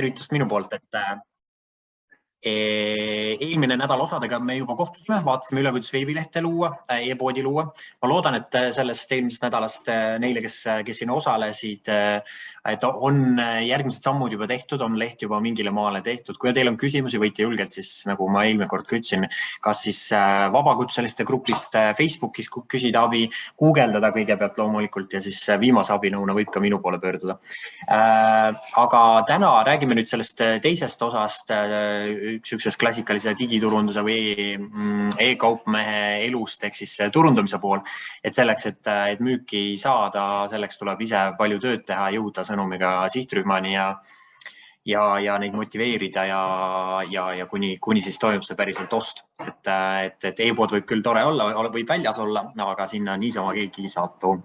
tervitust minu poolt, et eelmine nädal osadega me juba kohtusime, vaatasime üle, kuidas veebilehte luua, e-poodi luua. Ma loodan, et sellest eelmisest nädalast neile, kes siin osalesid, et on järgmised sammud juba tehtud, on leht juba mingile maale tehtud. Kui teil on küsimusi, võite julgelt siis, nagu ma eelmine kord ütlesin, kas siis vabakutseliste grupist Facebookis küsida abi, guugeldada kõigepealt loomulikult ja siis viimase abinõuna võib ka minu poole pöörduda. Aga täna räägime nüüd sellest teisest osast, üks klassikalise digiturunduse või e-kaupmehe elust ehk siis turundamise pool. Et selleks, et müüki saada, selleks tuleb ise palju tööd teha, jõuda sõnumiga sihtrühmani ja neid motiveerida ja kuni siis toimub see päriselt ost. Et e-pood võib küll tore olla, võib väljas olla, aga sinna niisama keegi ei saatu.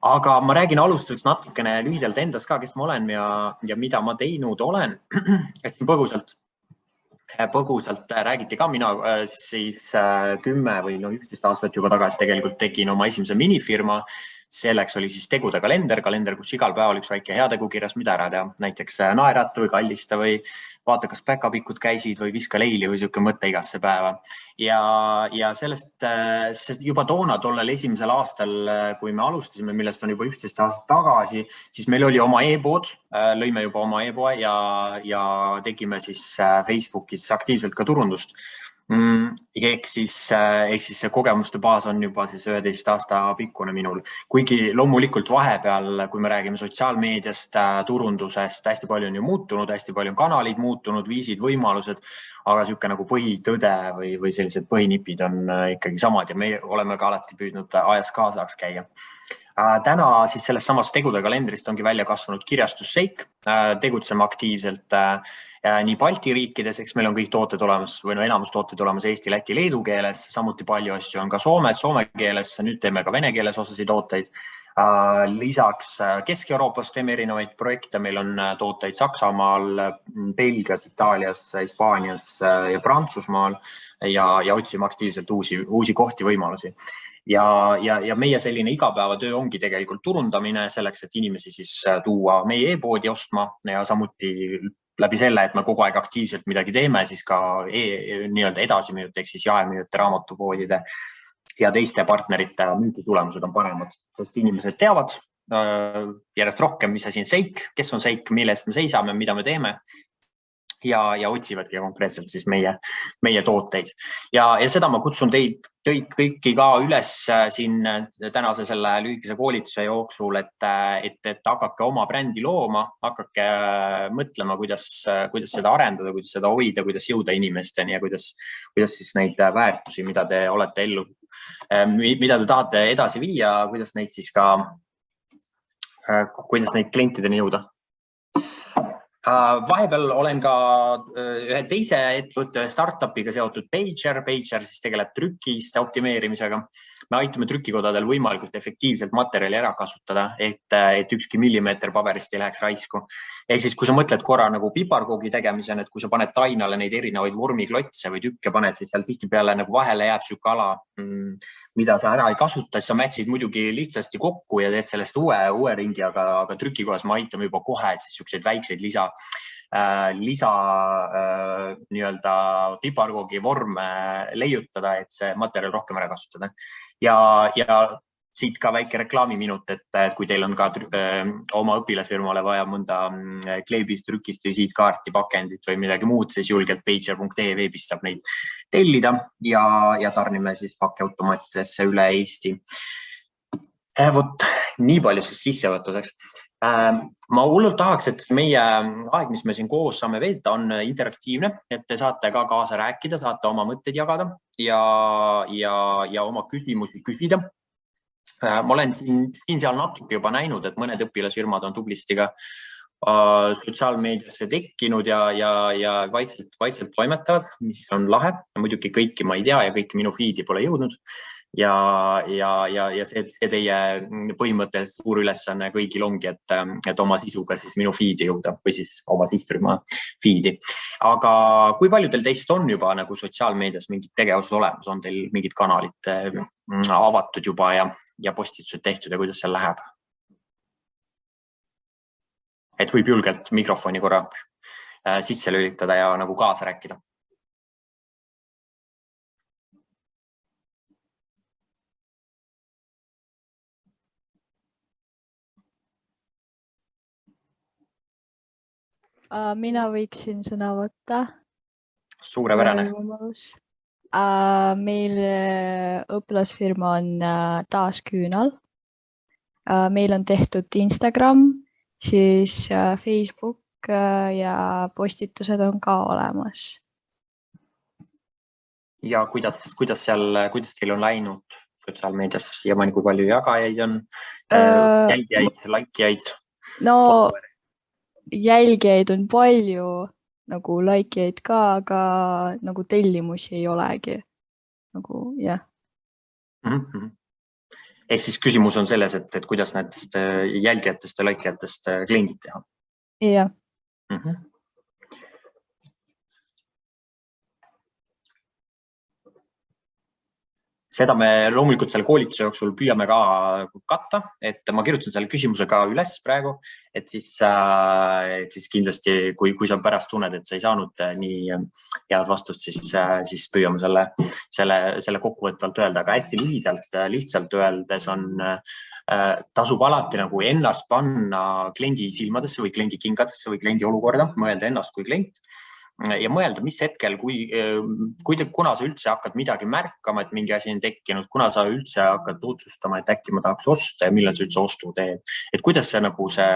Aga ma räägin alustuseks natukene lühidalt endast ka, kes ma olen ja mida ma teinud olen. Et siin põgusalt räägiti ka, mina siis 10 või 11 aastat juba tagasi tegelikult tegin oma esimese minifirma. Selleks oli siis tegude kalender, kus igal päeval üks väike heategu kirjas, mida ära teha. Näiteks naerata või kallista või vaata, kas päkapikud käisid või viska leili või siuke mõte igasse päeva. Ja sellest juba tollel esimesel aastal, kui me alustasime, millest on juba 11 aastat tagasi, siis meil oli oma e-pood, lõime juba oma e-poe ja tegime siis Facebookis aktiivselt ka turundust. Ehk siis see kogemuste baas on juba siis 11 aasta pikkune minul. Kuigi loomulikult vahepeal, kui me räägime sotsiaalmeediast, turundusest, hästi palju on ju muutunud, hästi palju on kanalid muutunud, viisid, võimalused, aga siuke nagu põhitõde või sellised põhinipid on ikkagi samad ja me oleme ka alati püüdnud ajas kaasaks käia. Täna siis sellest samast tegude kalendrist ongi välja kasvanud kirjastus Seik. Tegutseme aktiivselt nii Balti riikides, eks meil on kõik tooted olemas või enamus tooted olemas Eesti, Läti, Leedu keeles. Samuti palju asju on ka Soomes, soome keeles. Nüüd teeme ka vene keeles osasid tooteid. Lisaks Kesk-Euroopas teeme erinevaid projekte. Meil on tooteid Saksamaal, Belgias, Itaalias, Hispaanias ja Prantsusmaal ja otsime aktiivselt uusi kohti, võimalusi. Ja meie selline igapäevatöö ongi tegelikult turundamine selleks, et inimesi siis tuua meie e-poodi ostma ja samuti läbi selle, et me kogu aeg aktiivselt midagi teeme, siis ka nii-öelda edasimüüjate ehk siis jaemüüjate, raamatupoodide ja teiste partnerite müügitulemused on paremad. Sest inimesed teavad järjest rohkem, mis asi on Seik, kes on Seik, millest me seisame, mida me teeme. Ja otsivadki konkreetselt siis meie tooteid. Ja seda ma kutsun teid kõiki ka üles siin tänase selle lühikese koolituse jooksul, et hakake oma brändi looma, hakake mõtlema, kuidas seda arendada, kuidas seda hoida, kuidas jõuda inimesteni ja kuidas siis neid väärtusi, mida te olete mida te tahate edasi viia, kuidas neid siis ka, kuidas neid klientideni jõuda. Vahepeal olen ka ühe teise ettevõtte startupiga seotud Pager siis tegeleb trükiste optimeerimisega. Me aitame trükikodadel võimalikult efektiivselt materjali ära kasutada, et ükski millimeeter paberist ei läheks raisku. Ehk siis, kui sa mõtled korra nagu piparkoogi tegemisena, et kui sa paned tainale neid erinevaid vormiklotse või tükke paned, siis seal tihtipeale nagu vahele jääb süük ala, mida sa ära ei kasuta, siis sa mätsid muidugi lihtsasti kokku ja teed sellest uue ringi, aga trükikojas me aitame juba kohe siis siukseid väikseid lisa nii-öelda piparkoogi vorme leiutada, et see materjal rohkem ära kasutada. Ja siit ka väike reklaamiminut, et kui teil on ka oma õpilasfirmale vaja mõnda kleebist, trükist, visiitkaarti, pakendit või midagi muud, siis julgelt pager.ee veebist saab neid tellida ja tarnime siis pakiautomaatidesse üle Eesti. Vot nii palju siis sissevõtuseks. Ma hullult tahaks, et meie aeg, mis me siin koos saame veeta, on interaktiivne, et te saate ka kaasa rääkida, saate oma mõtteid jagada ja oma küsimusi küsida. Ma olen siin seal natuke juba näinud, et mõned õpilasfirmad on tublisti ka sotsiaalmeediasse tekkinud ja vaikselt toimetavad, mis on lahe. Muidugi kõiki ma ei tea ja kõiki minu feedi pole jõudnud. Ja see teie põhimõtteliselt suur ülesanne kõigil ongi, et oma sisuga siis minu feedi jõuda või siis oma sihtrühma feedi. Aga kui paljudel teist on juba nagu sotsiaalmeedias mingid tegevused olemas, on teil mingid kanalid avatud juba ja postitused tehtud ja kuidas seal läheb? Et võib julgelt mikrofoni korra sisse lülitada ja nagu kaasa rääkida. Mina võiksin sõna võtta. Suurepärane. Meil õpilasfirma on taas Küünal. Meil on tehtud Instagram, siis Facebook ja postitused on ka olemas. Ja kuidas teil on läinud sotsiaalmeedias siiamaani, kui palju jagajaid on, jälgijaid, laikijaid? No jälgijaid on palju, nagu laikijaid ka, aga nagu tellimusi ei olegi. Nagu, jah. Ehk siis küsimus on selles, et kuidas nendest jälgijatest ja laikijatest kliendid teha? Jah. Seda me loomulikult selle koolituse jooksul püüame ka katta, et ma kirjutan selle küsimuse ka üles praegu, et siis kindlasti, kui sa pärast tunned, et sa ei saanud nii head vastust, siis püüame selle kokkuvõtvalt öelda, aga hästi lihtsalt öeldes tasub alati nagu ennast panna kliendi silmadesse või kliendi kingadesse või kliendi olukorda, mõelda ennast kui klient. Ja mõelda, mis hetkel, kuna sa üldse hakkad midagi märkama, et mingi asi on tekkinud, kuna sa üldse hakkad otsustama, et äkki ma tahaks osta ja millal sa üldse ostu teed. Et kuidas see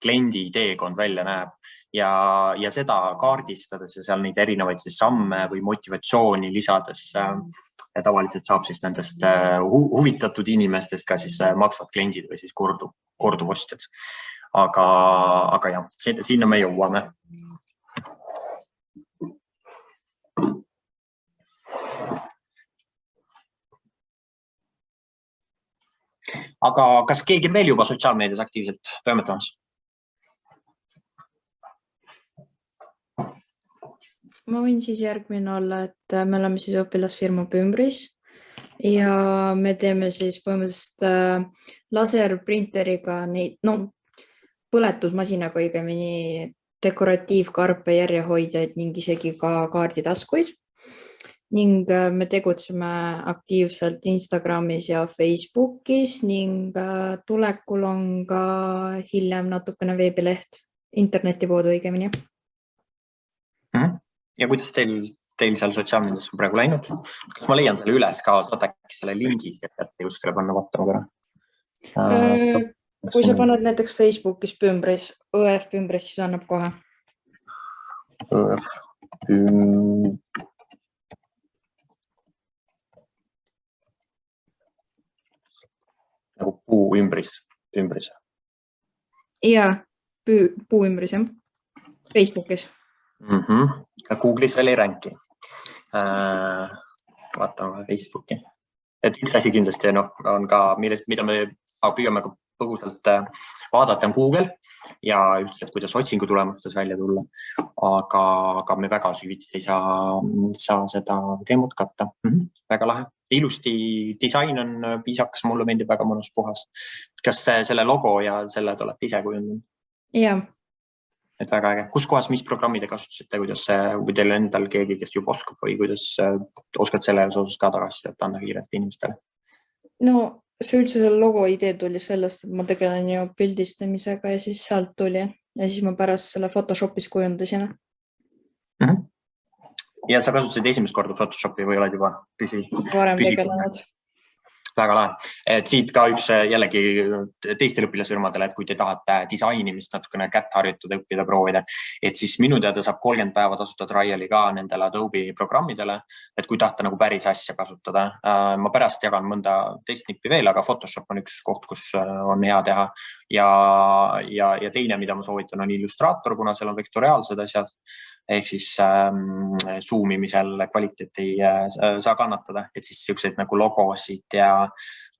kliendi teekond välja näeb ja seda kaardistades ja seal neid erinevaid samme või motivatsiooni lisades tavaliselt saab siis nendest huvitatud inimestest ka siis maksvad kliendid või siis korduvostjad. Aga jah, sinna me jõuame. Aga kas keegi on veel juba sotsiaalmeedias aktiivselt toimetamas? Ma võin siis järgmine olla, et me oleme siis õpilasfirma Pümbris ja me teeme siis põhimõtteliselt laserprinteriga neid, põletusmasinaga õigemini dekoratiivkarpe, järjehoidjaid ning isegi ka kaarditaskuid. Ning me tegutseme aktiivselt Instagramis ja Facebookis ning tulekul on ka hiljem natukene veebileht, internetipood õigemini. Ja kuidas teil seal sotsiaalmeedias on praegu läinud? Kas ma leian selle üles ka, saad äkki selle lingi kuskile panna vaatama korra? Kui sa paned näiteks Facebookis Pümbris, ÖF Pümbris, siis annab kohe. Nagu puu ümbris. Jaa, puu ümbris, jah. Facebookis. Google'is veel ei ränki. Vaatame Facebooki. Et üks asi kindlasti on ka, mida me püüame põgusalt vaadata, on Google ja üldse, kuidas otsingu tulemustes välja tulla. Aga me väga süvitsi ei saa seda teemut katta. Väga lahe. Ilusti disain on piisakas, mulle meeldib väga mõnus puhas. Kas selle logo ja selle te olete ise kujundanud? Jah. Et väga äge. Kus kohas, mis programmi te kasutasite, või teil endal keegi, kes juba oskab või kuidas oskad selle osas ka tagasisidet anda kiirelt inimestele? No see üldse selle logo idee tuli sellest, et ma tegelen ju pildistamisega ja siis sealt tuli ja siis ma pärast selle Photoshopis kujundasin. Ja sa kasutasid esimest korda Photoshopi või oled juba varem tegelenud? Väga lahe. Et siit ka üks jällegi teistele õpilasfirmadele, et kui te tahate disainimist natukene kätt harjutada, õppida, proovida, et siis minu teada saab 30 päeva tasuta triali ka nendele Adobe programmidele, et kui tahate nagu päris asja kasutada. Ma pärast jagan mõnda teist nippi veel, aga Photoshop on üks koht, kus on hea teha. Ja teine, mida ma soovitan, on Illustrator, kuna seal on vektoriaalsed asjad. Ehk siis zoomimisel kvaliteet ei saa kannatada, et siis selliseid nagu logosid ja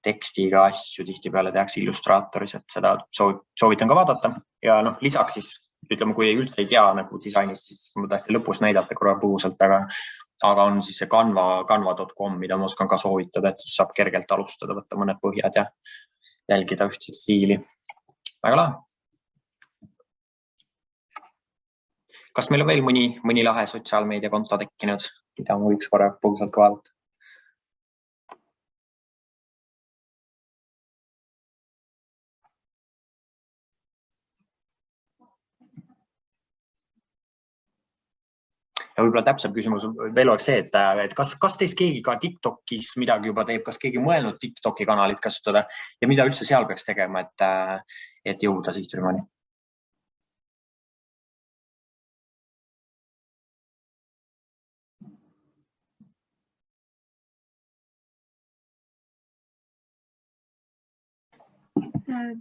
tekstiga asju tihtipeale tehakse Illustratoris, et seda soovitan ka vaadata. Ja lisaks siis, ütleme, kui üldse ei tea nagu disainist, siis ma tahtsin lõpus näidata korra põgusalt, aga on siis see canva.com, mida ma oskan ka soovitada, et saab kergelt alustada, võtta mõned põhjad ja jälgida ühtset stiili. Väga lahe. Kas meil on veel mõni lahe sotsiaalmeediakonto tekkinud, mida ma võiks korra põgusalt ka vaadata? Ja võib-olla täpsem küsimus veel oleks see, et kas teist keegi ka TikTokis midagi juba teeb, kas keegi mõelnud TikToki kanalit kasutada ja mida üldse seal peaks tegema, et jõuda sihtrühmani?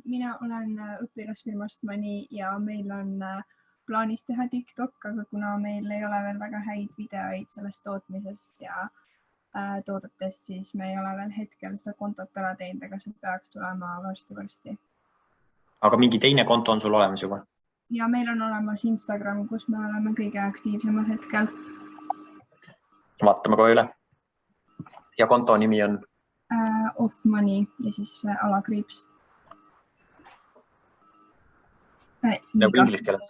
Mina olen õpilasfirmast Mani ja meil on plaanis teha TikTok, aga kuna meil ei ole veel väga häid videoid sellest tootmisest ja toodetest, siis me ei ole veel hetkel seda kontot ära teinud, aga see peaks tulema varsti. Aga mingi teine konto on sul olemas juba? Ja meil on olemas Instagram, kus me oleme kõige aktiivsemad hetkel. Vaatame kohe üle. Ja konto nimi on? Off Money ja siis alakriips. Nagu inglise keeles?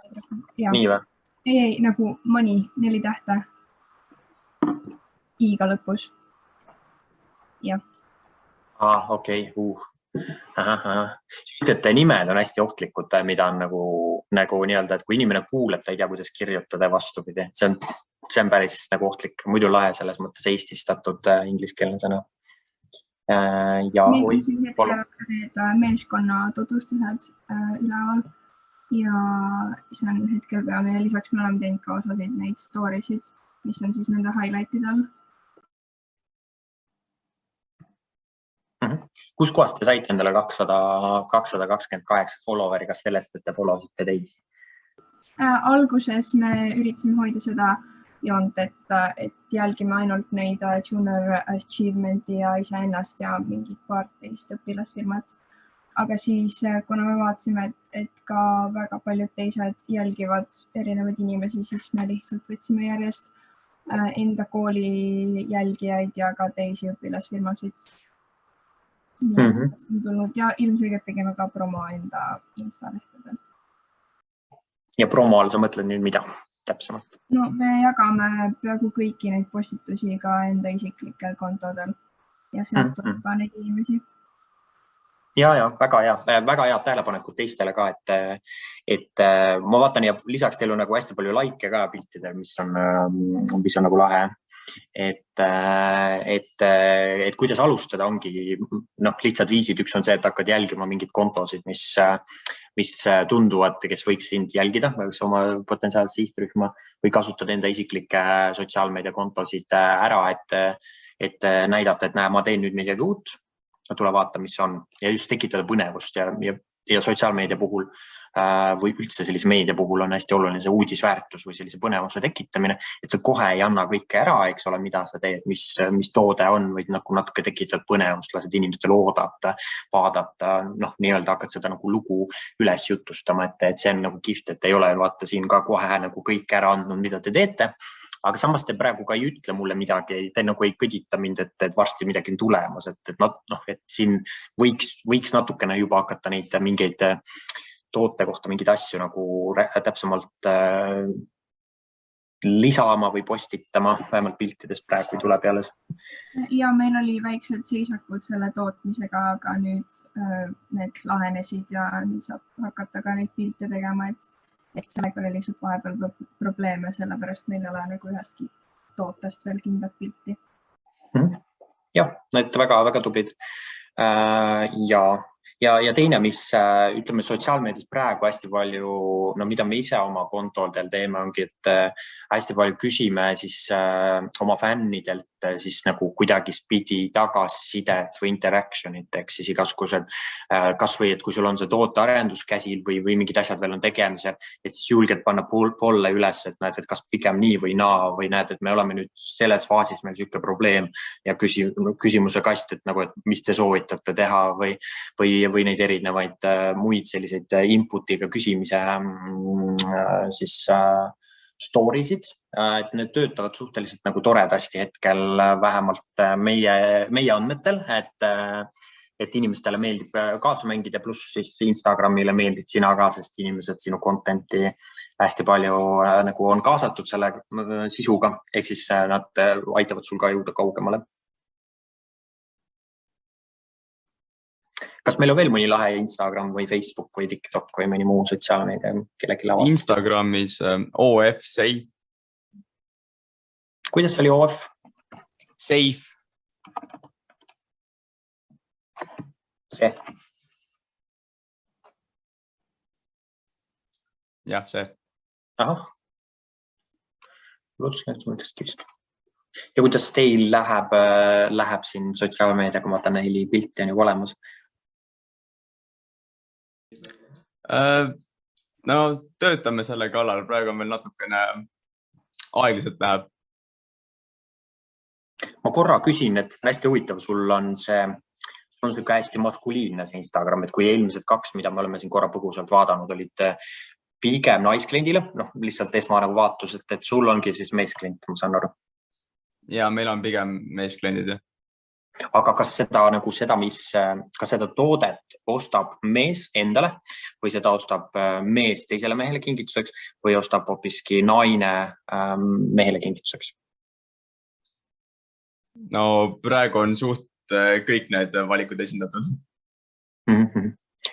Nii või? Ei, nagu Money, 4 tähte. I-ga lõpus. Jah. Okei. Et nimed on hästi ohtlikud, mida on nagu nii-öelda, et kui inimene kuuleb, ta ei tea, kuidas kirjutada vastupidi. See on päris nagu ohtlik. Muidu lahe selles mõttes eestistatud ingliskeelne sõna. Ja meil on siin hetkel meeskonna tutvustused üleval ja see on hetkel peame ja lisaks me oleme teinud ka osasid neid storisid, mis on siis nende highlight'id all. Kus kohast te saite endale 228 followeri, kas sellest, et te followsite teisi? Alguses me üritasime hoida seda joont, et jälgime ainult neid junior achievement'i ja iseennast ja mingid paar teist õpilasfirmat. Aga siis, kuna me vaatasime, et ka väga paljud teised jälgivad erinevaid inimesi, siis me lihtsalt võtsime järjest enda kooli jälgijaid ja ka teisi õpilasfirmasid. Nii et sellest on tulnud ja ilmselgelt tegime ka promo enda Insta-lehtedel. Ja promo all sa mõtled nüüd mida täpsemalt? No me jagame peaaegu kõiki neid postitusi ka enda isiklikel kontodel ja sealt tuleb ka neid inimesi. Ja, väga head tähelepanekud teistele ka, et ma vaatan ja lisaks teil on nagu hästi palju laike ka piltidel, mis on nagu lahe. Et kuidas alustada ongi lihtsalt viisid. Üks on see, et hakkad jälgima mingid kontosid, mis tunduvad, kes võiks sind jälgida, võiks oma potentsiaalse sihtrühma või kasutada enda isiklikke sotsiaalmeediakontosid ära, et näidata, et näe, ma teen nüüd midagi uut. Tule vaata, mis on ja just tekitada põnevust ja sotsiaalmeedia puhul või üldse sellise meedia puhul on hästi oluline see uudisväärtus või sellise põnevuse tekitamine, et sa kohe ei anna kõike ära, eks ole, mida sa teed, mis toode on või natuke tekitad põnevust, lased inimestel oodata, vaadata, nii-öelda hakkad seda nagu lugu üles jutustama, et see on nagu kihvt, et ei ole vaata siin ka kohe nagu kõik ära andnud, mida te teete. Aga samas te praegu ka ei ütle mulle midagi, te nagu ei kõdita mind, et varsti midagi on tulemas, et siin võiks natukene juba hakata neid mingeid toote kohta mingeid asju nagu täpsemalt lisama või postitama, vähemalt piltidest praegu ei tule peale. Ja meil oli väiksed seisakud selle tootmisega, aga nüüd need lahenesid ja nüüd saab hakata ka neid pilte tegema, et sellega oli lihtsalt vahepeal probleeme, sellepärast meil ei ole nagu ühestki tootest veel kindlat pilti. Jah, need väga tublid. Ja teine, mis ütleme sotsiaalmeedias praegu hästi palju, mida me ise oma kontodel teeme, ongi, et hästi palju küsime siis oma fännidelt siis nagu kuidagi spidi tagasisidet või interactionit, eks siis igasugused, kas või, et kui sul on see tootearendus käsil või mingid asjad veel on tegemisel, et siis julged panna polle üles, et näed, et kas pigem nii või naa või näed, et me oleme nüüd selles faasis meil siuke probleem ja küsimuse kast, et nagu, et mis te soovitate teha või neid erinevaid muid selliseid inputiga küsimise siis storiesid, et need töötavad suhteliselt nagu toredasti hetkel vähemalt meie andmetel, et et inimestele meeldib kaasa mängida, pluss siis Instagramile meeldid sina ka, sest inimesed sinu content'i hästi palju nagu on kaasatud selle sisuga, ehk siis nad aitavad sul ka jõuda kaugemale. Kas meil on veel mõni lahe Instagram või Facebook või TikTok või mõni muu sotsiaalmeedia kellegi lava? Instagramis OF Safe. Kuidas oli OF? Safe. See? Jah, see. Ahah. Ja kuidas teil läheb siin sotsiaalmeediaga, ma vaatan Neili pilti on juba olemas? No töötame selle kallal, praegu on veel natukene aeglaselt läheb. Ma korra küsin, et hästi huvitav, sul on hästi maskuliinne see Instagram, et kui eelmised 2, mida me oleme siin korra põgusalt vaadanud, olid pigem naiskliendile, lihtsalt esmane vaatus, et sul ongi siis meesklient, ma saan aru. Ja meil on pigem meeskliendid. Aga kas seda toodet ostab mees endale või seda ostab mees teisele mehele kingituseks või ostab hoopiski naine mehele kingituseks? No praegu on suht kõik need valikud esindatud.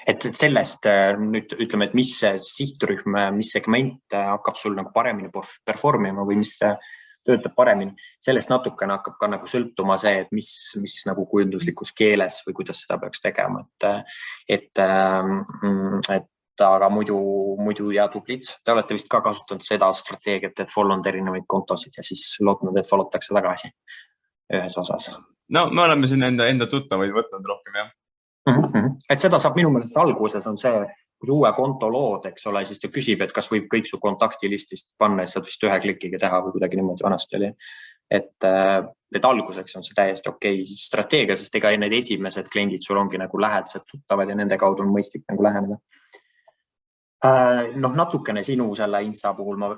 Et sellest nüüd ütleme, et mis sihtrühm, mis segment hakkab sul nagu paremini performima või mis töötab paremini. Sellest natukene hakkab ka nagu sõltuma see, et mis nagu kujunduslikus keeles või kuidas seda peaks tegema. Aga muidu ja tublid. Te olete vist ka kasutanud seda strateegiat, et follownud erinevaid kontosid ja siis lootnud, et followtakse tagasi ühes osas. No me oleme siin enda tuttavaid võtnud rohkem, jah. Et seda saab minu meelest alguses on see, kui uue konto lood, eks ole, siis ta küsib, et kas võib kõik su kontaktilistist panna, saad vist ühe klikiga teha või kuidagi niimoodi vanasti oli. Et alguseks on see täiesti okei strateegia, sest ega need esimesed kliendid sul ongi nagu lähedased tuttavad ja nende kaudu on mõistlik nagu läheneda. Natukene sinu selle Insta puhul ma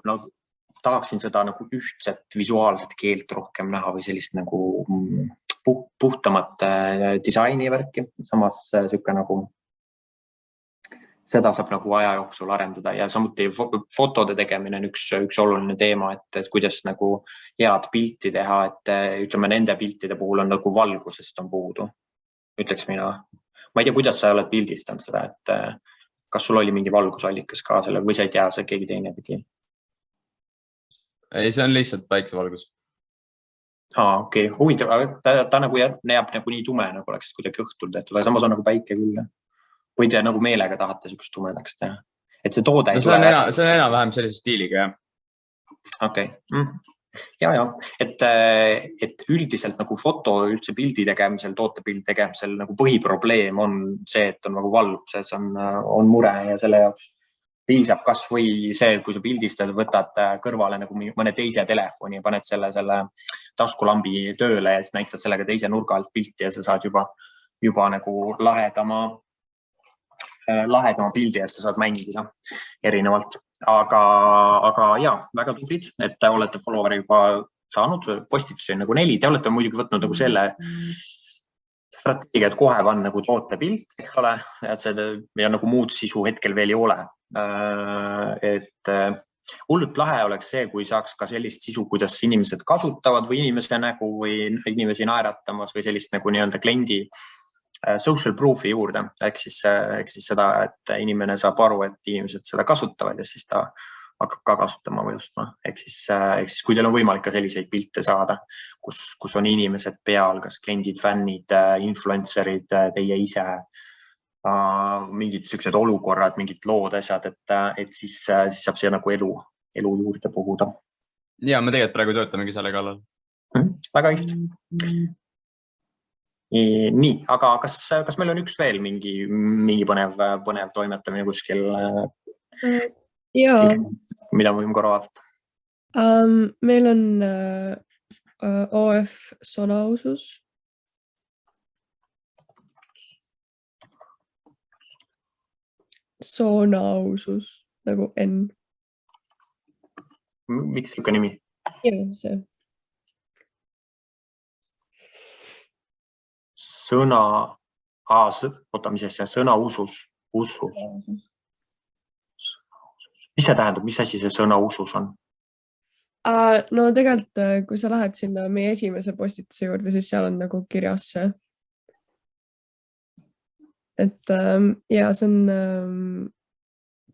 tahaksin seda nagu ühtset visuaalset keelt rohkem näha või sellist nagu puhtamat disaini värki, samas siuke nagu seda saab nagu aja jooksul arendada ja samuti fotode tegemine on üks oluline teema, et kuidas nagu head pilti teha, et ütleme nende piltide puhul on nagu valgusest on puudu, ütleks mina. Ma ei tea, kuidas sa oled pildistanud seda, et kas sul oli mingi valgusallikas ka selle või sa ei tea, see keegi teine tegi? Ei, see on lihtsalt päiksevalgus. Okei. Huvitav, ta nagu jääb nagu nii tume, nagu oleks kuidagi õhtul tehtud, aga samas on nagu päike küll. Või te nagu meelega tahate sükust tumedaks teha? Et see toode... No see on enam-vähem sellise stiiliga, jah. Okei. Ja. Et üldiselt nagu foto üldse pildi tegemisel, tootepildi tegemisel nagu põhiprobleem on see, et on nagu valguses on mure ja selle jaoks piisab kas või see, kui sa pildistad, võtad kõrvale nagu mõne teise telefoni ja paned selle taskulambi tööle ja siis näitad sellega teise nurga alt pilti ja sa saad juba nagu lahedama pildi, et sa saad mängida erinevalt. Aga ja, väga tublid, et te olete followeri juba saanud, postitusi nagu 4. Te olete muidugi võtnud nagu selle strateegia, et kohe on nagu tootepilt, eks ole, ja nagu muud sisu hetkel veel ei ole. Et hullult lahe oleks see, kui saaks ka sellist sisu, kuidas inimesed kasutavad või inimese nägu või inimesi naeratamas või sellist nagu nii-öelda kliendi social proof'i juurde, ehk siis seda, et inimene saab aru, et inimesed seda kasutavad ja siis ta hakkab ka kasutama või ostma. Ehk siis kui teil on võimalik ka selliseid pilte saada, kus on inimesed peal, kas kliendid, fännid, influencerid, teie ise, mingid sellised olukorrad, mingid lood, asjad, et siis saab see nagu elu juurde puhuda. Ja, me tegelikult praegu töötamegi selle kallal. Väga just. Nii, aga kas meil on üks veel mingi põnev toimetamine kuskil, mida me võime korra vaadata? Meil on OF sonausus. Sonausus, nagu N. Miks niisugune nimi? Jah, see. Sõna, Oota, mis asja, sõna usus. Mis see tähendab, mis asi see sõna usus on? No tegelikult, kui sa lähed sinna meie esimese postituse juurde, siis seal on nagu kirjas see. Et ja see on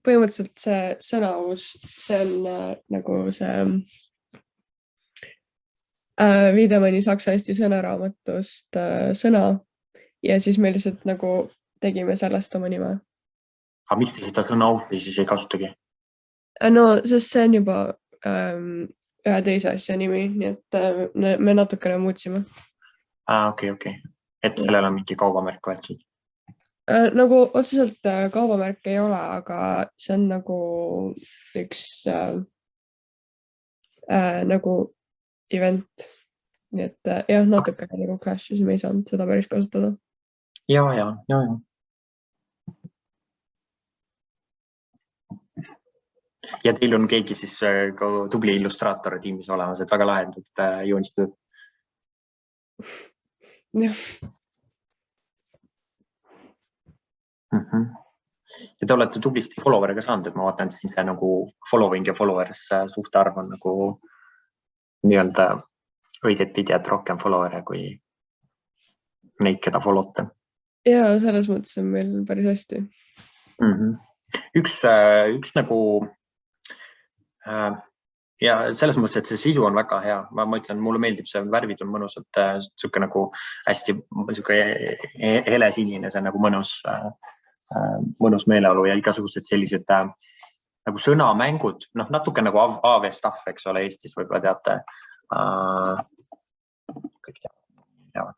põhimõtteliselt see sõnaus, see on nagu see viide mõni saksa-eesti sõnaraamatust sõna ja siis me lihtsalt nagu tegime sellest oma nime. Aga miks te seda sõna usi siis ei kasutagi? No, sest see on juba ühe teise asja nimi, nii et me natukene muutsime. Okei. Et sellel on mingi kaubamärk võetud? Nagu otseselt kaubamärk ei ole, aga see on nagu üks nagu event. Nii et jah, natukene nagu crash'is me ei saanud seda päris kasutada. Ja. Ja teil on keegi siis ka tubli illustraator tiimis olemas, et väga lahendad joonistud. Jah. Ja te olete tublisti follower'e saanud, et ma vaatan, et siin see nagu following ja followers suhte arv on nagu nii-öelda õiget pidi, et rohkem follower'e kui neid, keda followte. Ja selles mõttes on meil päris hästi. Üks nagu ja selles mõttes, et see sisu on väga hea. Ma ütlen, mulle meeldib see, värvid on mõnus, et siuke nagu hästi helesinine, see on nagu mõnus meeleolu ja igasugused sellised nagu sõnamängud, natuke nagu AV stuff, eks ole, Eestis võib-olla teate. Kõik teavad.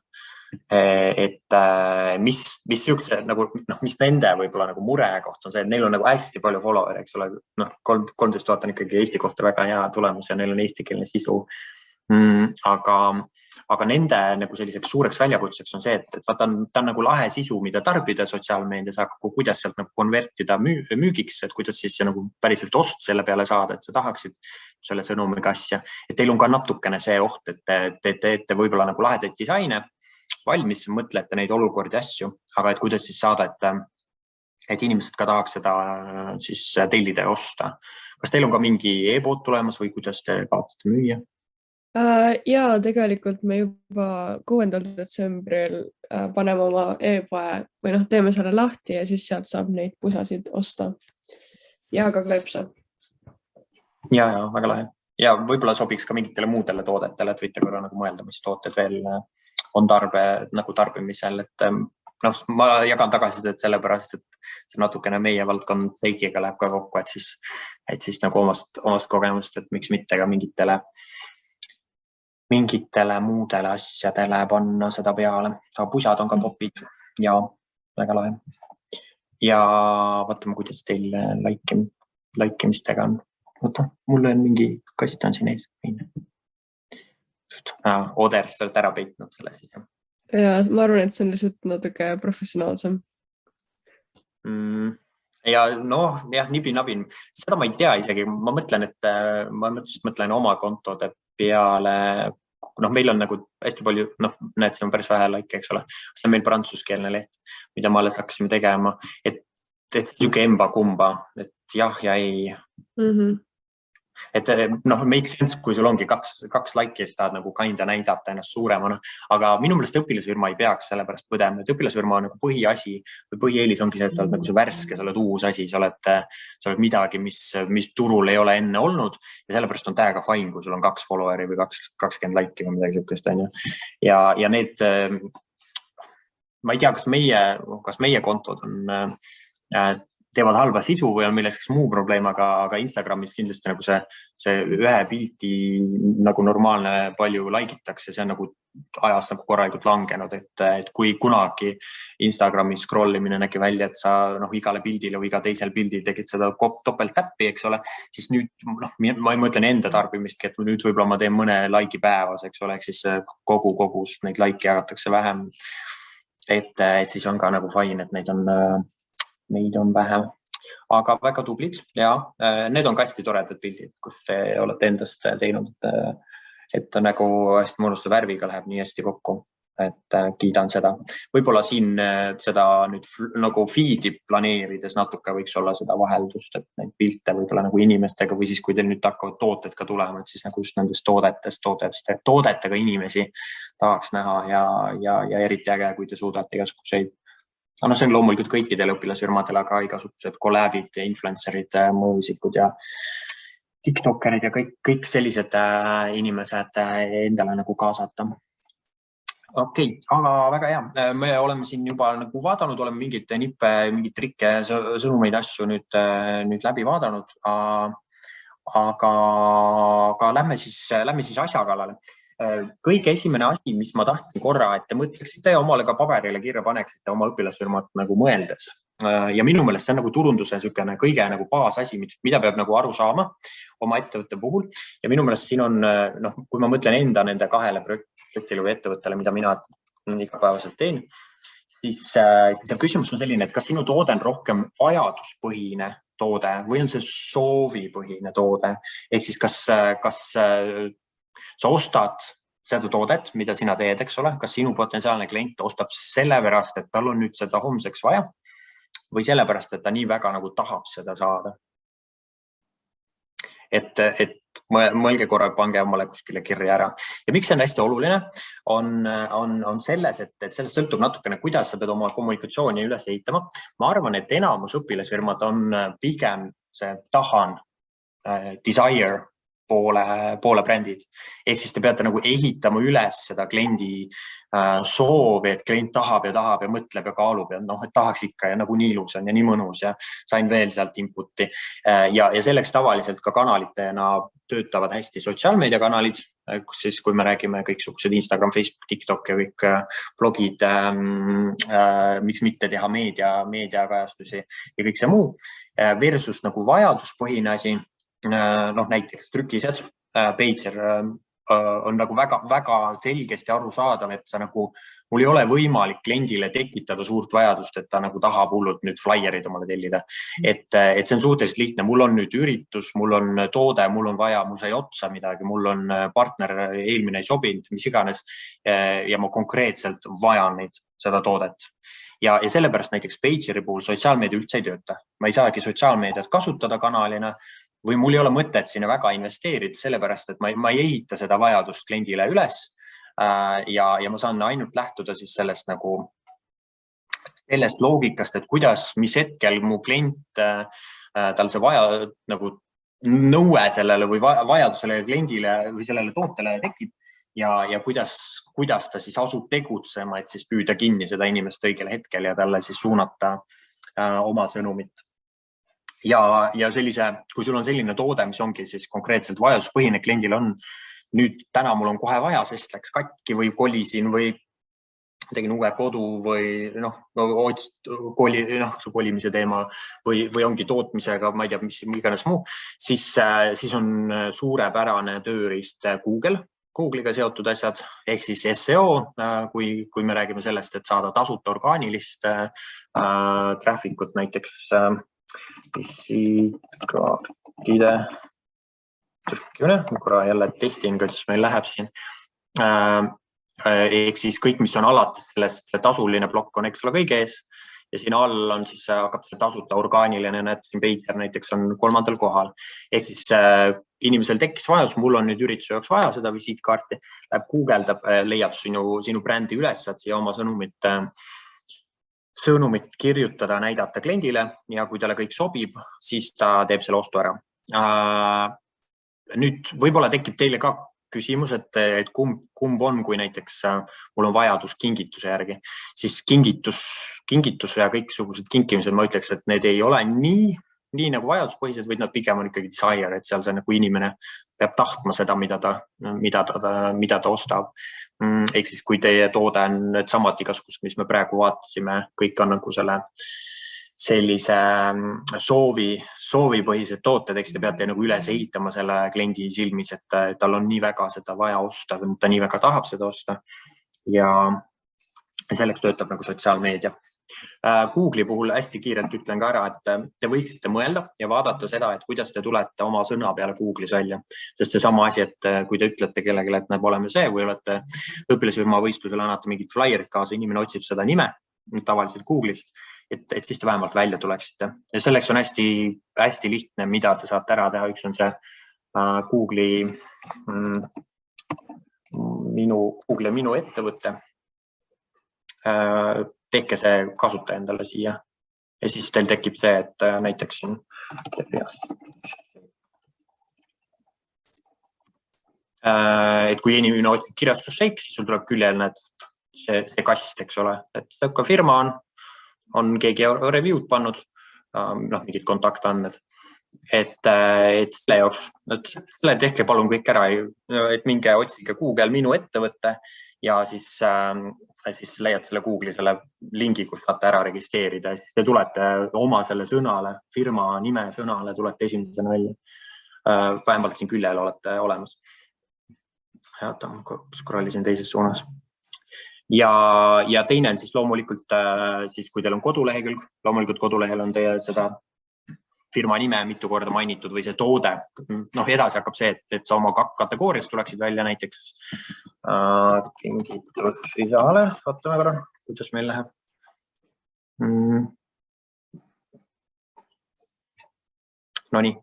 Et mis nende võib-olla nagu mure koht on see, et neil on nagu hästi palju follower, eks ole, 13 000 on ikkagi Eesti kohta väga hea tulemus ja neil on eestikeelne sisu. Aga nende nagu selliseks suureks väljakutseks on see, et ta on nagu lahe sisu, mida tarbida sotsiaalmeedias, aga kuidas sealt nagu konvertida müügiks, et kuidas siis nagu päriselt ost selle peale saada, et sa tahaksid selle sõnumiga asja. Et teil on ka natukene see oht, et teete võib-olla nagu lahedaid disaine, valmis, mõtlete neid olukordi asju, aga et kuidas siis saada, et inimesed ka tahaks seda siis tellida ja osta. Kas teil on ka mingi e-pood tulemas või kuidas te kavatsete müüa? Ja tegelikult me juba 6. detsembril paneme oma e-poe või teeme selle lahti ja siis sealt saab neid pusasid osta ja ka kleepse. Ja, väga lahe. Ja võib-olla sobiks ka mingitele muudele toodetele, et võite korra nagu mõelda, mis tooted veel on tarbimisel, et ma jagan tagasisidet sellepärast, et see natukene meie valdkond seikiga läheb ka kokku, et siis nagu omast kogemust, et miks mitte ka mingitele muudele asjadele panna seda peale. Pusad on ka popid ja väga lahe. Ja vaatame, kuidas teil laikimistega on. Oota, mul on mingi kassita on siin ees. Oder, sa oled ära peitnud selle siis. Ja, ma arvan, et see on lihtsalt natuke professionaalsem. Ja nibin. Seda ma ei tea isegi. Ma mõtlen oma kontode peale. Meil on nagu hästi palju, näed, see on päris vähe laike, eks ole. See on meil prantsuskeelne leht, mida ma alles hakkasime tegema. Et siuke emba-kumba, et jah ja ei. Et make sense, kui sul ongi kaks laiki ja siis tahad nagu kinda näidata ennast suuremana, aga minu meelest õpilasfirma ei peaks sellepärast põdema, et õpilasfirma on nagu põhiasi või põhieelis ongi see, et sa oled nagu see värske, sa oled uus asi, sa oled midagi, mis turul ei ole enne olnud ja sellepärast on täiega fine, kui sul on 2 followeri või 20 laiki või midagi siukest, on ju. Ja need, ma ei tea, kas meie kontod on teevad halba sisu või on milleks muu probleem, aga Instagramis kindlasti nagu see ühe pildi nagu normaalne palju laikitakse, see on nagu ajas nagu korralikult langenud, et kui kunagi Instagramis scrollimine nägi välja, et sa igale pildile või iga teisel pildil tegid seda topelttäppi, eks ole, siis nüüd ma mõtlen enda tarbimistki, et nüüd võib-olla ma teen mõne laiki päevas, eks ole, siis kogus neid laiki jagatakse vähem, et siis on ka nagu fine, et neid on vähem, aga väga tublid ja need on ka hästi toredad pildid, kus te olete endast teinud, et nagu hästi mõnus värviga läheb nii hästi kokku. et kiidan seda. Võib-olla siin seda nüüd nagu feed'i planeerides natuke võiks olla seda vaheldust, et neid pilte võib-olla nagu inimestega või siis, kui teil nüüd hakkavad tooted ka tulema, et siis nagu just nendest toodetega inimesi tahaks näha ja eriti äge, kui te suudate igasuguseid, no see on loomulikult kõikidele õpilasfirmadele, aga igasugused kollabid ja influencerid, mõjuisikud ja tiktokerid ja kõik sellised inimesed endale nagu kaasata. Okei, aga väga hea. Me oleme siin juba nagu vaadanud, oleme mingeid nippe, mingeid trikke, sõnumeid, asju nüüd läbi vaadanud, aga lähme siis asja kallale. Kõige esimene asi, mis ma tahtsin korra, et te mõtleksite ja omale ka paberile kirja paneksite oma õpilasfirmat nagu mõeldes. Ja minu meelest see on nagu turunduse kõige nagu baasasi, mida peab nagu aru saama oma ettevõtte puhul. Ja minu meelest siin on, kui ma mõtlen enda nende 2 projektile või ettevõttele, mida mina igapäevaselt teen, siis see küsimus on selline, et kas sinu toode on rohkem vajaduspõhine toode või on see soovipõhine toode? Ehk siis kas sa ostad seda toodet, mida sina teed, eks ole, kas sinu potentsiaalne klient ostab sellepärast, et tal on nüüd seda homseks vaja või sellepärast, et ta nii väga nagu tahab seda saada. Et mõelge korra, pange omale kuskile kirja ära. Ja miks see on hästi oluline, on selles, et sellest sõltub natukene, kuidas sa pead oma kommunikatsiooni üles ehitama. Ma arvan, et enamus õpilasfirmad on pigem see tahan, desire poole brändid. Ehk siis te peate nagu ehitama üles seda kliendi soovi, et klient tahab ja mõtleb ja kaalub ja et tahaks ikka ja nagu nii ilus on ja nii mõnus ja sain veel sealt inputi. Ja selleks tavaliselt ka kanalitena töötavad hästi sotsiaalmeediakanalid, kus siis, kui me räägime kõiksugused Instagram, Facebook, TikTok ja kõik blogid, miks mitte teha meediakajastusi ja kõik see muu, versus nagu vajaduspõhine asi. Näiteks trükised, Pager on nagu väga selgesti aru saadav, et sa nagu, mul ei ole võimalik kliendile tekitada suurt vajadust, et ta nagu tahab hullult nüüd flyer'id omale tellida. Et see on suhteliselt lihtne. Mul on nüüd üritus, mul on toode, mul on vaja, mul sai otsa midagi, mul on partner, eelmine ei sobinud, mis iganes. Ja ma konkreetselt vajan seda toodet. Ja sellepärast näiteks Pageri puhul sotsiaalmeedia üldse ei tööta. Ma ei saagi sotsiaalmeediat kasutada kanalina või mul ei ole mõtet sinna väga investeerida, sellepärast, et ma ei ehita seda vajadust kliendile üles ja ma saan ainult lähtuda siis sellest loogikast, et mis hetkel mu klient, tal see vaja nagu nõue sellele või vajadus sellele kliendile või sellele tootele tekib ja kuidas ta siis asub tegutsema, et siis püüda kinni seda inimest õigel hetkel ja talle siis suunata oma sõnumit. Ja kui sul on selline toode, mis ongi siis konkreetselt vajaduspõhine, kliendil on nüüd täna mul on kohe vaja, sest läks katki või kolisin või tegin uue kodu või kolimise teema või ongi tootmisega, ma ei tea, mis iganes muu, siis on suurepärane tööriist Google'iga seotud asjad, ehk siis SEO, kui me räägime sellest, et saada tasuta orgaanilist traffic'ut näiteks visiitkaartide trükkimine, korra jälle testin, kuidas meil läheb siin. Ehk siis kõik, mis on alati sellest tasuline plokk on ekstra kõige ees ja siin all on siis hakkab see tasuta orgaaniline, näed siin Pager näiteks on 3. kohal. Ehk siis inimesel tekkis vajadus, mul on nüüd ürituse jaoks vaja seda visiitkaarti, läheb guugeldab, leiab sinu brändi üles, saad siia oma sõnumit kirjutada, näidata kliendile ja kui talle kõik sobib, siis ta teeb selle ostu ära. Nüüd võib-olla tekib teile ka küsimus, et kumb on, kui näiteks mul on vajadus kingituse järgi, siis kingitus ja kõiksugused kinkimised, ma ütleks, et need ei ole nii nagu vajaduspõhised, vaid nad pigem on ikkagi desire, et seal see nagu inimene peab tahtma seda, mida ta ostab. Ehk siis, kui teie toode on need samad igasugused, mis me praegu vaatasime, kõik on nagu sellise soovipõhised tooted, eks te peate nagu üles ehitama selle kliendi silmis, et tal on nii väga seda vaja osta või ta nii väga tahab seda osta ja selleks töötab nagu sotsiaalmeedia. Google'i puhul hästi kiirelt ütlen ka ära, et te võiksite mõelda ja vaadata seda, et kuidas te tulete oma sõna peale Google'is välja. Sest see sama asi, et kui te ütlete kellelegi, et näeb oleme see, või olete õpilasrühma võistlusel, annate mingid flyrid kaasa, inimene otsib seda nime tavaliselt Google'ist, et siis te vähemalt välja tuleksite. Ja selleks on hästi lihtne, mida te saate ära teha. Üks on see Google'i minu ettevõte. Tehke see kasutaja endale siia ja siis teil tekib see, et näiteks siin et kui inimene otsib kirjastusseik, siis sul tuleb küljel see kast, eks ole, et see ka firma on keegi review'd pannud, mingid kontaktandmed, et selle jaoks, selle tehke palun kõik ära, et minge otsige Google minu ettevõtte ja siis leiad selle Google'i selle lingi, kus saate ära registreerida, siis te tulete oma selle sõnale, firma nime sõnale, tulete esimesena välja. Vähemalt siin küljel olete olemas. Scrollisin teises suunas. Ja teine on siis loomulikult, siis kui teil on kodulehekülg, loomulikult kodulehel on teie seda firma nime mitu korda mainitud või see toode. Edasi hakkab see, et sa oma kategooriast tuleksid välja näiteks kingitus isale. Vaatame korra, kuidas meil läheb. Nonii,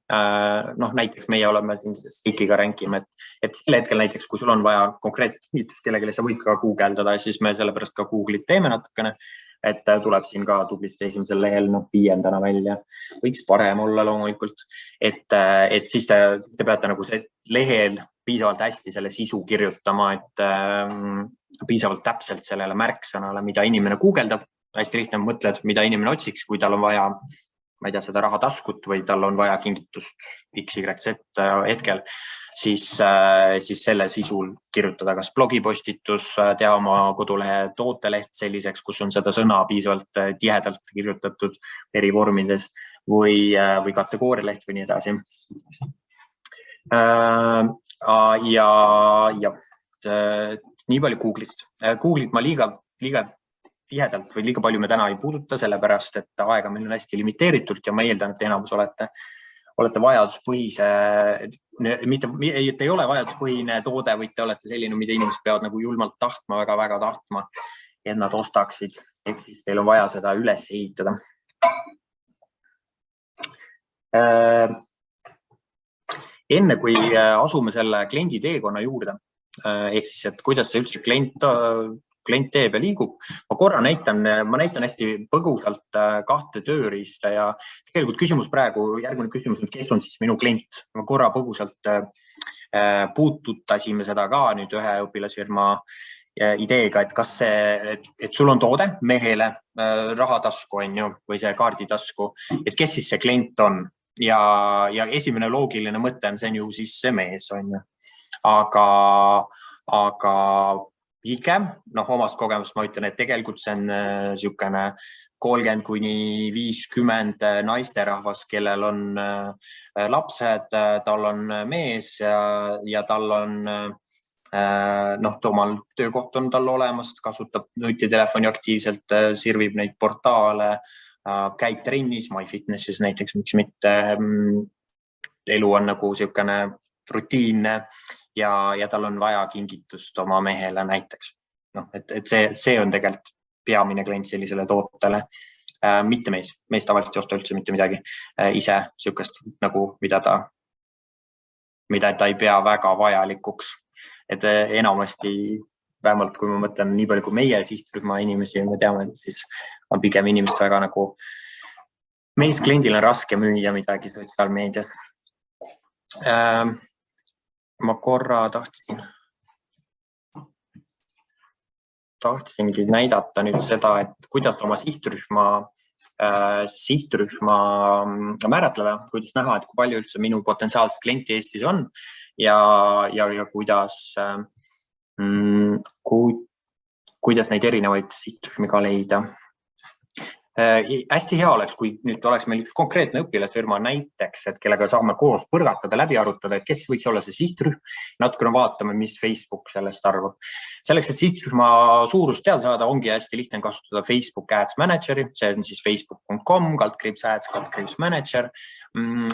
näiteks meie oleme siin Stikiga ränkime, et selle hetkel näiteks, kui sul on vaja konkreetselt kingitust kellegile, sa võid ka googeldada, siis me sellepärast ka Google'it teeme natukene, et tuleb siin ka tublisti esimesel lehel 5. välja. Võiks parem olla loomulikult, et siis te peate nagu see lehel piisavalt hästi selle sisu kirjutama, et piisavalt täpselt sellele märksõnale, mida inimene googeldab. Hästi lihtne mõtled, mida inimene otsiks, kui tal on vaja, ma ei tea, seda rahataskut või tal on vaja kingitust XYZ hetkel, siis selle sisul kirjutada kas blogipostitus, teha oma kodulehe tooteleht selliseks, kus on seda sõna piisavalt tihedalt kirjutatud eri vormides või kategoorialeht või nii edasi. Ja nii palju Google'ist. Google'it ma liiga tihedalt või liiga palju me täna ei puuduta, sellepärast, et aega meil on hästi limiteeritud ja ma eeldan, et enamus olete vajaduspõhise, et ei ole vajaduspõhine toode, või te olete selline, mida inimesed peavad nagu julmalt tahtma, väga tahtma, et nad ostaksid, et siis teil on vaja seda üles ehitada. Enne kui asume selle kliendi teekonna juurde, ehk siis, et kuidas see üldse klient teeb ja liigub. Ma korra näitan hästi põgusalt 2 tööriista ja tegelikult järgmine küsimus on, kes on siis minu klient. Ma korra põgusalt puututasime seda ka nüüd ühe õpilasfirma ideega, et kas et sul on toode mehele rahatasku on ju, või see kaarditasku, et kes siis see klient on ja esimene loogiline mõte on, see on ju siis see mees on ju. Aga pigem, omast kogemust ma ütlen, et tegelikult see on niisugune 30–50 naisterahvas, kellel on lapsed, tal on mees ja tal on omal töökoht on tal olemas, kasutab nutitelefoni aktiivselt, sirvib neid portaale, käib trennis, MyFitnessis näiteks, miks mitte. Elu on nagu niisugune rutiinne ja tal on vaja kingitust oma mehele näiteks. Et see on tegelikult peamine klient sellisele tootele, mitte mees. Mees tavaliselt ei osta üldse mitte midagi ise niisugust, mida ta ei pea väga vajalikuks. Et enamasti, vähemalt kui ma mõtlen nii palju kui meie sihtrühma inimesi, me teame, et siis on pigem inimest väga nagu meeskliendil on raske müüa midagi sotsiaalmeedias. Ma korra tahtsingi näidata nüüd seda, et kuidas oma sihtrühma määratleda, kuidas näha, et kui palju üldse minu potentsiaalset klienti Eestis on ja kuidas neid erinevaid sihtrühmi ka leida. Hästi hea oleks, kui nüüd oleks meil üks konkreetne õpilasfirma näiteks, et kellega saame koos põrgatada, läbi arutada, et kes võiks olla see sihtrühm. Natukene vaatame, mis Facebook sellest arvab. Selleks, et sihtrühma suurust teada saada, ongi hästi lihtne kasutada Facebook Ads Manageri. See on siis facebook.com/ads/manager.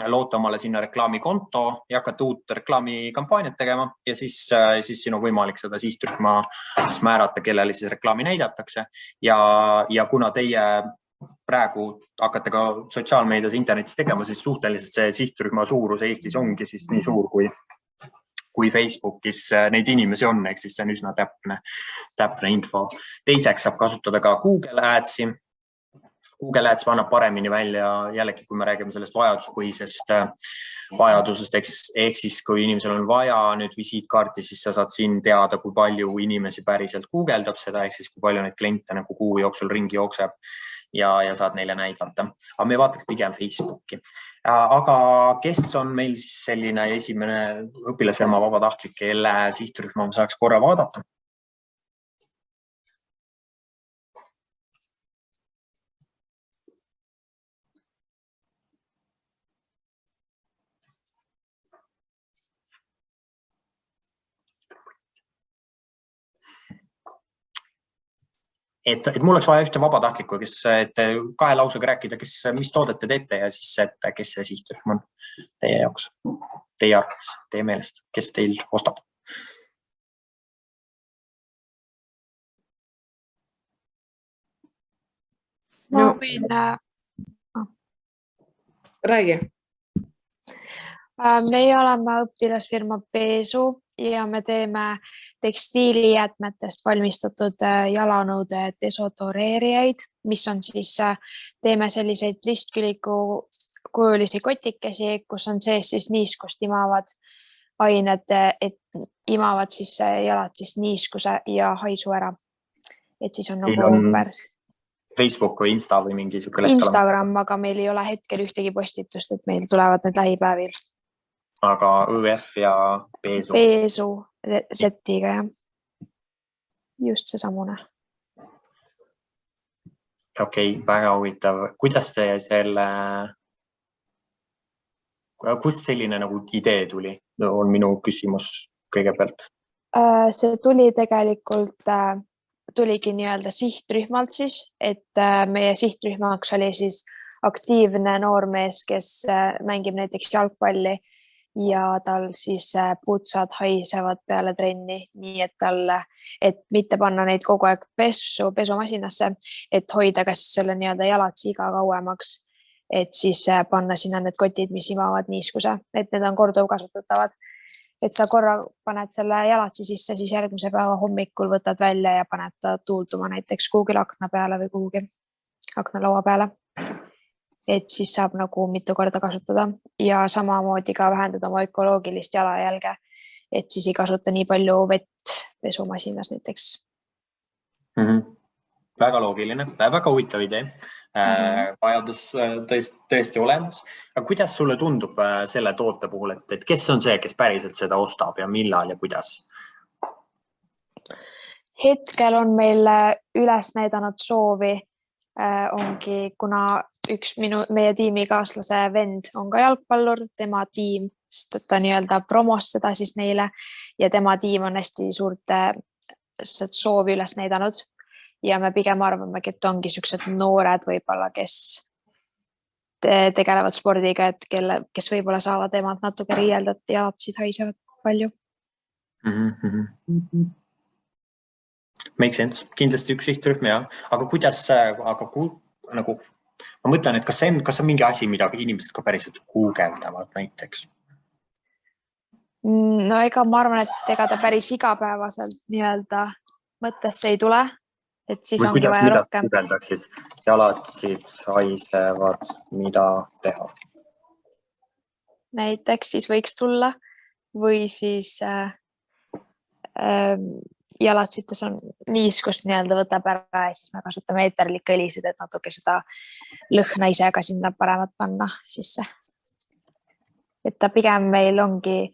Loota omale sinna reklaamikonto ja hakata uut reklaamikampaaniat tegema ja siis siin on võimalik seda sihtrühma määrata, kellele siis reklaami näidatakse. Ja kuna teie praegu hakkate ka sotsiaalmeedias internetis tegema, siis suhteliselt see sihtrühma suurus Eestis ongi siis nii suur, kui Facebookis neid inimesi on, ehk siis see on üsna täpne info. Teiseks saab kasutada ka Google Adsi. Google Ads annab paremini välja, jällegi kui me räägime sellest vajaduspõhisest vajadusest, ehk siis kui inimesel on vaja nüüd visiitkaarti, siis sa saad siin teada, kui palju inimesi päriselt guugeldab seda, ehk siis kui palju neid kliente nagu kuu jooksul ringi jookseb ja saad neile näidata. Aga me vaataks pigem Facebooki. Aga kes on meil siis selline esimene õpilasfirma vabatahtlik, kelle sihtrühma saaks korra vaadata? Et mul oleks vaja ühte vabatahtlikku, kes kahe lausega rääkida, mis toodet te teete ja siis, et kes see sihtrühm on teie jaoks, teie arvates, teie meelest, kes teil ostab? Ma võin... Räägi. Meie oleme õpilasfirma Peesu ja me teeme tekstiilijäätmetest valmistatud jalanõude desodoreerijaid, mis on siis, teeme selliseid ristkülikujulisi kotikesi, kus on sees siis niiskust imavad ained, et imavad siis jalad siis niiskuse ja haisu ära. Et siis on nagu Facebook või Insta või mingi siuke Instagram, aga meil ei ole hetkel ühtegi postitust, et meil tulevad need lähipäevil. Aga ÜF ja Peesu? Peesu setiga, jah. Just see samune. Okei, väga huvitav. Kuidas selline nagu idee tuli? On minu küsimus kõigepealt. See tuli tegelikult, tuligi nii-öelda sihtrühmalt siis, et meie sihtrühmaks oli siis aktiivne noormees, kes mängib näiteks jalgpalli ja tal siis putsad haisevad peale trenni, nii et mitte panna neid kogu aeg pesumasinasse, et hoida ka siis selle nii-öelda jalatsi iga kauemaks, et siis panna sinna need kotid, mis imavad niiskuse, et need on korduvkasutatavad. Et sa korra paned selle jalatsi sisse, siis järgmise päeva hommikul võtad välja ja paned ta tuulduma näiteks kuhugil akna peale või kuhugi aknalaua peale. Et siis saab nagu mitu korda kasutada ja samamoodi ka vähendada oma ökoloogilist jalajälge, et siis ei kasuta nii palju vett pesumasinas näiteks. Väga loogiline, väga huvitav idee. Vajadus tõesti olemas. Aga kuidas sulle tundub selle toote puhul, et kes on see, kes päriselt seda ostab ja millal ja kuidas? Hetkel on meil üles näidanud soovi, ongi, kuna üks meie tiimikaaslase vend on ka jalgpallur, tema tiim, sest ta nii-öelda promos seda siis neile ja tema tiim on hästi suurt soovi üles näidanud ja me pigem arvamegi, et ongi siuksed noored võib-olla, kes tegelevad spordiga, et kes võib-olla saavad emalt natuke riielda, et jalatsid haisevad palju. Make sense, kindlasti üks sihtrühm, jah. Aga kuidas, nagu ma mõtlen, et kas on mingi asi, mida inimesed ka päriselt guugeldavad näiteks? No ega ma arvan, et ega ta päris igapäevaselt nii-öelda mõttesse ei tule, et siis või ongi vaja rohkem. Mida guugeldaksid? Jalatsid haisevad, mida teha? Näiteks siis võiks tulla või siis jalatsites on niiskust nii-öelda võtab ära ja siis me kasutame eeterlikõlisid, et natuke seda lõhna ise ka sinna paremat panna sisse. Et ta pigem meil ongi,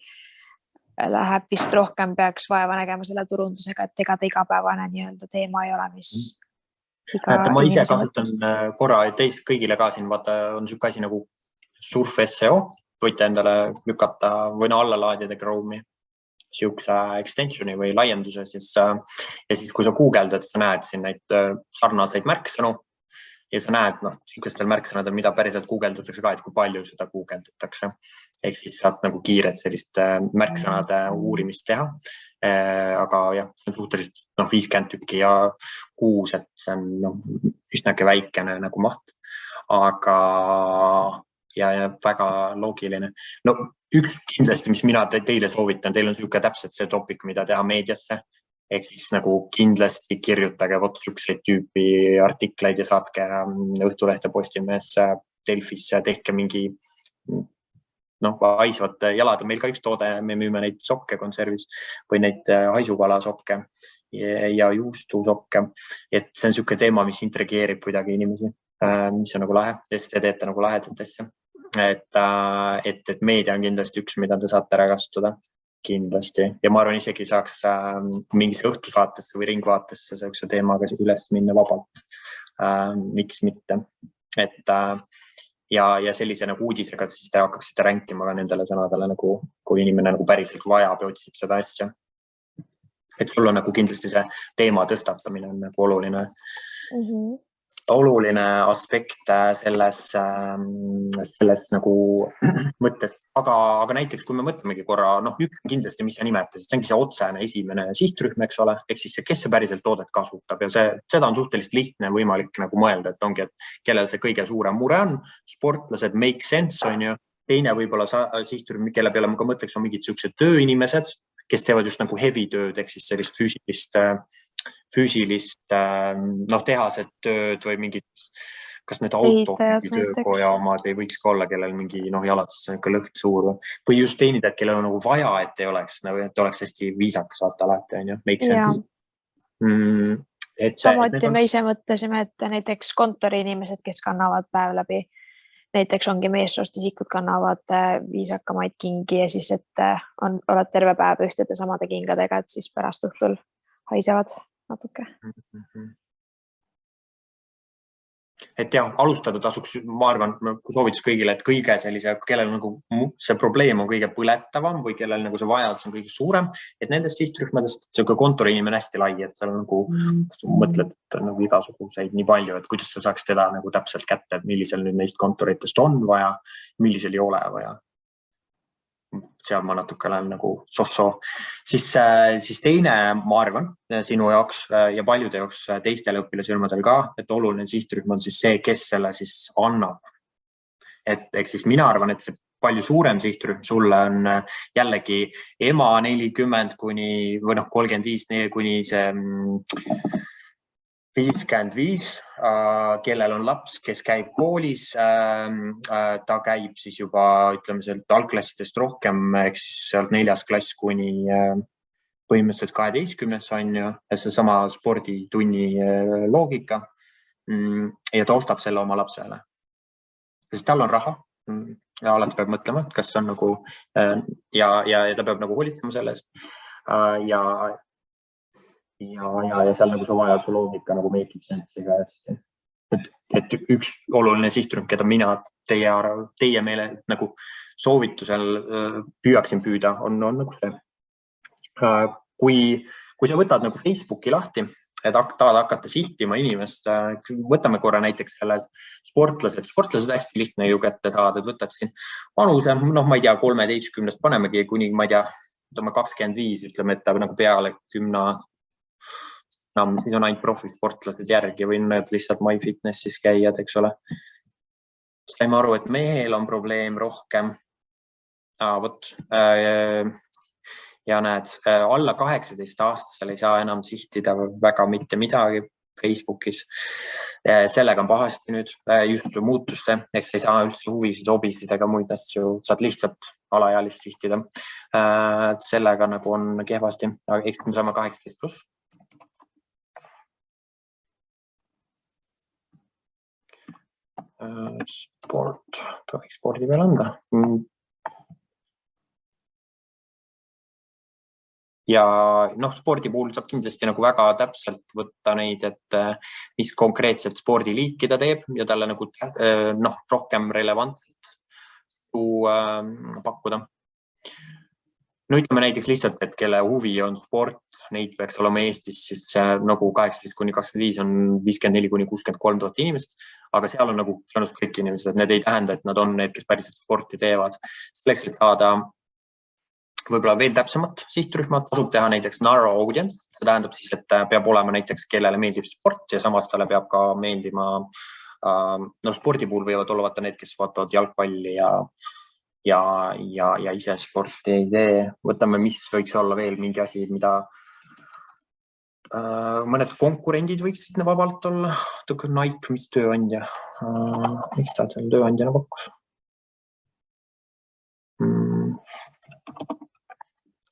läheb vist rohkem peaks vaeva nägema selle turundusega, et ega ta igapäevane nii-öelda teema ei ole, mis Ma ise kasutan korra teist kõigile ka siin, vaata on siuke asi nagu Surf SEO, võite endale lükata või alla laadida Chrome'i siukse extensioni või laienduse, ja siis kui sa guugeldad, sa näed siin neid sarnaseid märksõnu ja sa näed, siukestel märksõnadel, mida päriselt guugeldatakse ka, et kui palju seda guugeldatakse. Ehk siis saad nagu kiiret sellist märksõnade uurimist teha. Aga jah, see on suhteliselt 50 tükki ja kuus, et see on üsnagi väikene nagu maht. Aga ja väga loogiline. Üks kindlasti, mis mina teile soovitan, teil on siuke täpselt see topik, mida teha meediasse. Ehk siis nagu kindlasti kirjutage siukseid tüüpi artikleid ja saatke Õhtulehte, Postimehesse, Delfisse, tehke mingi haisvad jalad. Meil ka üks toode, me müüme neid sokke konservis või neid haisukala sokke ja juustusokke. Et see on siuke teema, mis intrigeerib kuidagi inimesi, mis on nagu lahe, et te teete nagu lahedat asja. Et meedia on kindlasti üks, mida te saate ära kasutada. Kindlasti. Ja ma arvan, isegi saaks mingisse õhtusaatesse või ringvaatesse sellise teemaga üles minna vabalt. Miks mitte. Ja sellise nagu uudisega siis te hakkaksite ränkima ka nendele sõnadele, kui inimene päriselt vajab ja otsib seda asja. Et sul on nagu kindlasti see teema tõstatamine on nagu oluline. Oluline aspekt selles nagu mõttes, aga näiteks kui me mõtlemegi korra, üks kindlasti, mis sa nimetasid, see ongi see otsene esimene sihtrühm, eks ole, ehk siis kes see päriselt toodet kasutab ja seda on suhteliselt lihtne võimalik nagu mõelda, et ongi, et kellel see kõige suurem mure on, sportlased make sense on ju, teine võib-olla sihtrühm, kelle peale ma ka mõtleks, on mingid siuksed tööinimesed, kes teevad just nagu heavy tööd, ehk siis sellist füüsilist tehased tööd või mingid, kas need töökoja omad ei võiks ka olla, kellel mingi jalad, siis on ikka lõht suur või just teenindajad, kellel on nagu vaja, et oleks hästi viisakas vaata alati, on ju, make sense. Samuti me ise mõtlesime, et näiteks kontoriinimesed, kes kannavad päev läbi, näiteks ongi meessoost isikud kannavad viisakamaid kingi ja siis, et oled terve päev ühtede samade kingadega, et siis pärast õhtul haisevad natuke. Et jah, alustada tasuks, ma arvan, kui soovitus kõigile, et kõige sellise, kellel nagu see probleem on kõige põletavam või kellel nagu see vajadus on kõige suurem, et nendest sihtrühmadest see kontoriinimene hästi lai, et seal nagu mõtled, et on nagu igasuguseid nii palju, et kuidas sa saaks teda nagu täpselt kätte, et millisel nüüd neist kontoritest on vaja, millisel ei ole vaja. Seal ma natuke olen nagu sosso. Siis teine, ma arvan, sinu jaoks ja paljude jaoks teistele õpilasrühmadel ka, et oluline sihtrühm on siis see, kes selle siis annab. Ehk siis mina arvan, et see palju suurem sihtrühm sulle on jällegi ema 40 kuni või 35 kuni see 55, kellel on laps, kes käib koolis, ta käib siis juba, ütleme, sealt algklassidest rohkem, ehk siis sealt 4. klass kuni põhimõtteliselt 12 on ju, see sama sporditunni loogika ja ta ostab selle oma lapsele. Sest tal on raha ja alati peab mõtlema, et kas on nagu ja ta peab nagu hoolitsema sellest ja seal nagu see vajaduse loogika nagu make sense ka hästi. Et üks oluline sihtrühm, keda mina teie meele nagu soovitusel püüaksin püüda, on nagu see. Kui sa võtad nagu Facebooki lahti, et tahad hakata sihtima inimest, võtame korra näiteks selle sportlased hästi lihtne ju kätte saada, et võtad siin vanuse, ma ei tea, 13, panemegi kuni, ma ei tea, 25, ütleme, et ta nagu peale 10 siis on ainult profisportlased järgi või need lihtsalt MyFitnessis käijad, eks ole. Saime aru, et mehel on probleem rohkem. Ja näed, alla 18 aastasel ei saa enam sihtida väga mitte midagi Facebookis. Sellega on pahasti nüüd just muutusse, eks ei saa üldse huvisid, hobisid ega muid asju, saad lihtsalt alaealist sihtida. Sellega nagu on kehvasti, eks me saame 18+. Tohiks spordi peal anda. ja spordi puhul saab kindlasti nagu väga täpselt võtta neid, et mis konkreetselt spordiliiki ta teeb ja talle nagu rohkem relevantset pakkuda. No ütleme näiteks lihtsalt, et kelle huvi on sport, neid peaks olema Eestis siis nagu 18–25 on 54–63 000 inimest, aga seal on nagu kõik inimesed, need ei tähenda, et nad on need, kes päriselt sporti teevad. Selleks, et saada võib-olla veel täpsemat sihtrühma, tasub teha näiteks narrow audience, see tähendab siis, et peab olema näiteks, kellele meeldib sport ja samas talle peab ka meeldima, spordi puhul võivad olla need, kes vaatavad jalgpalli ja ise sporti ei tee. Võtame, mis võiks olla veel mingi asi, mida mõned konkurendid võiksid vabalt olla. Nike, mis tööandja? Miks ta seal tööandjana pakkus?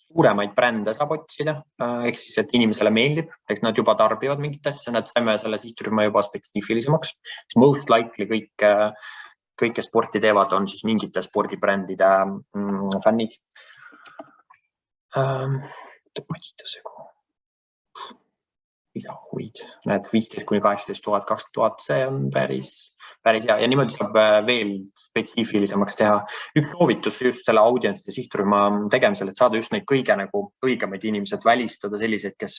Suuremaid brände saab otsida, ehk siis, et inimesele meeldib, ehk nad juba tarbivad mingit asja, nad saime selle sihtrühma juba spetsiifilisemaks. Most likely kõik, kes sporti teevad, on siis mingite spordibrändide fännid. Lisahuid, need 15–18 000, 20 000, see on päris hea ja niimoodi saab veel spetsiifilisemaks teha. Üks soovitus just selle audientsi sihtrühma tegemisel, et saada just neid kõige nagu õigemaid inimesed, välistada selliseid, kes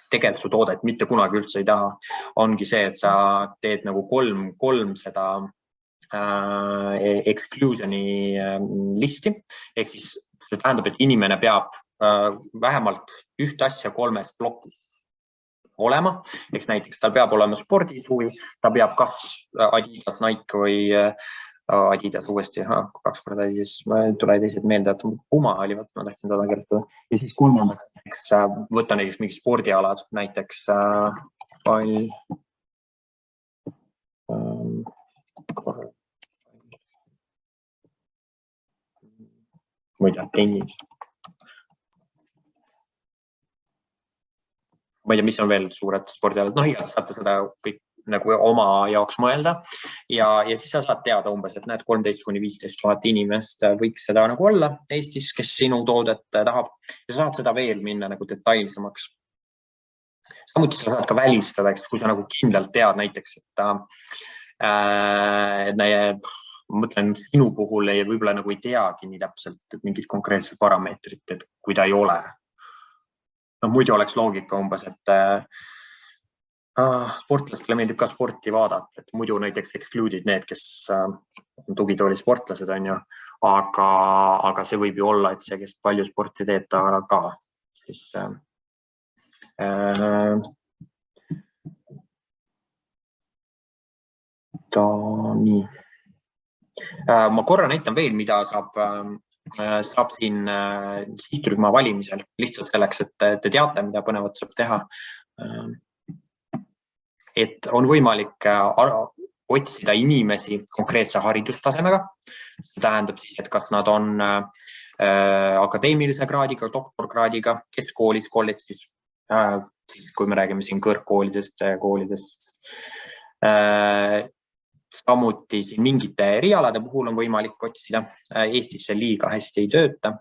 tegelikult su toodet mitte kunagi üldse ei taha, ongi see, et sa teed nagu kolm seda exclusioni listi, ehk siis see tähendab, et inimene peab vähemalt ühte asja 3 plokist olema, eks näiteks tal peab olema spordihuvi, ta peab kas Adidas, Nike või Adidas uuesti, 2 korda siis tule teised meelde, et Puma oli, ma tahtsin seda kirjutada. Ja siis kolmandaks võtta näiteks mingi spordialad, näiteks pall, ma ei tea, tennis. Ma ei tea, mis on veel suured spordialad, igatahes saate seda kõik nagu oma jaoks mõelda ja siis sa saad teada umbes, et näed 13–15 000 inimest võiks seda nagu olla Eestis, kes sinu toodet tahab ja saad seda veel minna nagu detailsemaks. Samuti sa saad ka välistada, kui sa nagu kindlalt tead näiteks, et mõtlen sinu puhul ja võib-olla nagu ei teagi nii täpselt mingit konkreetset parameetrit, et kui ta ei ole. Muidu oleks loogika umbes, et sportlastele meeldib ka sporti vaadata, et muidu näiteks exclude'id need, kes tugitooli sportlased on ju, aga see võib ju olla, et see, kes palju sporti teeb, ta ka siis nii. Ma korra näitan veel, mida saab siin sihtrühma valimisel, lihtsalt selleks, et te teate, mida põnevat saab teha. Et on võimalik otsida inimesi konkreetse haridustasemega. See tähendab siis, et kas nad on akadeemilise kraadiga, doktorkraadiga, keskkoolis, kolledžis, kui me räägime siin kõrgkoolidest, koolidest. Samuti siin mingite erialade puhul on võimalik otsida. Eestis see liiga hästi ei tööta.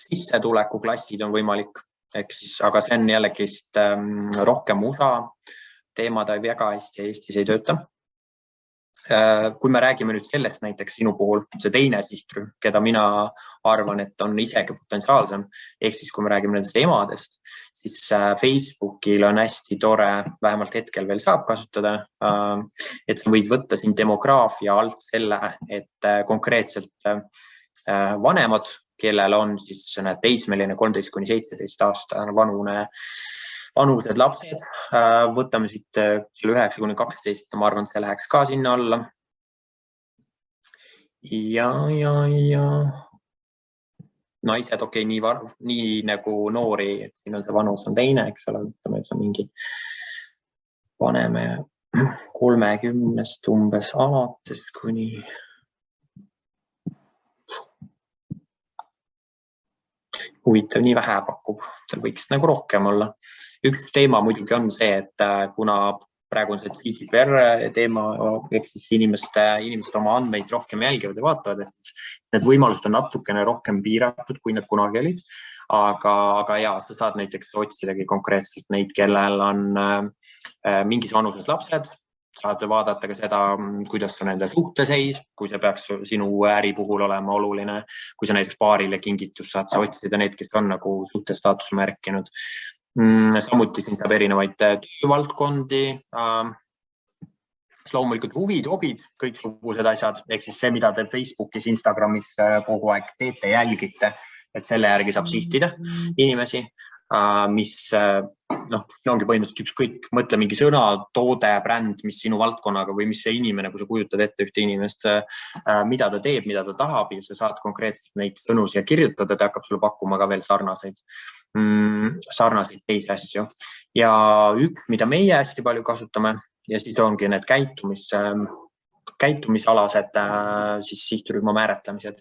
Sissetulekuklassid on võimalik, aga see on jällegi rohkem USA teemad väga hästi Eestis ei tööta. Kui me räägime nüüd sellest näiteks sinu puhul, see teine sihtrühm, keda mina arvan, et on isegi potentsiaalsem, ehk siis kui me räägime nendest emadest, siis Facebookil on hästi tore, vähemalt hetkel veel saab kasutada, et sa võid võtta siin demograafia alt selle, et konkreetselt vanemad, kellel on siis teismeline 13–17 aasta vanused lapsed, võtame siit selle 9–12, ma arvan, see läheks ka sinna alla. Ja naised, okei, nii nagu noori, et siin on see vanus on teine, eks ole, võtame, et see on mingi vaneme 30 umbes alates kuni huvitav, nii vähe pakub, seal võiks nagu rohkem olla. Üks teema muidugi on see, et kuna praegu on see GDPR teema, ehk siis inimesed oma andmeid rohkem jälgivad ja vaatavad, et need võimalused on natukene rohkem piiratud, kui need kunagi olid. Aga ja, sa saad näiteks otsidagi konkreetselt neid, kellel on mingis vanuses lapsed, saad vaadata ka seda, kuidas on nende suhteseis, kui see peaks sinu äri puhul olema oluline, kui sa näiteks paarile kingitus saad sa otsida need, kes on nagu suhtestaatuse märkinud. Samuti siin saab erinevaid töövaldkondi, loomulikult huvid, hobid, kõiksugused asjad, ehk siis see, mida te Facebookis, Instagramis kogu aeg teete, jälgite, et selle järgi saab sihtida inimesi, mis ongi põhimõtteliselt ükskõik, mõtle mingi sõna, toode, bränd, mis sinu valdkonnaga või mis see inimene, kui sa kujutad ette ühte inimest, mida ta teeb, mida ta tahab ja sa saad konkreetselt neid sõnu siia kirjutada, ta hakkab sulle pakkuma ka veel sarnaseid teisi asju. Ja üks, mida meie hästi palju kasutame ja siis ongi need käitumisalased siis sihtrühma määratlemised.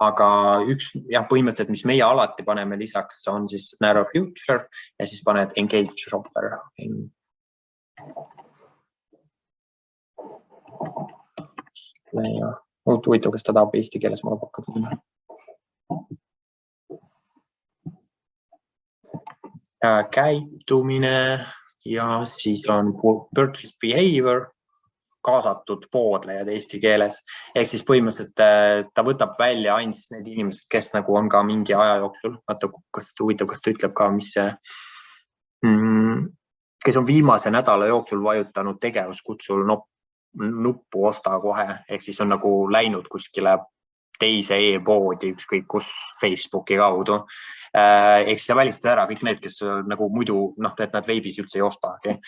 Aga üks põhimõtteliselt, mis meie alati paneme lisaks, on siis narrow future ja siis paned engage shopper. Huvitav, kas ta tahab eesti keeles mulle pakkuda. Käitumine ja siis on purchase behavior, kaasatud poodlejad eesti keeles. Ehk siis põhimõtteliselt ta võtab välja ainult need inimesed, kes nagu on ka mingi aja jooksul. Huvitav, kas ta ütleb ka, mis see, kes on viimase nädala jooksul vajutanud tegevuskutsul nuppu osta kohe. Ehk siis on nagu läinud kuskile teise e-poodi, ükskõik kus Facebooki kaudu. Ehk siis välistada ära kõik need, kes nagu muidu, et nad veebis üldse ei ostagi.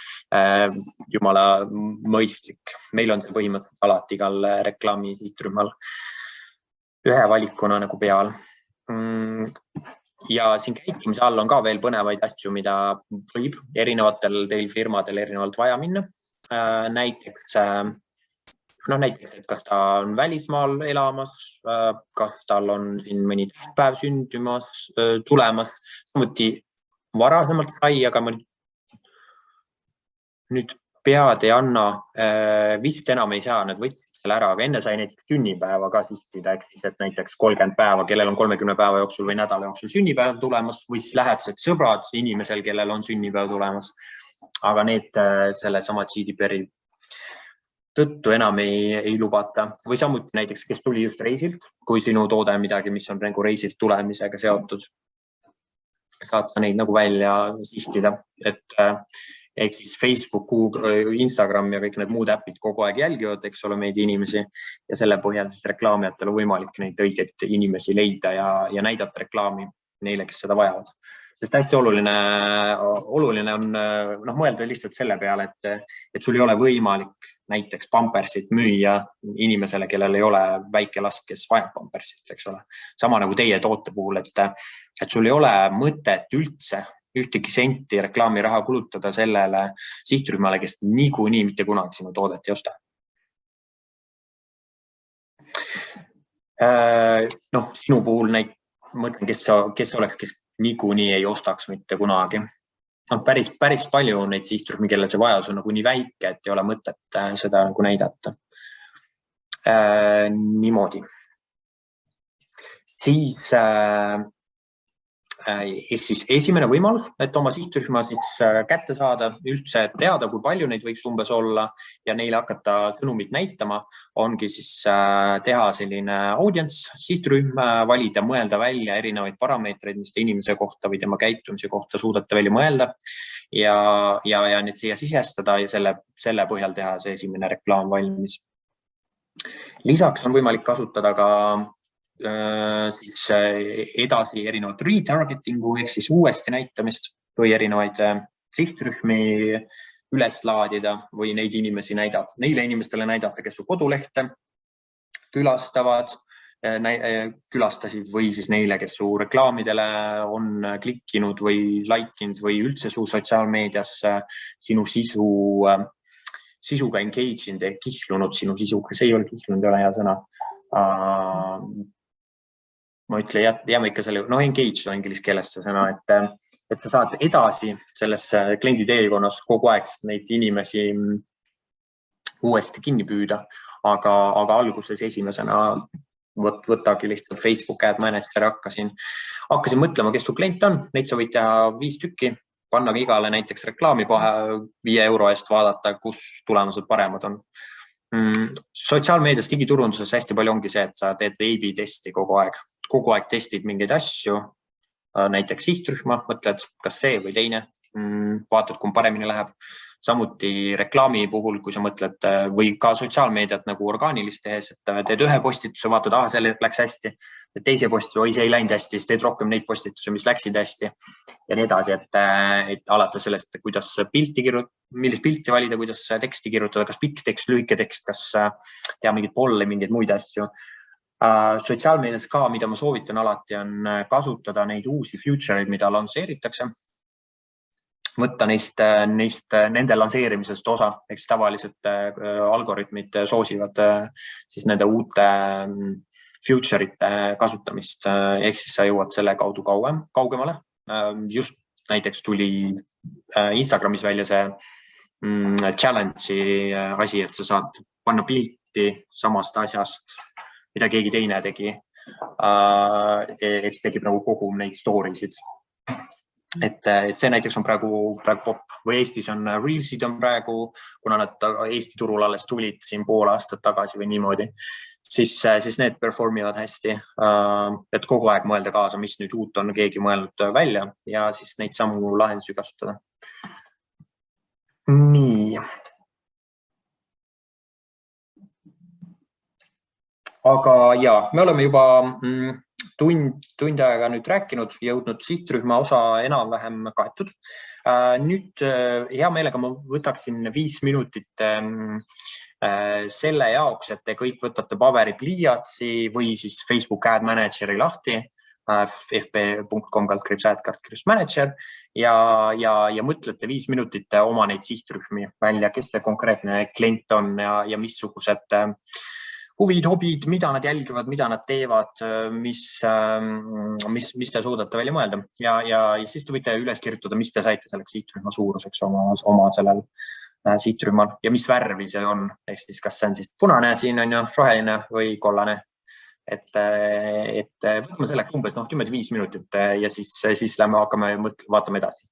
Jumala mõistlik. Meil on see põhimõtteliselt alati igal reklaami sihtrühmal ühe valikuna nagu peal. Ja siin käitumise all on ka veel põnevaid asju, mida võib erinevatel teil firmadel erinevalt vaja minna. Näiteks, et kas ta on välismaal elamas, kas tal on siin mõni päev sündimas, tulemas, samuti varasemalt sai, aga ma nüüd pead ei anna, vist enam ei saa, need võtsid selle ära, aga enne sai näiteks sünnipäeva ka sihtida, et näiteks 30 päeva, kellel on 30 päeva jooksul või nädala jooksul sünnipäev tulemas või siis lähedased sõbrad inimesel, kellel on sünnipäev tulemas. Aga need selle sama GDPR-i tõttu enam ei lubata. Või samuti näiteks, kes tuli just reisilt, kui sinu toode on midagi, mis on nagu reisilt tulemisega seotud, saad sa neid nagu välja sihtida. Ehk siis Facebook, Google, Instagram ja kõik need muud äpid kogu aeg jälgivad, eks ole, meid inimesi ja selle põhjal siis reklaamijatel on võimalik neid õigeid inimesi leida ja näidata reklaami neile, kes seda vajavad. Sest hästi oluline on mõelda lihtsalt selle peale, et sul ei ole võimalik näiteks pampersit müüa inimesele, kellel ei ole väike last, kes vajab pampersit, eks ole. Sama nagu teie toote puhul, et sul ei ole mõtet üldse ühtegi senti reklaamiraha kulutada sellele sihtrühmale, kes niikuinii mitte kunagi sinu toodet ei osta. Sinu puhul mõtlen, kes oleks, kes niikuinii ei ostaks mitte kunagi. Päris palju on neid sihtrühmi, kellel see vajadus on nagu nii väike, et ei ole mõtet seda nagu näidata. Niimoodi. Siis ehk siis esimene võimalus, et oma sihtrühma siis kätte saada, üldse teada, kui palju neid võiks umbes olla ja neile hakata sõnumit näitama, ongi siis teha selline audience, sihtrühm, valida, mõelda välja erinevaid parameetreid, mis te inimese kohta või tema käitumise kohta suudate välja mõelda ja need siia sisestada ja selle põhjal teha see esimene reklaam valmis. Lisaks on võimalik kasutada ka siis edasi erinevat retargetingu ehk siis uuesti näitamist või erinevaid sihtrühmi üles laadida või neid inimesi näidata, neile inimestele näidata, kes su kodulehte külastavad, külastasid või siis neile, kes su reklaamidele on klikkinud või laikinud või üldse su sotsiaalmeedias sinu sisuga engaged ehk kihlunud sinu sisuga, see ei ole kihlunud, ei ole hea sõna. Ma ütlen, jääme ikka selle, engage on inglise keeles see sõna, et sa saad edasi selles kliendi teekonnas kogu aeg neid inimesi uuesti kinni püüda, aga alguses esimesena võtagi lihtsalt Facebook Ad Manager, hakkasin mõtlema, kes su klient on, neid sa võid teha 5 tükki, panna igale näiteks reklaami kohe 5 euro eest, vaadata, kus tulemused paremad on. Sotsiaalmeedias, digiturunduses hästi palju ongi see, et sa teed AB testi kogu aeg testid mingeid asju, näiteks sihtrühma, mõtled, kas see või teine, vaatad, kui paremini läheb. Samuti reklaami puhul, kui sa mõtled, või ka sotsiaalmeediat nagu orgaanilist tehes, et teed ühe postituse, vaatad, selle läks hästi, teise postituse, see ei läinud hästi, siis teed rohkem neid postituse, mis läksid hästi ja nii edasi, et alates sellest, kuidas millist pilti valida, kuidas teksti kirjutada, kas pikk tekst, lühike tekst, kas teha mingid polle, mingeid muid asju. Sotsiaalmeedias ka, mida ma soovitan alati, on kasutada neid uusi future'id, mida lansseeritakse. Võtta nende lansseerimisest osa, eks tavaliselt algoritmid soosivad siis nende uute future'ite kasutamist, ehk siis sa jõuad selle kaudu kaugemale. Just näiteks tuli Instagramis välja see challenge'i asi, et sa saad panna pilti samast asjast, mida keegi teine tegi, eks tekib nagu kogum neid story'sid. Et see näiteks on praegu pop või Eestis on Reelsid on praegu, kuna nad Eesti turul alles tulid siin pool aastat tagasi või niimoodi, siis need performivad hästi, et kogu aeg mõelda kaasa, mis nüüd uut on keegi mõelnud välja ja siis neid samu lahendusi kasutada. Nii. Aga ja, me oleme juba tund aega nüüd rääkinud, jõudnud sihtrühma osa enam-vähem kaetud. Nüüd hea meelega ma võtaksin 5 minutit selle jaoks, et te kõik võtate paberi pliiatsi või siis Facebook Ad Manageri lahti, fb.com/ad/manager ja mõtlete 5 minutit oma neid sihtrühmi välja, kes see konkreetne klient on ja missugused huvid, hobid, mida nad jälgivad, mida nad teevad, mis te suudate välja mõelda ja siis te võite üles kirjutada, mis te saite selleks sihtrühma suuruseks oma sellel sihtrühmal ja mis värvi see on, ehk siis kas see on siis punane, siin on ju roheline või kollane. Et võtame selleks umbes 10-5 minutit ja siis lähme hakkame vaatame edasi.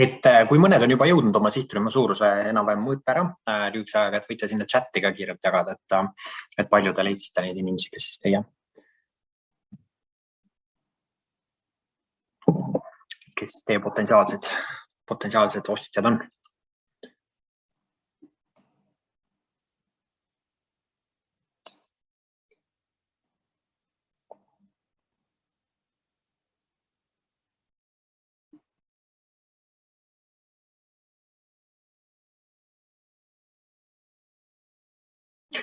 Et kui mõned on juba jõudnud oma sihtrühma suuruse enam-vähem mõõta ära, lühikese ajaga, et võite sinna chati ka kiirelt jagada, et palju te leidsite neid inimesi, kes siis teie potentsiaalsed ostjad on.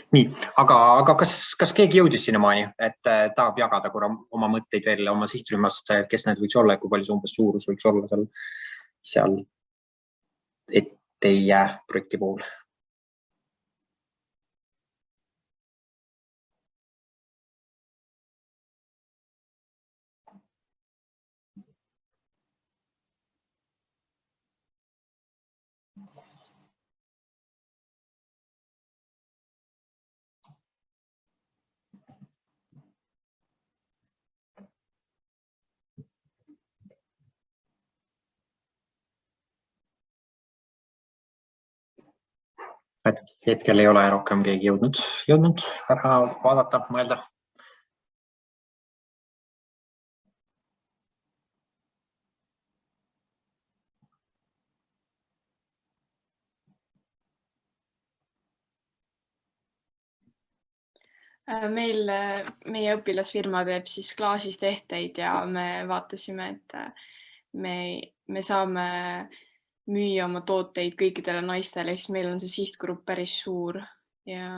Nii, aga kas keegi jõudis sinnamaani, et tahab jagada korra oma mõtteid veel oma sihtrühmast, kes need võiks olla ja kui palju see umbes suurus võiks olla seal teie projekti puhul? Et hetkel ei ole rohkem keegi jõudnud ära vaadata, mõelda. Meie õpilasfirma teeb siis klaasist ehteid ja me vaatasime, et me saame müüa oma tooteid kõikidele naistele, siis meil on see sihtgrupp päris suur ja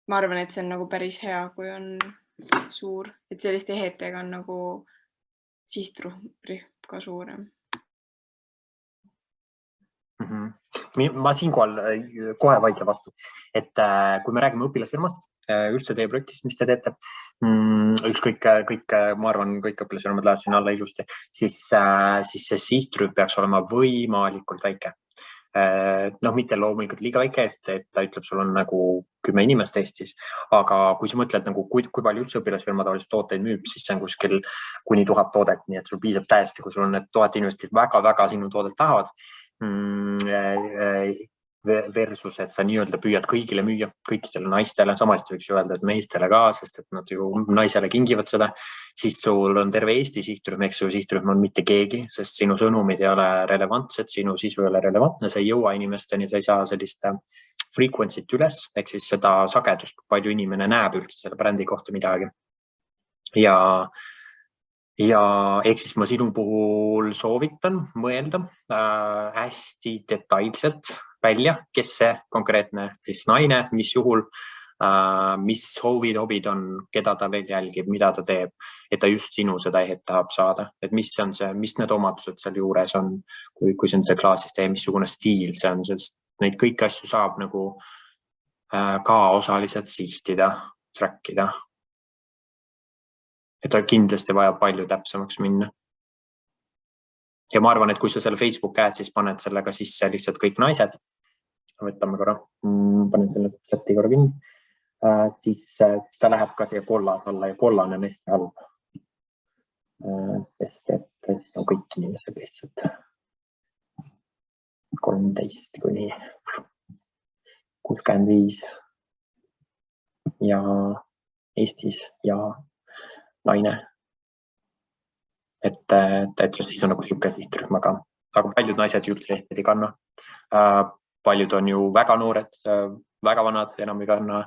ma arvan, et see on nagu päris hea, kui on suur, et selliste ehetega on nagu sihtrühm ka suurem. Ma siinkohal kohe vaidle vastu, et kui me räägime õpilasfirmast, üldse teie projektist, mis te teete, kõik, ma arvan, kõik õpilasfirmad lähevad sinna alla ilusti, siis see sihtrühm peaks olema võimalikult väike. Mitte loomulikult liiga väike, et ta ütleb, sul on nagu 10 inimest Eestis, aga kui sa mõtled, kui palju üldse õpilasfirma tavaliselt tooteid müüb, siis see on kuskil kuni 1000 toodet, nii et sul piisab täiesti, kui sul on need 1000 inimest, kes väga-väga sinu toodet tahavad, versus, et sa nii-öelda püüad kõigile müüa, kõikidele naistele, samasti võiks ju öelda, et meestele ka, sest et nad ju naisele kingivad seda, siis sul on terve Eesti sihtrühm, eks ju, sihtrühm on mitte keegi, sest sinu sõnumid ei ole relevantsed, sinu sisu ei ole relevantne, sa ei jõua inimesteni, sa ei saa sellist frequency't üles, ehk siis seda sagedust, palju inimene näeb üldse selle brändi kohta midagi. Ja ehk siis ma sinu puhul soovitan mõelda hästi detailselt välja, kes see konkreetne siis naine, mis juhul, mis hobid on, keda ta veel jälgib, mida ta teeb, et ta just sinu seda ehet tahab saada, et mis need omadused seal juures on, kui see on see klaasist missugune stiil see on, sest neid kõiki asju saab nagu ka osaliselt sihtida, trackida. Et ta kindlasti vajab palju täpsemaks minna. Ja ma arvan, et kui sa selle Facebook ad, siis paned sellega sisse lihtsalt kõik naised. Võtame korra, panen selle chati korra kinni. Siis ta läheb ka siia kollas alla ja kollane on hästi halb. Sest et siis on kõik inimesed lihtsalt 13 kuni 65 ja Eestis ja naine. Et siis on nagu siuke sihtrühm, aga paljud naised üldse ehteid ei kanna. Paljud on ju väga noored, väga vanad, enam ei kanna.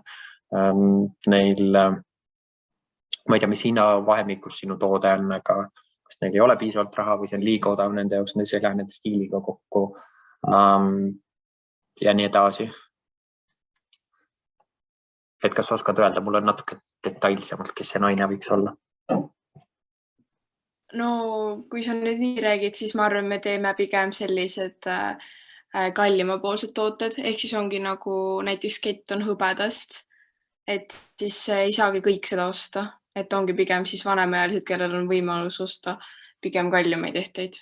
Neil, ma ei tea, mis hinnavahemikus sinu toode on, aga kas neil ei ole piisavalt raha või see on liiga odav nende jaoks, neil ei lähe nende stiiliga kokku. ja nii edasi. Et kas oskad öelda mulle natuke detailsemalt, kes see naine võiks olla? No kui sa nüüd nii räägid, siis ma arvan, me teeme pigem sellised kallimapoolsed tooted, ehk siis ongi nagu näiteks kett on hõbedast, et siis ei saagi kõik seda osta, et ongi pigem siis vanemaealised, kellel on võimalus osta pigem kallimaid ehteid.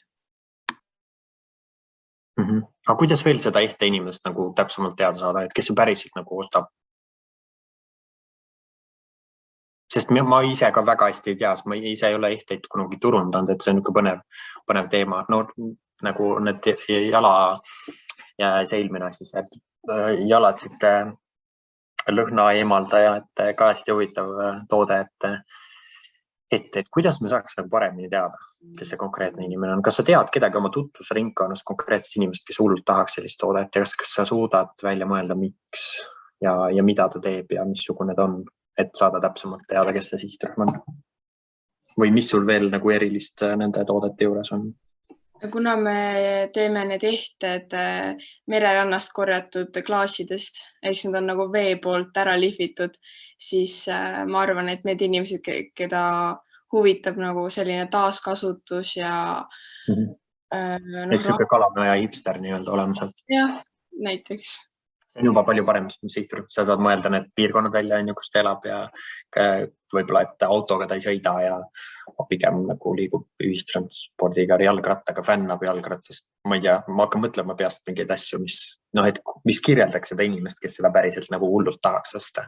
Aga kuidas veel seda ehte inimest nagu täpsemalt teada saada, et kes see päriselt nagu ostab? Sest ma ise ka väga hästi ei tea, ma ise ei ole ehteid kunagi turundanud, et see on põnev teema. No nagu need jala ja see eelmine siis, et jalad siuke lõhna eemaldaja, et ka hästi huvitav toode, et kuidas me saaks nagu paremini teada, kes see konkreetne inimene on. Kas sa tead kedagi oma tutvusringkonnas konkreetset inimest, kes hullult tahaks sellist toodet ja kas sa suudad välja mõelda, miks ja mida ta teeb ja missugune ta on? Et saada täpsemalt teada, kes see sihtrühm on. Või mis sul veel nagu erilist nende toodete juures on? Kuna me teeme need ehted mererannast korjatud klaasidest, ehk need on nagu vee poolt ära lihvitud, siis ma arvan, et need inimesed, keda huvitab nagu selline taaskasutus ja... Et siuke Kalamaja hipster nii-öelda olemuselt. Jah, näiteks. See on juba palju parem sihtrühm. Sa saad mõelda need piirkonnad välja, kus ta elab ja võib-olla, et autoga ta ei sõida ja pigem nagu liigub ühistranspordiga, jalgrattaga, fännab jalgratast. Ma ei tea, ma hakkan mõtlema peast mingeid asju, mis kirjeldaks seda inimest, kes seda päriselt nagu hullult tahaks osta.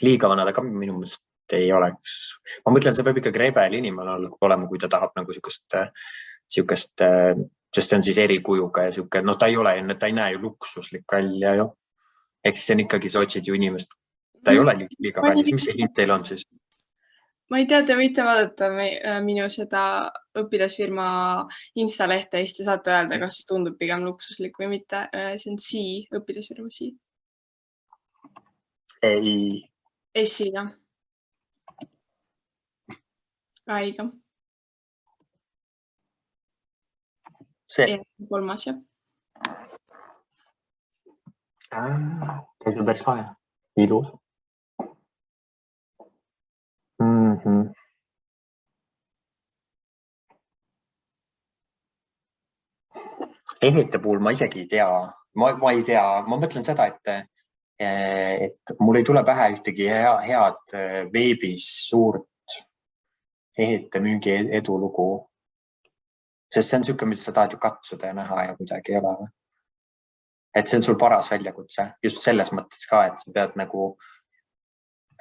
Liiga vana ta ka minu mõelest ei oleks. Ma mõtlen, see peab ikkagi rebel inimene olema, kui ta tahab nagu siukest sest see on siis erikujuga ja siuke, no ta ei näe ju luksuslik välja ju. Ehk siis see on ikkagi, sa otsid ju inimest. Ta ei ole liiga kallis. Mis see hind teil on siis? Ma ei tea, te võite vaadata minu seda õpilasfirma Instalehte ja siis te saate öelda, kas see tundub pigem luksuslik või mitte. See on õpilasfirma C. S-i, jah. Aiga. See? Kolmas, jah. See on päris vaja. Ilus. Ehete puhul ma isegi ei tea. Ma ei tea. Ma mõtlen seda, et mul ei tule pähe ühtegi head veebis suurt ehete müügi edulugu. Sest see on siuke, mida sa tahad ju katsuda ja näha ja kuidagi ei ole. Et see on sul paras väljakutse. Just selles mõttes ka, et sa pead nagu...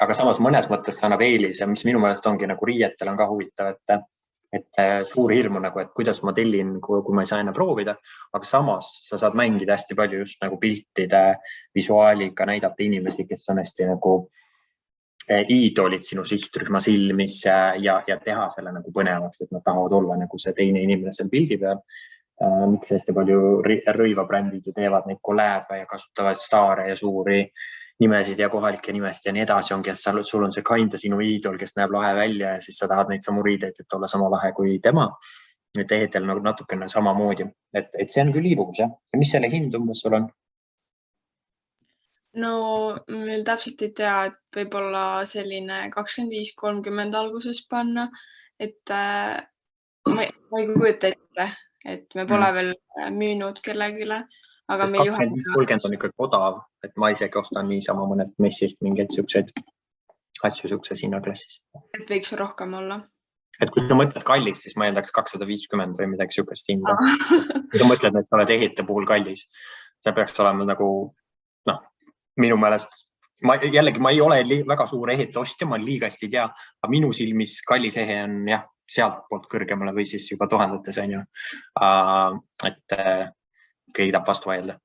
Aga samas mõnes mõttes sa annab eelise, mis minu meelest ongi nagu riietel on ka huvitav, et suur hirm on nagu, et kuidas ma tellin, kui ma ei saa enne proovida. Aga samas sa saad mängida hästi palju just nagu piltide, visuaaliga, näidata inimesi, kes on hästi nagu iidolid sinu sihtrühma silmis ja teha selle nagu põnevaks, et nad tahavad olla nagu see teine inimene seal pildi peal. Miks hästi palju rõivabrändid ju teevad neid kolläbe ja kasutavad staare ja suuri nimesid ja kohalikke nimesid ja nii edasi ongi, et sul on see kinda sinu iidol, kes näeb lahe välja ja siis sa tahad neid samu riideid, et olla sama lahe kui tema. Et ehetel nagu natukene sama moodi. Et see on küll liibuvus, jah. Ja mis selle hind umbes sul on? No meil täpselt ei tea, et võib-olla selline 25-30 alguses panna, et ma ei kujuta ette, et me pole veel müünud kellegile, aga meil 25-30 on ikkagi odav, et ma isegi ostan niisama mõnelt messilt mingeid siukseid asju siukses hinnaklassis. Et võiks rohkem olla. Et kui sa mõtled kallis, siis ma eeldaks 250 või midagi siukest hinda. Kui sa mõtled, et sa oled ehite puhul kallis, see peaks olema nagu, minu meelest, jällegi ma ei ole väga suur ehete ostja, ma liiga hästi ei tea, aga minu silmis kallis ehe on jah, sealt poolt kõrgemale või siis juba tuhandetes on ju. Et keegi tahab vastu vaielda.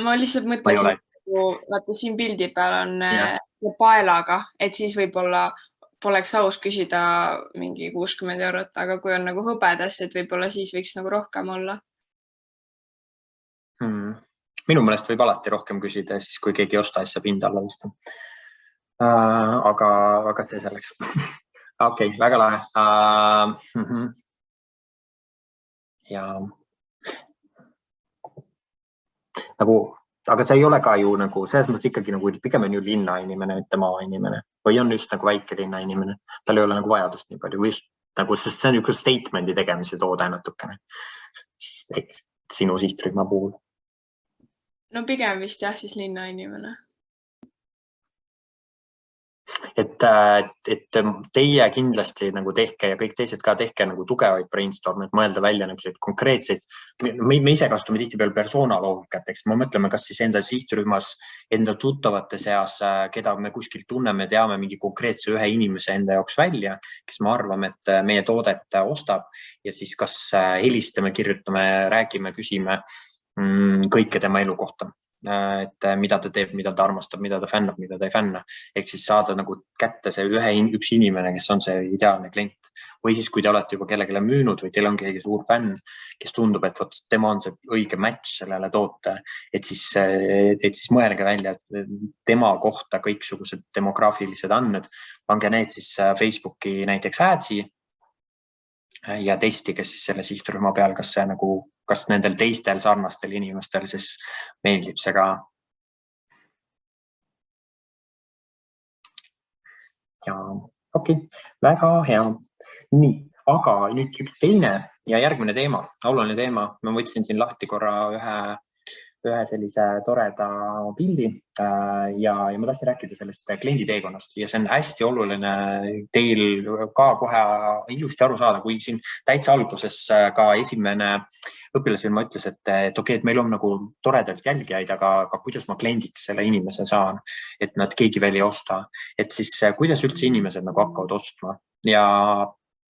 Ma lihtsalt mõtlesin, vaata siin pildi peal on see paelaga, et siis võib-olla poleks aus küsida mingi 60 €, aga kui on nagu hõbedast, et võib-olla siis võiks nagu rohkem olla. Minu meelest võib alati rohkem küsida, siis kui keegi osta, siis saab hinda alla vista. Aga see selleks. Okei, väga lahe. ja nagu, aga see ei ole ka ju nagu selles mõttes ikkagi nagu pigem on ju linnainimene, mitte maainimene või on just nagu väike linnainimene, tal ei ole nagu vajadust nii palju või just nagu, sest see on ju statement'i tegemise toode natukene sinu sihtrühma puhul. No pigem vist jah, siis linnainimene. Et teie kindlasti nagu tehke ja kõik teised ka tehke nagu tugevaid brainstorme, et mõelda välja nagu konkreetseid. Me ise kasutame tihtipeale persona loogikat, eks me mõtleme, kas siis enda sihtrühmas, enda tuttavate seas, keda me kuskilt tunneme, teame mingi konkreetse ühe inimese enda jaoks välja, kes me arvame, et meie toodet ostab ja siis kas helistame, kirjutame, räägime, küsime kõike tema elu kohta. Et mida ta teeb, mida ta armastab, mida ta fännab, mida ta ei fänna. Ehk siis saada nagu kätte see üks inimene, kes on see ideaalne klient. Või siis, kui te olete juba kellegele müünud või teil on keegi suur fänn, kes tundub, et tema on see õige match sellele toote, et siis mõelge välja, et tema kohta kõiksugused demograafilised andmed, pange need siis Facebooki näiteks ads'i ja testige siis selle sihtrühma peal, kas nendel teistel sarnastel inimestel siis meeldib see ka. Ja okei, väga hea. Nii, aga nüüd üks teine ja järgmine teema, oluline teema. Ma võtsin siin lahti korra ühe sellise toreda pildi ja ma tahtsin rääkida sellest kliendi teekonnast ja see on hästi oluline teil ka kohe ilusti aru saada, kui siin täitsa alguses ka esimene õpilasfirma ütles, et okei, et meil on nagu toredalt jälgijaid, aga kuidas ma kliendiks selle inimese saan, et nad keegi veel ei osta, et siis kuidas üldse inimesed nagu hakkavad ostma ja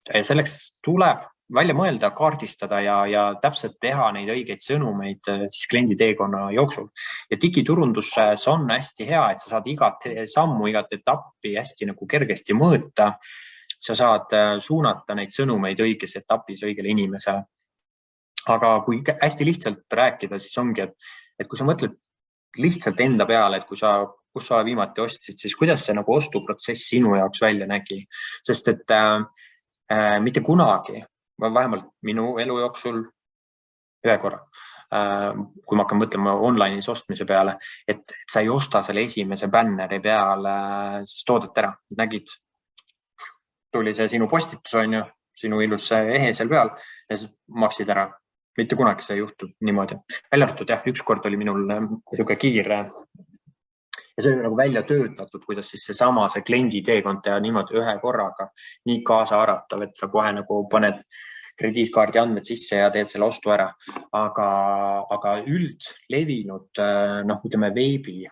selleks tuleb välja mõelda, kaardistada ja täpselt teha neid õigeid sõnumeid siis kliendi teekonna jooksul. Ja digiturunduses on hästi hea, et sa saad igat sammu, igat etappi hästi nagu kergesti mõõta. Sa saad suunata neid sõnumeid õiges etapis õigele inimesele. Aga kui hästi lihtsalt rääkida, siis ongi, et kui sa mõtled lihtsalt enda peale, et kus sa viimati ostsid, siis kuidas see nagu ostuprotsess sinu jaoks välja nägi? Sest et mitte kunagi, vähemalt minu elu jooksul ühe korra, kui ma hakkan mõtlema online'is ostmise peale, et sa ei osta selle esimese bänneri peale siis toodet ära. Nägid, tuli see sinu postitus on ju, sinu ilus ehe seal peal ja siis maksid ära. Mitte kunagi see juhtub niimoodi. Välja arvatud jah, ükskord oli minul niisugune kiire ja see on nagu välja töötatud, kuidas siis see kliendi teekond teha niimoodi ühe korraga nii kaasa aratav, et sa kohe nagu paned krediitkaardi andmed sisse ja teed selle ostu ära. Aga üldlevinud, ütleme veebi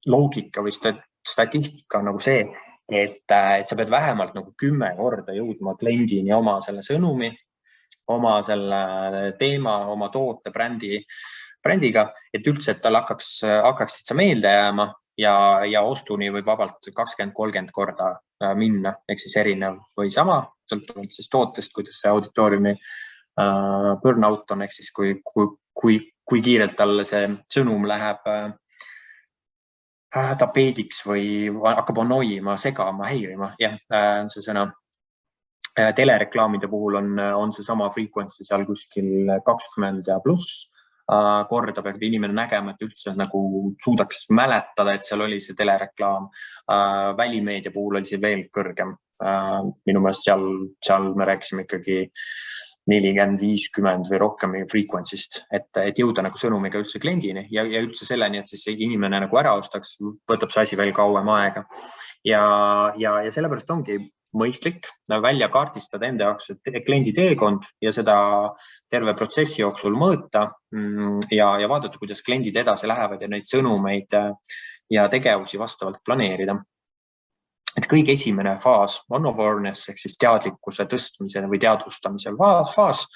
loogika või statistika on nagu see, et sa pead vähemalt nagu 10 korda jõudma kliendini oma selle sõnumi, oma selle teema, oma toote brändiga, et üldse, et tal hakkaksid sa meelde jääma ja ostuni võib vabalt 20-30 korda minna, ehk siis erinev või sama, sõltuvalt siis tootest, kuidas see auditooriumi burnout on, ehk siis kui kiirelt talle see sõnum läheb tapeediks või hakkab annoyima, segama, häirima. Jah, see sõna. Telereklaamide puhul on see sama frequency seal kuskil 20 ja pluss korda peab inimene nägema, et üldse nagu suudaks mäletada, et seal oli see telereklaam. Välimeedia puhul oli see veel kõrgem. Minu meelest seal me rääkisime ikkagi 40-50 või rohkem frequency'st, et jõuda nagu sõnumiga üldse kliendini ja üldse selleni, et siis inimene nagu ära ostaks, võtab see asi veel kauem aega. Ja sellepärast ongi mõistlik välja kaardistada enda jaoks kliendi teekond ja seda terve protsessi jooksul mõõta ja vaadata, kuidas kliendid edasi lähevad ja neid sõnumeid ja tegevusi vastavalt planeerida. Et kõige esimene faas on awareness ehk siis teadlikkuse tõstmise või teadvustamise faas.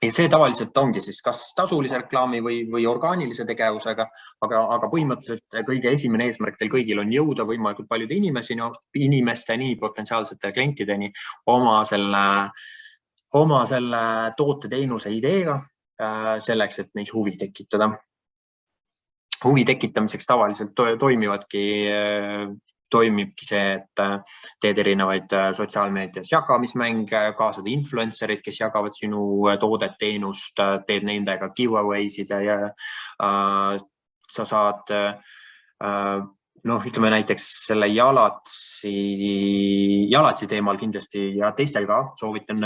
Ja see tavaliselt ongi siis kas tasulise reklaami või orgaanilise tegevusega, aga põhimõtteliselt kõige esimene eesmärk teil kõigil on jõuda võimalikult paljude inimesteni, potentsiaalsete klientideni oma selle toote teenuse ideega selleks, et neis huvi tekitada. Huvi tekitamiseks tavaliselt toimivadki toimibki see, et teed erinevaid sotsiaalmeedias jagamismänge, kaasad influencerid, kes jagavad sinu toodet, teenust, teed nendega giveaway'sid ja sa saad ütleme näiteks selle jalatsi teemal kindlasti ja teistel ka soovitan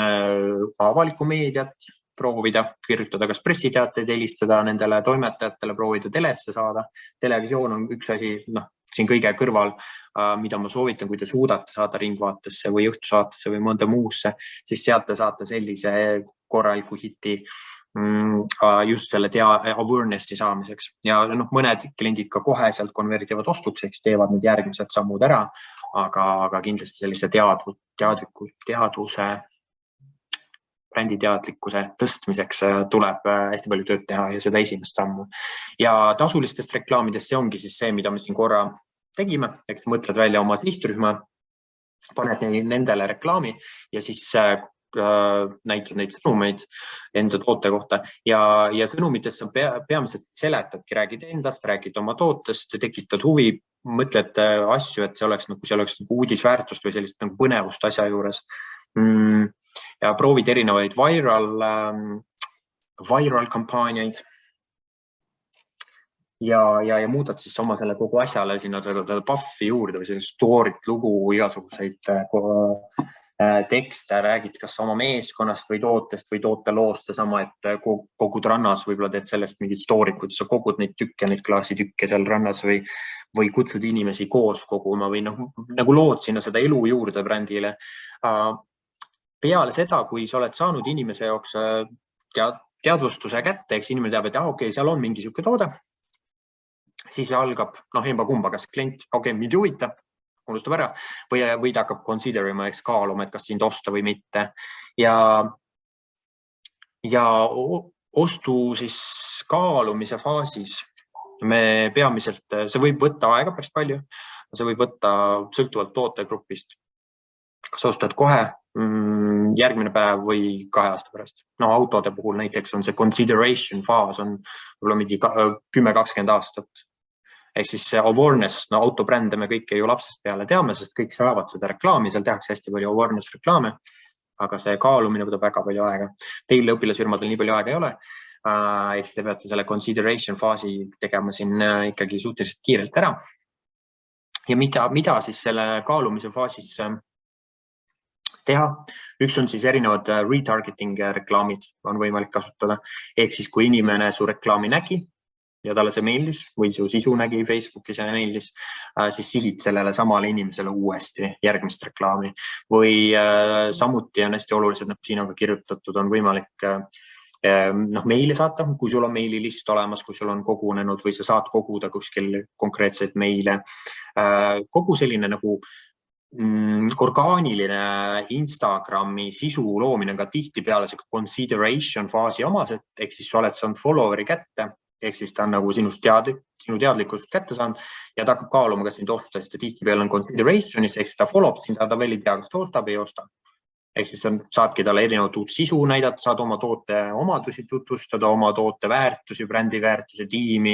avalikku meediat proovida, kirjutada kas pressiteateid, helistada nendele toimetajatele, proovida telesse saada. Televisioon on üks asi, siin kõige kõrval, mida ma soovitan, kui te suudate saada Ringvaatesse või Õhtusaatesse või mõnda muusse, siis sealt te saate sellise korraliku hiti just selle awareness'i saamiseks. Ja mõned kliendid ka kohe sealt konvertivad ostuks, eks teevad need järgmised sammud ära, aga kindlasti sellise teadvuse, bränditeadlikkuse tõstmiseks tuleb hästi palju tööd teha ja seda esimest sammu. Ja tasulistest reklaamidest see ongi siis see, mida me siin korra tegime, eks mõtled välja oma sihtrühma, paned nendele reklaami ja siis näitad neid sõnumeid enda toote kohta ja sõnumitest sa peamiselt seletadki, räägid endast, räägid oma tootest, tekitad huvi, mõtled asju, et see oleks uudisväärtust või sellist põnevust asja juures. Ja proovid erinevaid viral kampaaniaid ja muudad siis oma selle kogu asjale sinna buffi juurde või sellist story't, lugu, igasuguseid tekste, räägid kas oma meeskonnast või tootest või tooteloost ja sama, et kogud rannas, võib-olla teed sellest mingid story'd, kuidas sa kogud neid tükke, neid klaasitükke seal rannas või kutsud inimesi koos koguma või nagu lood sinna seda elu juurde brändile. Peale seda, kui sa oled saanud inimese jaoks teadvustuse kätte, eks inimene teab, et okei, seal on mingi siuke toode, siis algab emba-kumba, kas klient, mind ei huvita, unustab ära või ta hakkab considerima, eks kaaluma, et kas sind osta või mitte. Ja ostu siis kaalumise faasis me peamiselt, see võib võtta aega päris palju, see võib võtta sõltuvalt tootegrupist, kas ostad kohe järgmine päev või 2 aasta pärast. Autode puhul näiteks on see consideration faas on võib-olla mingi 10-20 aastat. Ehk siis see awareness, autobrände me kõike ju lapsest peale teame, sest kõik saavad seda reklaami, seal tehakse hästi palju awareness reklaame, aga see kaalumine võtab väga palju aega. Teil õpilasfirmadel nii palju aega ei ole, eks te peate selle consideration faasi tegema siin ikkagi suhteliselt kiirelt ära. Ja mida siis selle kaalumise faasis teha? Üks on siis erinevad retargeting reklaamid on võimalik kasutada. Ehk siis kui inimene su reklaami nägi ja talle see meeldis või su sisu nägi Facebookis ja meeldis, siis sihid sellele samale inimesele uuesti järgmist reklaami. Või samuti on hästi olulised, nagu siin on ka kirjutatud, on võimalik meili saata, kui sul on meililist olemas, kui sul on kogunenud või sa saad koguda kuskil konkreetseid meile. Kogu selline nagu orgaaniline Instagrami sisu loomine on ka tihti peale consideration faasi omased, ehk siis sa oled saanud followeri kätte, ehk siis ta on nagu sinu teadlikult kätte saanud ja ta hakkab kaaluma, kas sind osta, sest tihti peale on considerationis, ehk siis ta follow sind, ta veel ei tea, kas ta ostab või ei osta. Ehk siis saadki talle erinevat uut sisu näidata, saad oma toote omadusi tutvustada, oma toote väärtusi, brändi väärtusi, tiimi,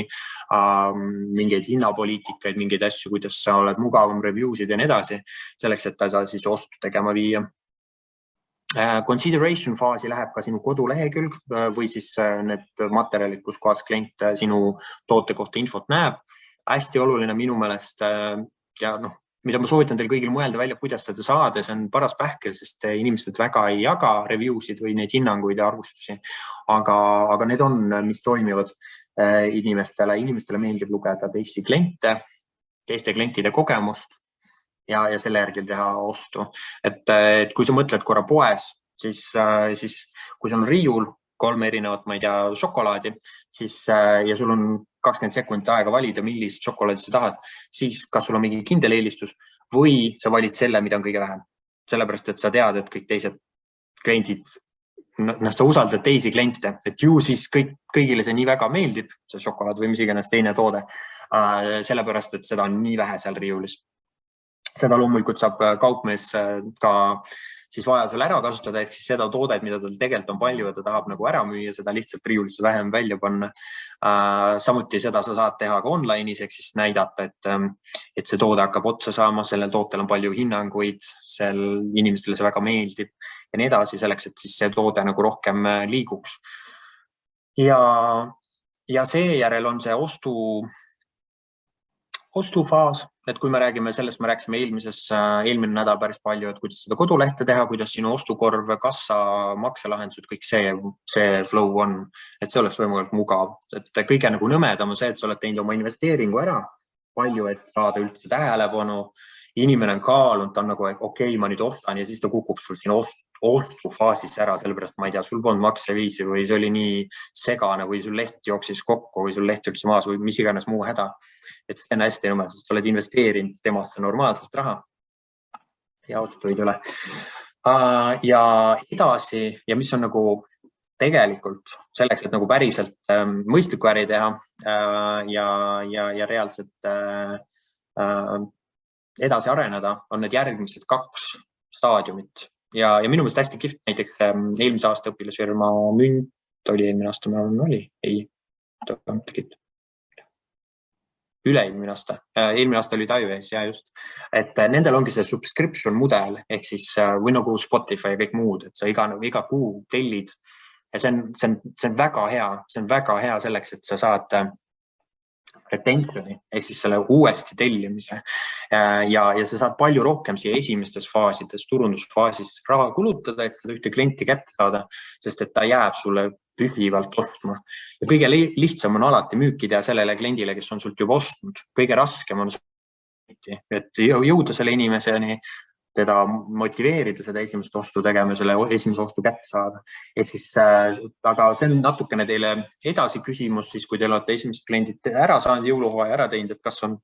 mingeid hinnapoliitikaid, mingeid asju, kuidas sa oled mugavam, reviewsid ja nii edasi, selleks, et ta saa siis ostu tegema viia. Consideration faasi läheb ka sinu kodulehekülg või siis need materjalid, kus kohas klient sinu toote kohta infot näeb. Hästi oluline minu meelest ja mida ma soovitan teil kõigil mõelda välja, kuidas seda saada, see on paras pähkel, sest inimesed väga ei jaga reviewsid või neid hinnanguid ja arvustusi, aga need on, mis toimivad inimestele meeldib lugeda teiste klientide kogemust ja selle järgi teha ostu. Et kui sa mõtled korra poes, siis kui sul on riiul 3 erinevat, ma ei tea, šokolaadi, ja sul on 20 sekundit aega valida, millist šokolaadi sa tahad, siis kas sul on mingi kindel eelistus või sa valid selle, mida on kõige vähem. Sellepärast, et sa tead, et kõik teised kliendid, sa usaldad teisi kliente, et ju siis kõigile see nii väga meeldib, see šokolaad või mis iganes teine toode, sellepärast, et seda on nii vähe seal riiulis. Seda loomulikult saab kaupmees ka siis vaja seal ära kasutada, ehk siis seda toodet, mida tal tegelikult on palju ja ta tahab nagu ära müüa, seda lihtsalt riiulisse vähem välja panna. Samuti seda sa saad teha ka online'is, ehk siis näidata, et see toode hakkab otsa saama, sellel tootel on palju hinnanguid, inimestele see väga meeldib ja nii edasi, selleks, et siis see toode nagu rohkem liiguks. Ja seejärel on see ostufaas, et kui me räägime sellest, me rääkisime eelmine nädal päris palju, et kuidas seda kodulehte teha, kuidas sinu ostukorv, kassa, makselahendused, kõik see flow on, et see oleks võimalikult mugav. Et kõige nagu nõmedam on see, et sa oled teinud oma investeeringu ära palju, et saada üldse tähelepanu. Inimene on kaalunud, ta on nagu, okei, ma nüüd ostan ja siis ta kukub sul siin ostufaasis ära, sellepärast ma ei tea, sul polnud makseviisi või see oli nii segane või sul leht jooksis kokku või sul leht jooksis maas või mis iganes muu häda. Et see on hästi nõme, sest sa oled investeerinud temast normaalselt raha ja ostuid üle. Ja edasi ja mis on nagu tegelikult selleks, et nagu päriselt mõistlikku äri teha ja reaalselt edasi areneda, on need järgmised 2 staadiumit. Ja minu meelest hästi kihvt, näiteks eelmise aasta õpilasfirma Münt oli eelmine aasta, ma arvan, oli, ei, üle-eelmine aasta. Eelmine aasta oli Taiways ja just, et nendel ongi see subscription mudel, ehk siis või nagu Spotify ja kõik muud, et sa iga kuu tellid ja see on väga hea, see on väga hea selleks, et sa saad retentioni, ehk siis selle uuesti tellimise ja sa saad palju rohkem siia esimestes faasides, turundusfaasis raha kulutada, et seda ühte klienti kätte saada, sest et ta jääb sulle püsivalt ostma. Ja kõige lihtsam on alati müüki teha sellele kliendile, kes on sult juba ostnud. Kõige raskem on et jõuda selle inimeseni, teda motiveerida seda esimest ostu tegema, selle esimese ostu kätte saada. Aga see on natukene teile edasi küsimus, siis kui teil olete esimesed kliendid ära saanud, jõuluhooaja ära teinud, et kas on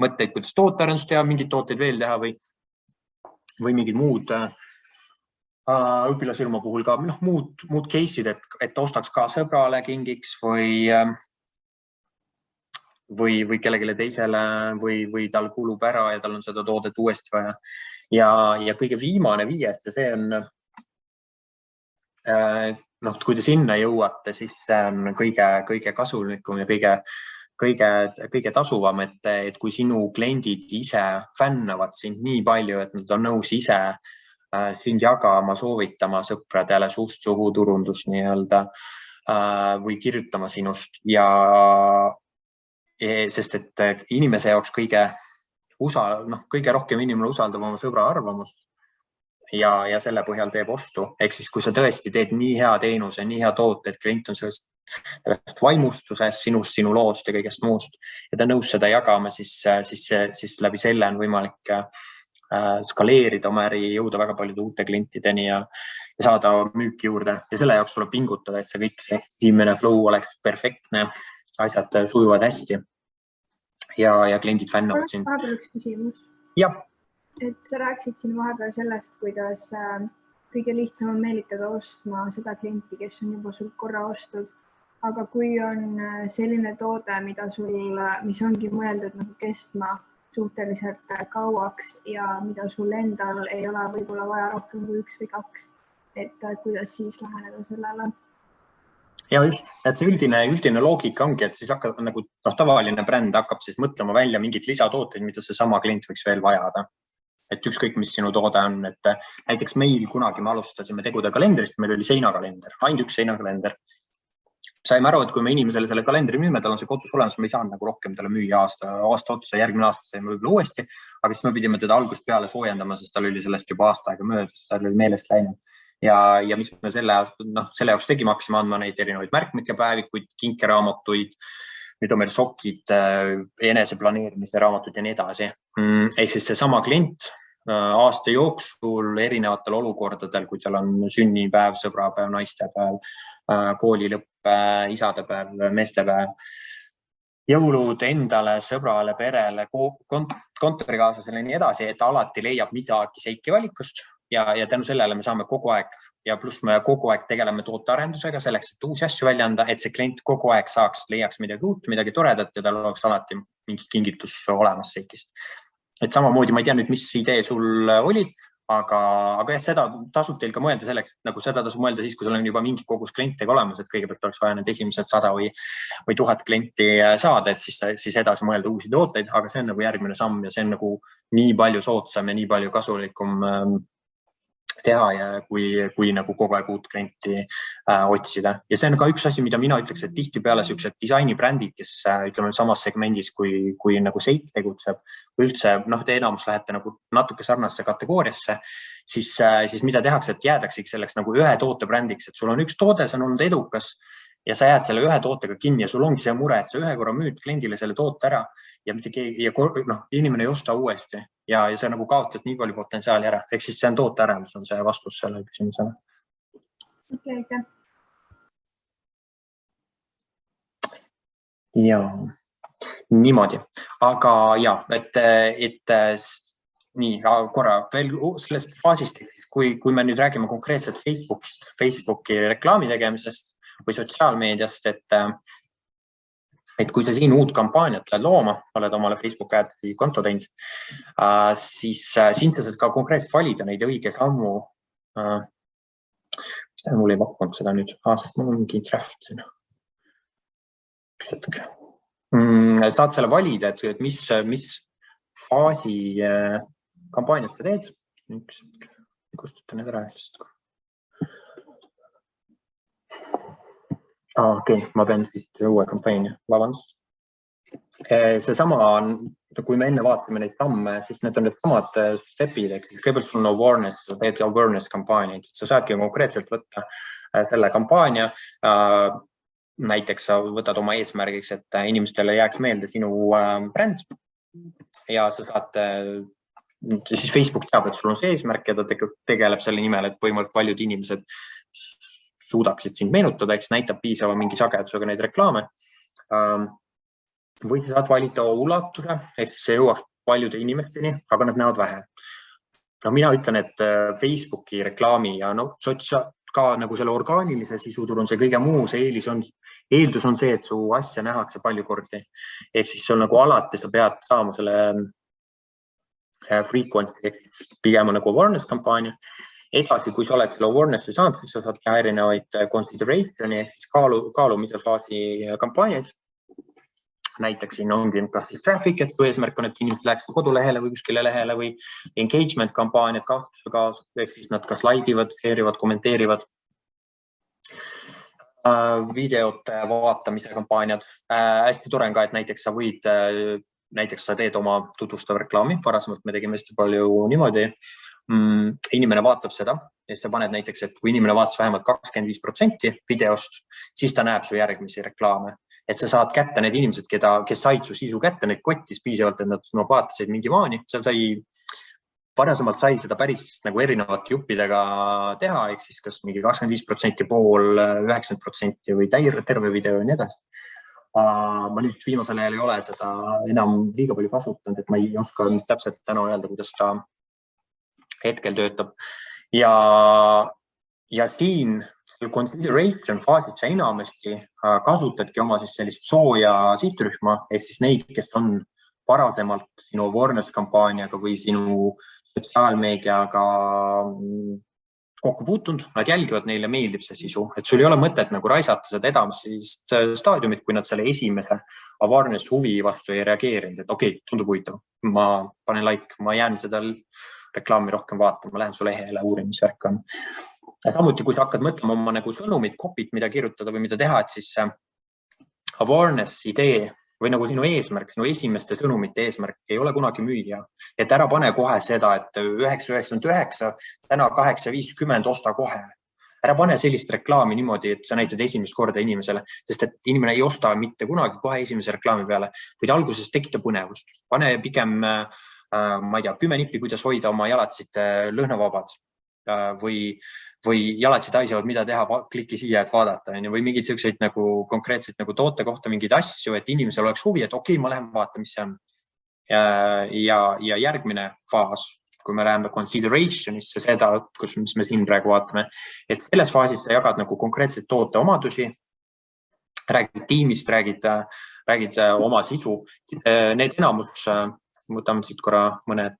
mõtteid, kuidas tootearendust teha, mingid tooteid veel teha või mingid muud õpilasfirma puhul ka muud case'id, et ostaks ka sõbrale kingiks või kellelegi teisele või tal kulub ära ja tal on seda toodet uuesti vaja. Ja kõige viimane 5, ja see on, kui te sinna jõuate, siis see on kõige kasulikum ja kõige tasuvam, et kui sinu kliendid ise fännavad sind nii palju, et nad on nõus ise sind jagama, soovitama sõpradele suust suhu turundus nii-öelda või kirjutama sinust sest et inimese jaoks kõige rohkem inimene usaldab oma sõbra arvamust ja selle põhjal teeb ostu. Ehk siis, kui sa tõesti teed nii hea teenuse, nii hea toote, et klient on sellest vaimustusest, sinust, sinu loost ja kõigest muust ja ta nõus seda jagama, siis läbi selle on võimalik skaleerida oma äri, jõuda väga paljude uute klientideni ja saada müüki juurde. Ja selle jaoks tuleb pingutada, et see kõik esimene flow oleks perfektne, asjad sujuvad hästi ja kliendid fännavad sind. Vahepeal üks küsimus. Jah. Et sa rääksid siin vahepeal sellest, kuidas kõige lihtsam on meelitada ostma seda klienti, kes on juba sul korra ostud. Aga kui on selline toode, mis ongi mõeldud nagu kestma suhteliselt kauaks ja mida sul endal ei ole võib-olla vaja rohkem kui 1 või 2, et kuidas siis läheneda sellele? Ja just, et see üldine loogika ongi, et siis hakkab nagu tavaline bränd hakkab siis mõtlema välja mingit lisatooteid, mida see sama klient võiks veel vajada. Et ükskõik, mis sinu toode on, et näiteks meil kunagi me alustasime tegude kalendrist, meil oli seinakalender, ainult üks seinakalender. Saime aru, et kui me inimesele selle kalendri müüme, tal on see kodus olemas, me ei saanud nagu rohkem talle müüa aasta otsa, järgmine aasta saime võib-olla uuesti, aga siis me pidime teda algust peale soojendama, sest tal oli sellest juba aasta aega möödas, tal oli meelest läinud. Ja mis me selle jaoks tegime, hakkasime andma neid erinevaid märkmikepäevikuid, kinkeraamatuid, nüüd on meil sokid, eneseplaneerimise raamatud ja nii edasi. Ehk siis see sama klient aasta jooksul erinevatel olukordadel, kui tal on sünnipäev, sõbrapäev, naistepäev, koolilõpp, isadepäev, meestepäev, jõulud endale, sõbrale, perele, kontorikaaslasele ja nii edasi, et alati leiab midagi seiki valikust ja tänu sellele me saame kogu aeg ja pluss me kogu aeg tegeleme tootearendusega selleks, et uusi asju välja anda, et see klient kogu aeg leiaks midagi uut, midagi toredat ja tal oleks alati mingi kingitus olemas seikist. Et samamoodi, ma ei tea nüüd, mis idee sul oli, aga jah, seda tasub teil ka mõelda selleks, et nagu seda tasub mõelda siis, kui sul on juba mingi kogus klientidega olemas, et kõigepealt oleks vaja need esimesed 100 või 1000 klienti saada, et siis edasi mõelda uusi tooteid, aga see on nagu järgmine samm ja see on nagu nii palju soodsam ja nii palju kasulikum teha ja kui nagu kogu aeg uut klienti otsida. Ja see on ka üks asi, mida mina ütleks, et tihtipeale sellised disainibrändid, kes ütleme samas segmendis, kui nagu Seik tegutseb, või üldse te enamus lähete nagu natuke sarnasse kategooriasse, siis mida tehakse, et jäädaksegi selleks nagu ühe toote brändiks, et sul on üks toode, see on olnud edukas ja sa jääd selle ühe tootega kinni ja sul ongi see mure, et sa ühe korra müüd kliendile selle toote ära ja inimene ei osta uuesti ja see nagu kaotad nii palju potentsiaali ära. Ehk siis see on tootearendus, on see vastus selle küsimusele. Okei, aitäh. Ja niimoodi, aga ja, et nii korra veel sellest faasist, kui me nüüd räägime konkreetselt Facebooki reklaami tegemisest või sotsiaalmeediast, et kui sa siin uut kampaaniat lähed looma, oled omale Facebook Adsi konto teinud, siis siin sa saad ka konkreetselt valida neid õige sammu. Mul ei pakkunud seda nüüd aastast, mul on mingi draft siin. Saad selle valida, et mis faasi kampaaniat sa teed. Kustutan need ära. Okei, ma pean siit uue kampaania, vabandust. Seesama on, kui me enne vaatame neid samme, siis need on need samad stepid, ehk siis kõigepealt sul on awareness, sa teed awareness kampaaniaid, sa saadki konkreetselt võtta selle kampaania. Näiteks sa võtad oma eesmärgiks, et inimestele jääks meelde sinu bränd ja sa saad, siis Facebook teab, et sul on see eesmärk ja ta tegeleb selle nimel, et võimalikult paljud inimesed suudaksid sind meenutada, eks näitab piisava mingi sagedusega neid reklaame. Või sa saad valida ulatuse, et see jõuaks paljude inimesteni, aga nad näevad vähe. Mina ütlen, et Facebooki reklaami ja ka nagu selle orgaanilise sisuturul on see kõige muu, see eeldus on see, et su asja nähakse palju kordi. Ehk siis sul nagu alati sa pead saama selle frequency, pigem nagu awareness kampaania. Edasi, kui sa oled selle awareness'i saanud, siis sa saad teha erinevaid considerationi, siis kaalumise faasi kampaaniaid. Näiteks siin ongi kas siis traffic, et su eesmärk on, et inimesed läheks kodulehele või kuskile lehele või engagement kampaaniad kaastusega, ehk siis nad kas laigivad, share'ivad, kommenteerivad. Videote vaatamise kampaaniad. Hästi tore on ka, et näiteks sa teed oma tutvustav reklaami, varasemalt me tegime hästi palju niimoodi. Inimene vaatab seda ja sa paned näiteks, et kui inimene vaatas vähemalt 25% videost, siis ta näeb su järgmisi reklaame. Et sa saad kätte need inimesed, kes said su sisu kätte, need kottis piisavalt, et nad vaatasid mingi maani. Seal varasemalt sai seda päris nagu erinevate juppidega teha, ehk siis kas mingi 25%, pool, 90% või terve video ja nii edasi. Ma nüüd viimasel ajal ei ole seda enam liiga palju kasutanud, et ma ei oska täpselt täna öelda, kuidas ta hetkel töötab. Ja siin consideration faasid sa enamasti kasutadki oma siis sellist sooja sihtrühma, ehk siis neid, kes on varasemalt sinu awareness kampaaniaga või sinu sotsiaalmeediaga kokku puutunud, nad jälgivad, neile meeldib see sisu, et sul ei ole mõtet nagu raisata seda edasist staadiumit, kui nad selle esimese awareness huvi vastu ei reageerinud, et okei, tundub huvitav, ma panen like, ma jään seda reklaami rohkem vaatama, ma lähen su lehele uurimisvärk on. Ja samuti, kui sa hakkad mõtlema oma nagu sõnumit, kopit, mida kirjutada või mida teha, et siis awareness idee või nagu sinu eesmärk, sinu esimeste sõnumite eesmärk ei ole kunagi müüa. Et ära pane kohe seda, et 9.99, täna 8.50, osta kohe. Ära pane sellist reklaami niimoodi, et sa näitad esimest korda inimesele, sest et inimene ei osta mitte kunagi kohe esimese reklaami peale, kuid alguses tekita põnevust. Pane pigem, ma ei tea, 10 nippi, kuidas hoida oma jalatsid lõhnavabad või jalatsid haisavad, mida teha, kliki siia, et vaadata, või mingid selliseid nagu konkreetselt nagu toote kohta mingeid asju, et inimesel oleks huvi, et okei, ma lähen vaata, mis see on. Ja järgmine faas, kui me läheme considerationisse, seda, mis me siin praegu vaatame, et selles faasis sa jagad nagu konkreetselt toote omadusi, räägid tiimist, räägid oma sisu. Need enamus, võtame siit korra mõned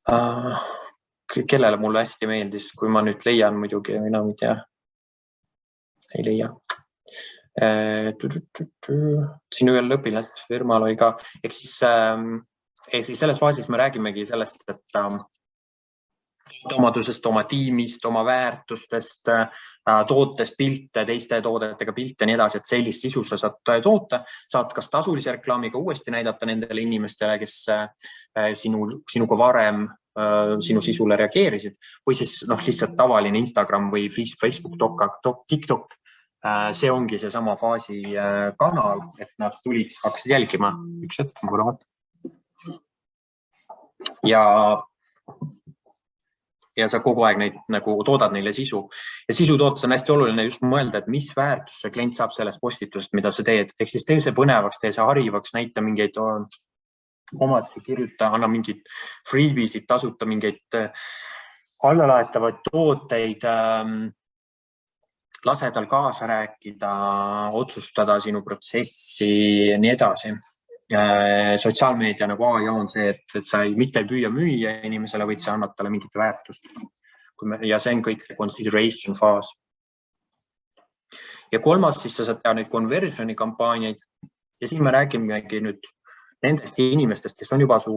Kellele mulle hästi meeldis, kui ma nüüd leian muidugi, mina ei tea, ei leia. Sinu ühel õpilasfirmal oli ka, ehk siis selles faasis me räägimegi sellest, et omadusest, oma tiimist, oma väärtustest, tootest pilte, teiste toodetega pilte ja nii edasi, et sellist sisu sa saad toota, saad kas tasulise reklaamiga uuesti näidata nendele inimestele, kes sinuga varem sinu sisule reageerisid või siis lihtsalt tavaline Instagram või Facebook, TikTok. See ongi see sama faasi kanal, et nad tulid, hakkasid jälgima. Üks hetk, ma korra vaatan. Ja sa kogu aeg neid nagu toodad neile sisu. Ja sisu tootes on hästi oluline just mõelda, et mis väärtus see klient saab sellest postitusest, mida sa teed. Ehk siis tee see põnevaks, tee see harivaks, näita mingeid omadusi, kirjuta, anna mingid freebiesid, tasuta mingeid allalaetavaid tooteid, lase tal kaasa rääkida, otsustada sinu protsessi ja nii edasi. Sotsiaalmeedia nagu A ja on see, et sa mitte ei püüa müüa inimesele, vaid sa annad talle mingit väärtust. Ja see on kõik see consideration faas. Ja kolmas, siis sa saad teha neid conversioni kampaaniaid ja siin me räägimegi nüüd nendest inimestest, kes on juba su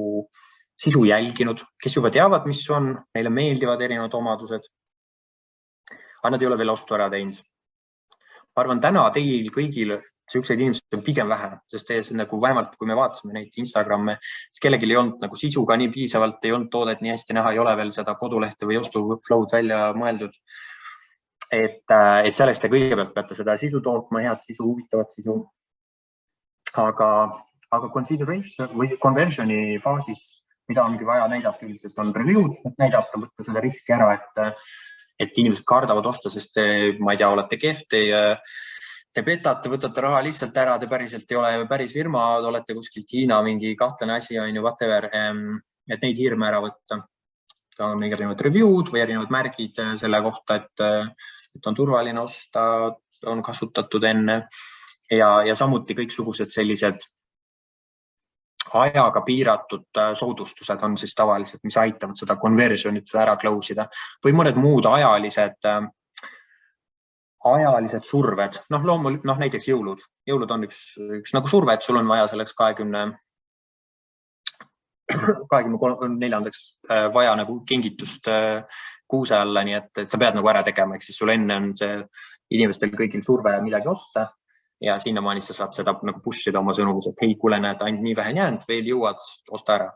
sisu jälginud, kes juba teavad, mis on, neile meeldivad erinevad omadused, aga nad ei ole veel ostu ära teinud. Ma arvan, täna teil kõigil selliseid inimesed on pigem vähe, sest nagu vähemalt kui me vaatasime neid Instagramme, siis kellelgi ei olnud nagu sisuga nii piisavalt, ei olnud toodet nii hästi näha, ei ole veel seda kodulehte või ostuflow'd välja mõeldud. Et sellest te kõigepealt peate seda sisu tootma, head sisu, huvitavat sisu. Aga consideration või conversioni faasis, mida ongi vaja näidata üldiselt, on review'd, näidata, võtta seda riski ära, et inimesed kardavad osta, sest ma ei tea, olete kehv, te petate, võtate raha lihtsalt ära, te päriselt ei ole päris firma, olete kuskilt Hiina mingi kahtlane asi, on ju, whatever, et neid hirme ära võtta. On erinevad review'd või erinevad märgid selle kohta, et on turvaline osta, on kasutatud enne ja samuti kõiksugused sellised ajaga piiratud soodustused on siis tavaliselt, mis aitavad seda conversionit ära close ida või mõned muud ajalised surved. Loomulikult, näiteks jõulud. Jõulud on üks nagu surve, et sul on vaja selleks 24. vaja nagu kingitust kuuse alla, nii et sa pead nagu ära tegema, eks siis sul enne on see inimestel kõigil surve midagi osta. Ja sinnamaani sa saad seda nagu pushida oma sõnumus, et hei, kuule, näed, ainult nii vähe jäänud, veel jõuad, osta ära.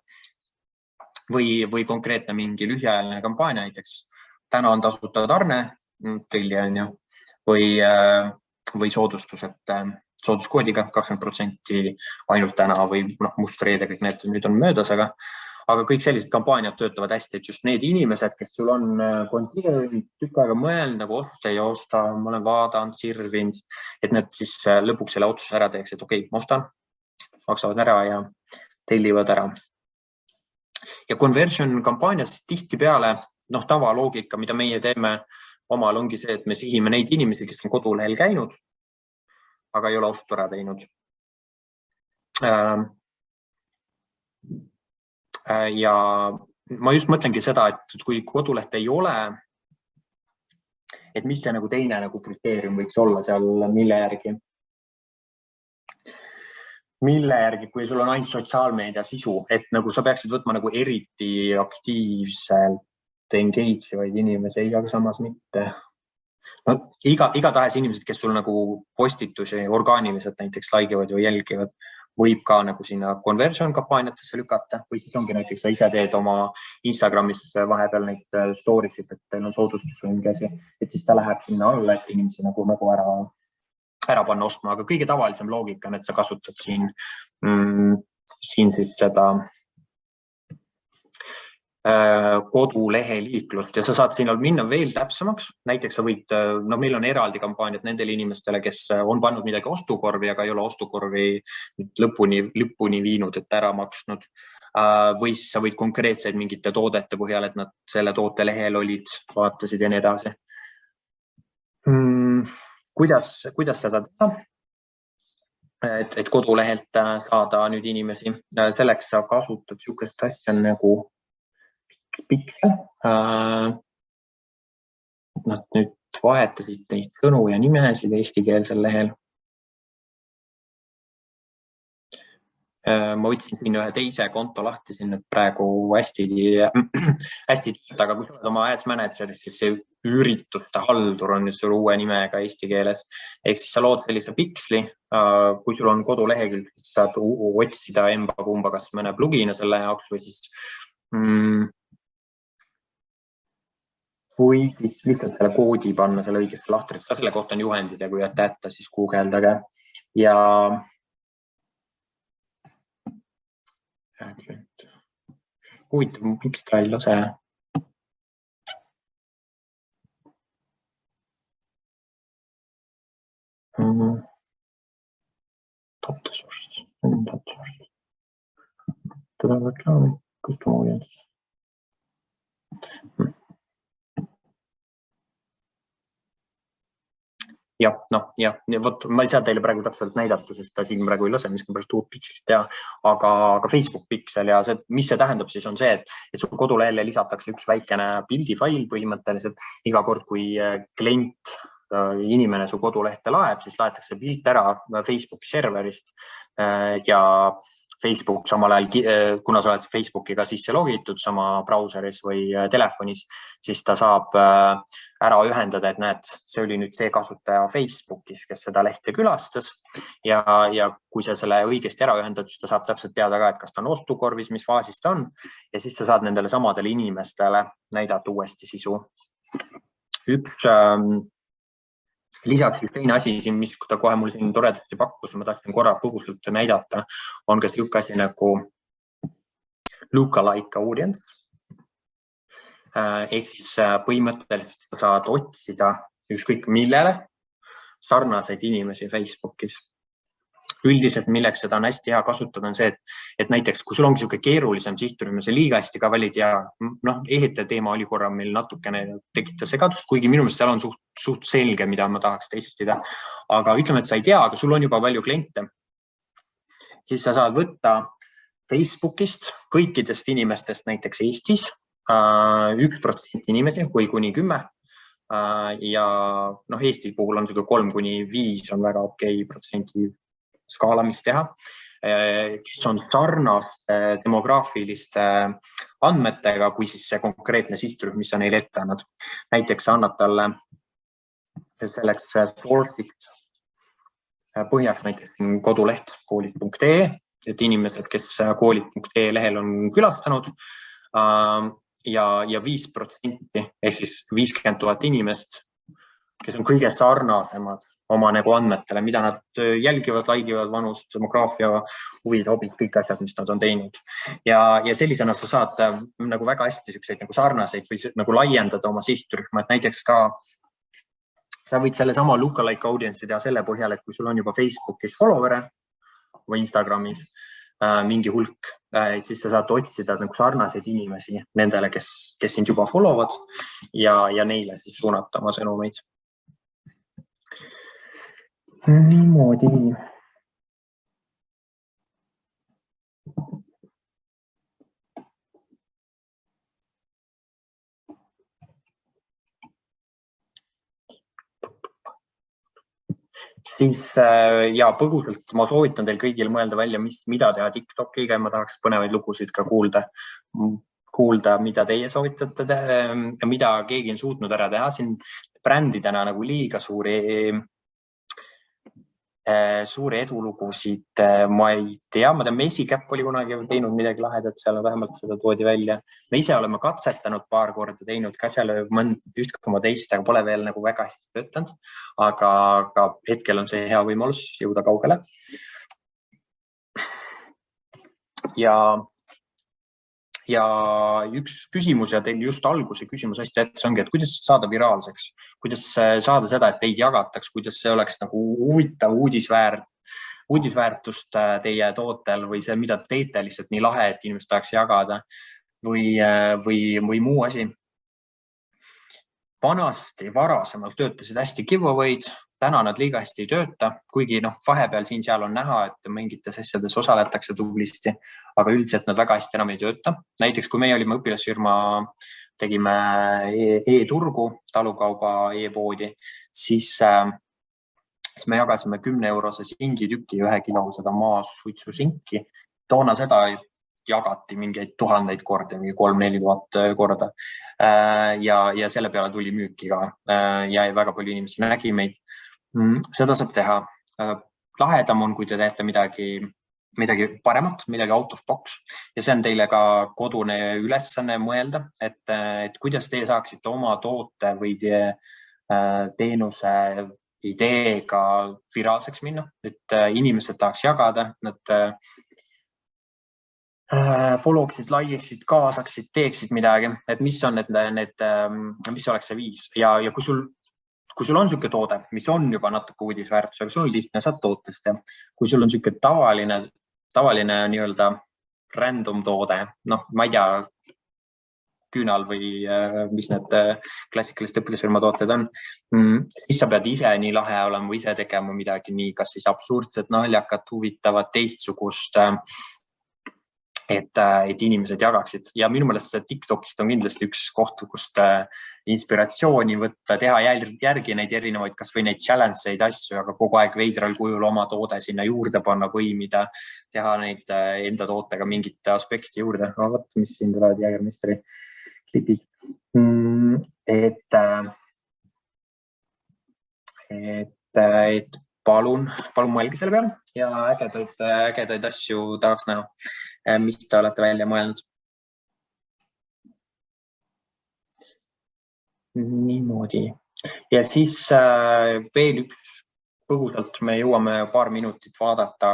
Või konkreetne mingi lühiajaline kampaania näiteks. Täna on tasuta tarne, telli on ju, või soodustus, et sooduskoodiga 20% ainult täna või mustreede, kõik need nüüd on möödas, aga kõik sellised kampaaniad töötavad hästi, et just need inimesed, kes sul on tükk aega mõelnud, nagu osta ja osta, ma olen vaadanud, sirvinud, et need siis lõpuks selle otsuse ära teeks, et okei, ma ostan, maksavad ära ja tellivad ära. Ja conversion kampaanias tihti peale, tavaloogika, mida meie teeme omal ongi see, et me sihime neid inimesi, kes on kodulehel käinud, aga ei ole ostu ära teinud. Ja ma just mõtlengi seda, et kui koduleht ei ole, et mis see nagu teine nagu kriteerium võiks olla seal, mille järgi, kui sul on ainult sotsiaalmeedia sisu, et nagu sa peaksid võtma nagu eriti aktiivselt engage'ivaid inimesi, aga samas mitte. Igatahes inimesed, kes sul nagu postitusi orgaaniliselt näiteks laigivad või jälgivad, võib ka nagu sinna conversion kampaaniatesse lükata või siis ongi näiteks sa ise teed oma Instagramis vahepeal neid story'sid, et teil on soodustus või mingi asi, et siis ta läheb sinna alla, et inimesi nagu ära panna ostma, aga kõige tavalisem loogika on, et sa kasutad siin siis seda kodulehe liiklust ja sa saad siin minna veel täpsemaks. Näiteks sa võid, meil on eraldi kampaaniad nendele inimestele, kes on pannud midagi ostukorvi, aga ei ole ostukorvi lõpuni viinud, et ära maksnud. Või siis sa võid konkreetseid mingite toodete põhjal, et nad selle toote lehel olid, vaatasid ja nii edasi. Kuidas seda teha? Et kodulehelt saada nüüd inimesi. Selleks sa kasutad sihukest asja nagu piksel. Nad nüüd vahetasid neid sõnu ja nimesid eestikeelsel lehel. Ma võtsin siin ühe teise konto lahti, siin nüüd praegu hästi tööta, aga kui sa oled oma ads manageris, siis see ürituste haldur on nüüd sul uue nimega eesti keeles. Ehk siis sa lood sellise piksli, kui sul on kodulehekülg, siis saad otsida emba-kumba, kas mõne plugina selle jaoks või siis lihtsalt selle koodi panna selle õigesse lahtrisse. Selle kohta on juhendid ja kui jääte jätta, siis guugeldage. Ja huvitav, miks ta ei lase? Top sources. Teda reklaami, custom audience. Ja, vot ma ei saa teile praegu täpselt näidata, sest ta siin praegu ei lase, mis on pärast uut pikslit teha, aga Facebook piksel ja see, mis see tähendab siis on see, et sul kodulehele lisatakse üks väikene pildifail põhimõtteliselt. Iga kord, kui klient, inimene su kodulehte laeb, siis laetakse pilt ära Facebooki serverist ja Facebook samal ajal, kuna sa oled Facebookiga sisse logitud sama brauseris või telefonis, siis ta saab ära ühendada, et näed, see oli nüüd see kasutaja Facebookis, kes seda lehte külastas ja kui sa selle õigesti ära ühendad, siis ta saab täpselt teada ka, et kas ta on ostukorvis, mis faasis ta on ja siis sa saad nendele samadele inimestele näidata uuesti sisu. Lisaks üks teine asi, mis ta kohe mul siin toredasti pakkus, ma tahtsin korra põgusalt näidata, on ka selline asi nagu lookalike audience. Ehk siis põhimõtteliselt sa saad otsida ükskõik millele sarnaseid inimesi Facebookis. Üldiselt, milleks seda on hästi hea kasutada, on see, et näiteks kui sul ongi selline keerulisem sihtrühm ja see liiga hästi ka valid ja ehitaja teema oli korra meil natukene tekita segadust, kuigi minu meelest seal on suht selge, mida ma tahaks testida. Aga ütleme, et sa ei tea, aga sul on juba palju kliente. Siis sa saad võtta Facebookist kõikidest inimestest näiteks Eestis 1% inimesi või kuni 10. Ja Eesti puhul on 3-5 on väga okei protsendi skaala, mis teha, kes on sarnaste demograafiliste andmetega, kui siis see konkreetne sihtrühm, mis sa neile ette annad. Näiteks sa annad talle selleks source'iks põhjaks näiteks koduleht koolid.ee, et inimesed, kes koolid.ee lehel on külastanud ja 5% ehk siis 50 000 inimest, kes on kõige sarnasemad oma nagu andmetele, mida nad jälgivad, laigivad, vanust, demograafia, huvid, hobid, kõik asjad, mis nad on teinud. Ja sellisena sa saad nagu väga hästi selliseid nagu sarnaseid või nagu laiendada oma sihtrühma, et näiteks ka sa võid selle sama lookalike audience'i teha selle põhjal, et kui sul on juba Facebookis follower'e või Instagramis mingi hulk, siis sa saad otsida nagu sarnaseid inimesi nendele, kes sind juba followvad ja neile siis suunata oma sõnumeid. Niimoodi. Siis põgusalt ma soovitan teil kõigil mõelda välja, mida teha TikTokiga ja ma tahaks põnevaid lugusid ka kuulda, mida teie soovitate ja mida keegi on suutnud ära teha. Siin brändidena nagu liiga suuri edulugusid ma ei tea. Ma tean, Mesikäpp oli kunagi teinud midagi lahedat, seal vähemalt seda toodi välja. Me ise oleme katsetanud paar korda teinud ka seal üht koma teist, aga pole veel nagu väga hästi töötanud. Aga hetkel on see hea võimalus jõuda kaugele. Ja üks küsimus ja teil just alguse küsimus hästi ette ongi, et kuidas saada viraalseks, kuidas saada seda, et teid jagataks, kuidas see oleks nagu huvitav uudisväärtust teie tootel või see, mida teete lihtsalt nii lahe, et inimesed tahaks jagada või muu asi. Varasemalt töötasid hästi giveaway'd, täna nad liiga hästi ei tööta, kuigi vahepeal siin-seal on näha, et mingites asjades osaletakse tublisti, aga üldiselt nad väga hästi enam ei tööta. Näiteks kui meie olime õpilasfirma, tegime e-turgu, talukauba e-poodi, siis me jagasime 10-eurose singitüki 1 kilo seda maasuitsusinki. Toona seda jagati mingeid tuhandeid kordi, mingi 3-4 tuhat korda. Ja selle peale tuli müüki ka ja väga palju inimesi nägi meid. Seda saab teha. Lahedam on, kui te teete midagi paremat, midagi out of box ja see on teile ka kodune ülesanne mõelda, et kuidas teie saaksite oma toote või teenuse ideega viraalseks minna, et inimesed tahaks jagada, nad followksid, likeiksid, kaasaksid, teeksid midagi, et mis on mis oleks see viis ja kui sul on niisugune toode, mis on juba natuke uudisväärtusega, sul on lihtne, saad tootest ja kui sul on niisugune tavaline nii-öelda random toode, ma ei tea, küünal või mis need klassikalist õpilasfirma tooted on, siis sa pead ise nii lahe olema või ise tegema midagi nii, kas siis absurdset, naljakat, huvitavat, teistsugust, et inimesed jagaksid. Ja minu meelest TikTokist on kindlasti üks koht, kust inspiratsiooni võtta, teha järgi neid erinevaid, kas või neid challenge'eid asju, aga kogu aeg veidral kujul oma toode sinna juurde panna või mida teha neid enda tootega mingit aspekti juurde. Vaat, mis siin tulevad Jägermeisteri klipid. Et palun mõelge selle peale ja ägedaid asju tahaks näha, mis te olete välja mõelnud. Niimoodi. Ja siis veel üks põgusalt, me jõuame paar minutit vaadata,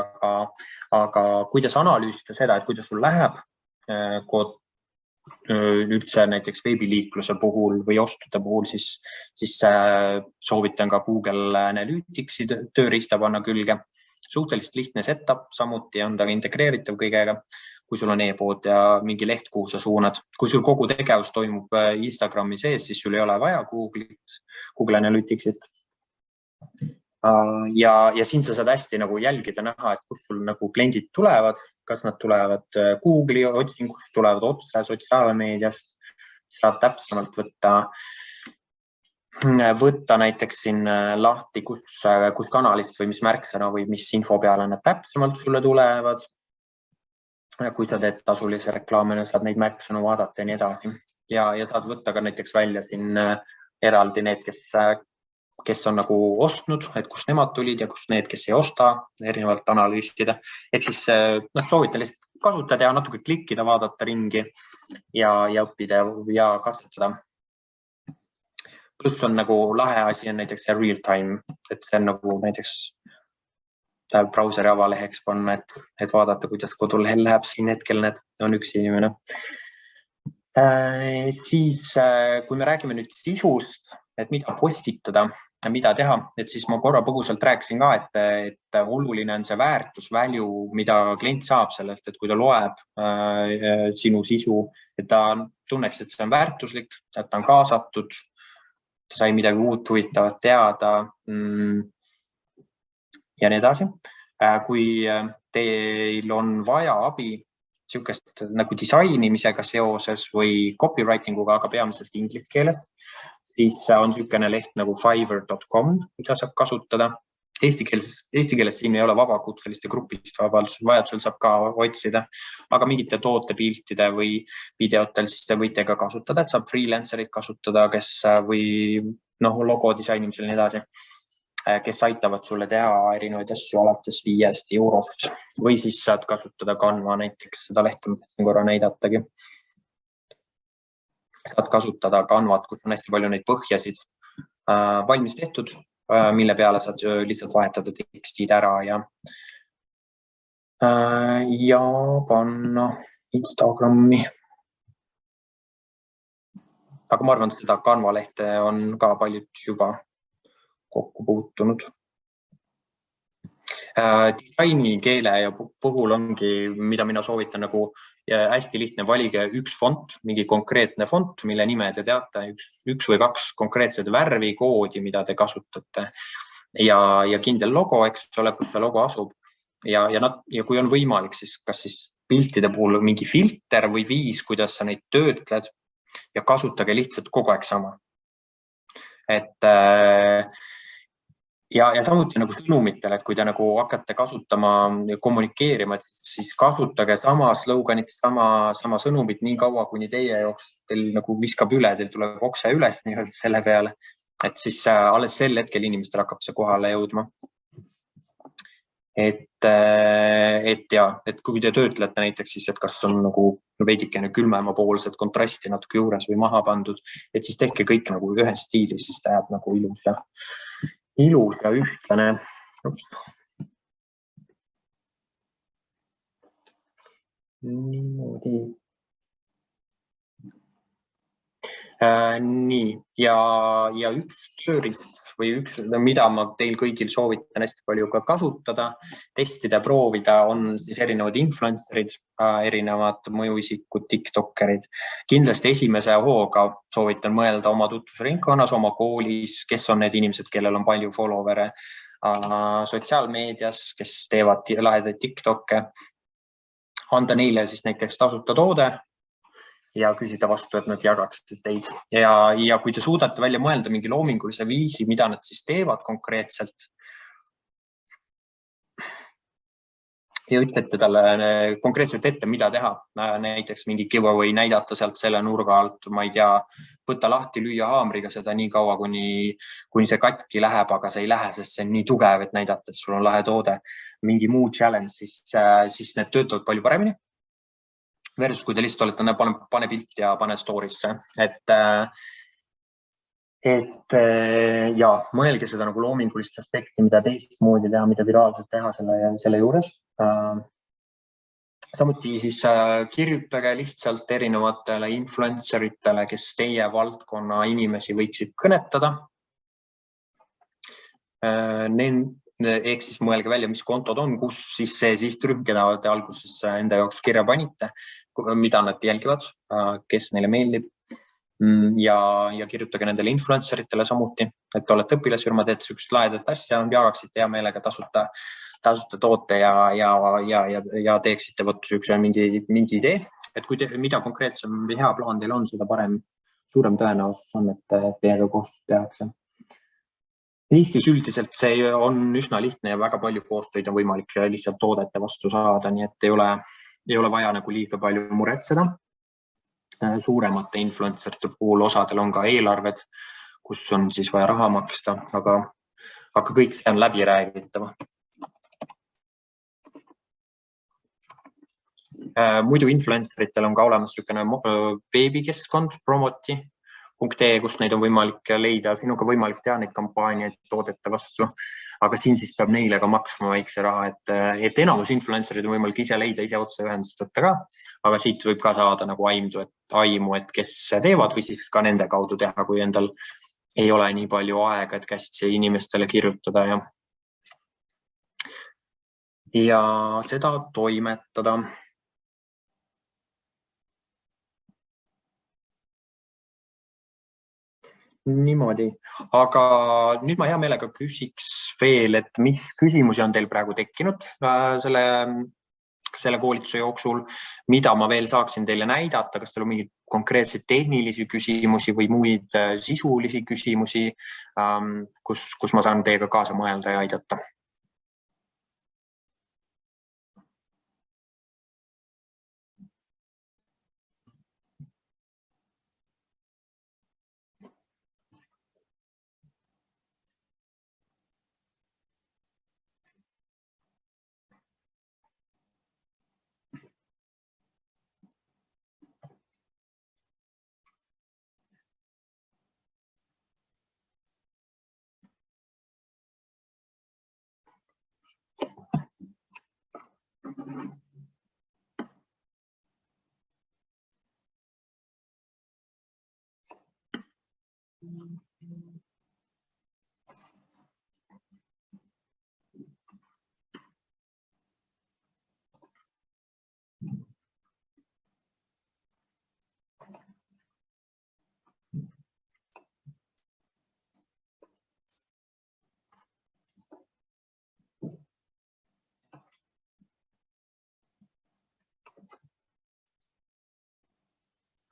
aga kuidas analüüsida seda, et kuidas sul läheb üldse näiteks veebiliikluse puhul või ostude puhul, siis soovitan ka Google Analyticsi tööriista panna külge. Suhteliselt lihtne setup, samuti on ta integreeritav kõigega, kui sul on e-pood ja mingi leht, kuhu sa suunad. Kui sul kogu tegevus toimub Instagrami sees, siis sul ei ole vaja Google Analyticsit. Ja siin sa saad hästi jälgida näha, et kus sul kliendid tulevad, kas nad tulevad Google'i otsingust, tulevad otse sotsiaalmeediast, saad täpsemalt võtta näiteks siin lahti, kus kanalist või mis märksõna või mis info peale nad täpsemalt sulle tulevad. Kui sa teed tasulise reklaamina, saad neid märksõnu vaadata ja nii edasi. Ja saad võtta ka näiteks välja siin eraldi need, kes on ostnud, et kust nemad tulid ja kust need, kes ei osta, erinevalt analüüsida. Et siis soovitan lihtsalt kasutada ja natuke klikkida, vaadata ringi ja õppida ja katsetada. Pluss on lahe asi on näiteks real time, et see on näiteks brauseri avaleheks panna, et vaadata, kuidas kodulehel läheb siin hetkel, need on üks inimene. Siis, kui me räägime nüüd sisust, et mida postitada ja mida teha, et siis ma korra põgusalt rääkisin ka, et oluline on see väärtus, value, mida klient saab sellest, et kui ta loeb sinu sisu, et ta tunneks, et see on väärtuslik, et ta on kaasatud, ta sai midagi uut huvitavat teada ja nii edasi. Kui teil on vaja abi niisugust disainimisega seoses või copywritinguga, aga peamiselt inglise keeles, siis on niisugune leht nagu fiverr.com, mida saab kasutada. Eesti keeles siin ei ole vabakutseliste grupist vajadusel saab ka otsida, aga mingite tootepiltide või videotel siis te võite ka kasutada, et saab freelancerit kasutada, kes või logo disainimisel nii edasi, kes aitavad sulle teha erinevaid asju alates 5 eurost või siis saad kasutada Canva näiteks, seda lehte ma tahtsin korra näidatagi. Saad kasutada Canvat, kus on hästi palju neid põhjasid valmis tehtud, mille peale saad lihtsalt vahetada tekstid ära ja panna Instagrami. Aga ma arvan, et seda Canva lehte on ka paljud juba kokku puutunud. Disaini keele ja puhul ongi, mida mina soovitan hästi lihtne, valige üks font, mingi konkreetne font, mille nime te teate, üks või kaks konkreetset värvi, koodi, mida te kasutate ja kindel logo, eks ole, kus see logo asub ja kui on võimalik, siis kas siis piltide puhul mingi filter või viis, kuidas sa neid töötled ja kasutage lihtsalt kogu aeg sama. Ja samuti nagu sõnumitel, et kui te nagu hakkate kasutama ja kommunikeerima, siis kasutage sama sloganit, sama sõnumit nii kaua, kuni teie jooksul teil nagu viskab üle, teil tuleb okse üles nii-öelda selle peale, et siis alles sel hetkel inimestel hakkab see kohale jõudma. Et kui te töötlete näiteks siis, et kas on nagu veidikene külmemapoolsed kontrasti natuke juures või maha pandud, et siis tehke kõik nagu ühes stiilis, siis ta jääb nagu ilus ja ühtlane. Niimoodi. Nii, ja üks tööriist või mida ma teil kõigil soovitan hästi palju ka kasutada, testida, proovida, on siis erinevad influencerid, erinevad mõjuisikud, tiktokerid. Kindlasti esimese hooga soovitan mõelda oma tutvusringkonnas, oma koolis, kes on need inimesed, kellel on palju followere sotsiaalmeedias, kes teevad lahedaid tiktokke, anda neile siis näiteks tasuta toode ja küsida vastu, et nad jagaksid teid. Ja kui te suudate välja mõelda mingi loomingulise viisi, mida nad siis teevad konkreetselt ja ütlete talle konkreetselt ette, mida teha, näiteks mingi giveaway näidata sealt selle nurga alt, ma ei tea, võtta lahti, lüüa haamriga seda nii kaua, kuni see katki läheb, aga see ei lähe, sest see on nii tugev, et näidata, et sul on lahe toode, mingi muu challenge, siis need töötavad palju paremini. Versus, kui te lihtsalt olete, pane pilt ja pane story'sse, ja mõelge seda nagu loomingulist aspekti, mida teistmoodi teha, mida viraalselt teha selle juures. Samuti siis kirjutage lihtsalt erinevatele influenceritele, kes teie valdkonna inimesi võiksid kõnetada. Ehk siis mõelge välja, mis kontod on, kus siis see sihtrühm, keda te alguses enda jaoks kirja panite, mida nad jälgivad, kes neile meeldib. Ja kirjutage nendele influenceritele samuti, et olete õpilasfirma, teete sükst lahedat asja, jagaksite hea meelega tasuta toote ja teeksite võttusükse mingi idee, et kui mida konkreetsem või hea plaan teil on, seda suurem tõenäosus on, et teiega koostööd tehakse. Eestis üldiselt see on üsna lihtne ja väga palju koostöid on võimalik lihtsalt toodete vastu saada, nii et ei ole vaja nagu liiga palju muretseda. Suuremate influencerite puhul osadel on ka eelarved, kus on siis vaja raha maksta, aga kõik on läbi räägitav. Muidu influenceritel on ka olemas veebikeskkond promoti.ee, kus neid on võimalik leida. Siin on ka võimalik teha neid kampaaniaid toodete vastu, aga siin siis peab neile ka maksma väikse raha, et enamus influencerid on võimalik ise leida, ise otse ühendust võtta ka, aga siit võib ka saada nagu aimu, et kes teevad või siis ka nende kaudu teha, kui endal ei ole nii palju aega, et käsitsi inimestele kirjutada ja seda toimetada. Niimoodi, aga nüüd ma hea meelega küsiks veel, et mis küsimusi on teil praegu tekkinud selle koolituse jooksul, mida ma veel saaksin teile näidata, kas teil on mingeid konkreetseid tehnilisi küsimusi või muid sisulisi küsimusi, kus ma saan teiega kaasa mõelda ja aidata.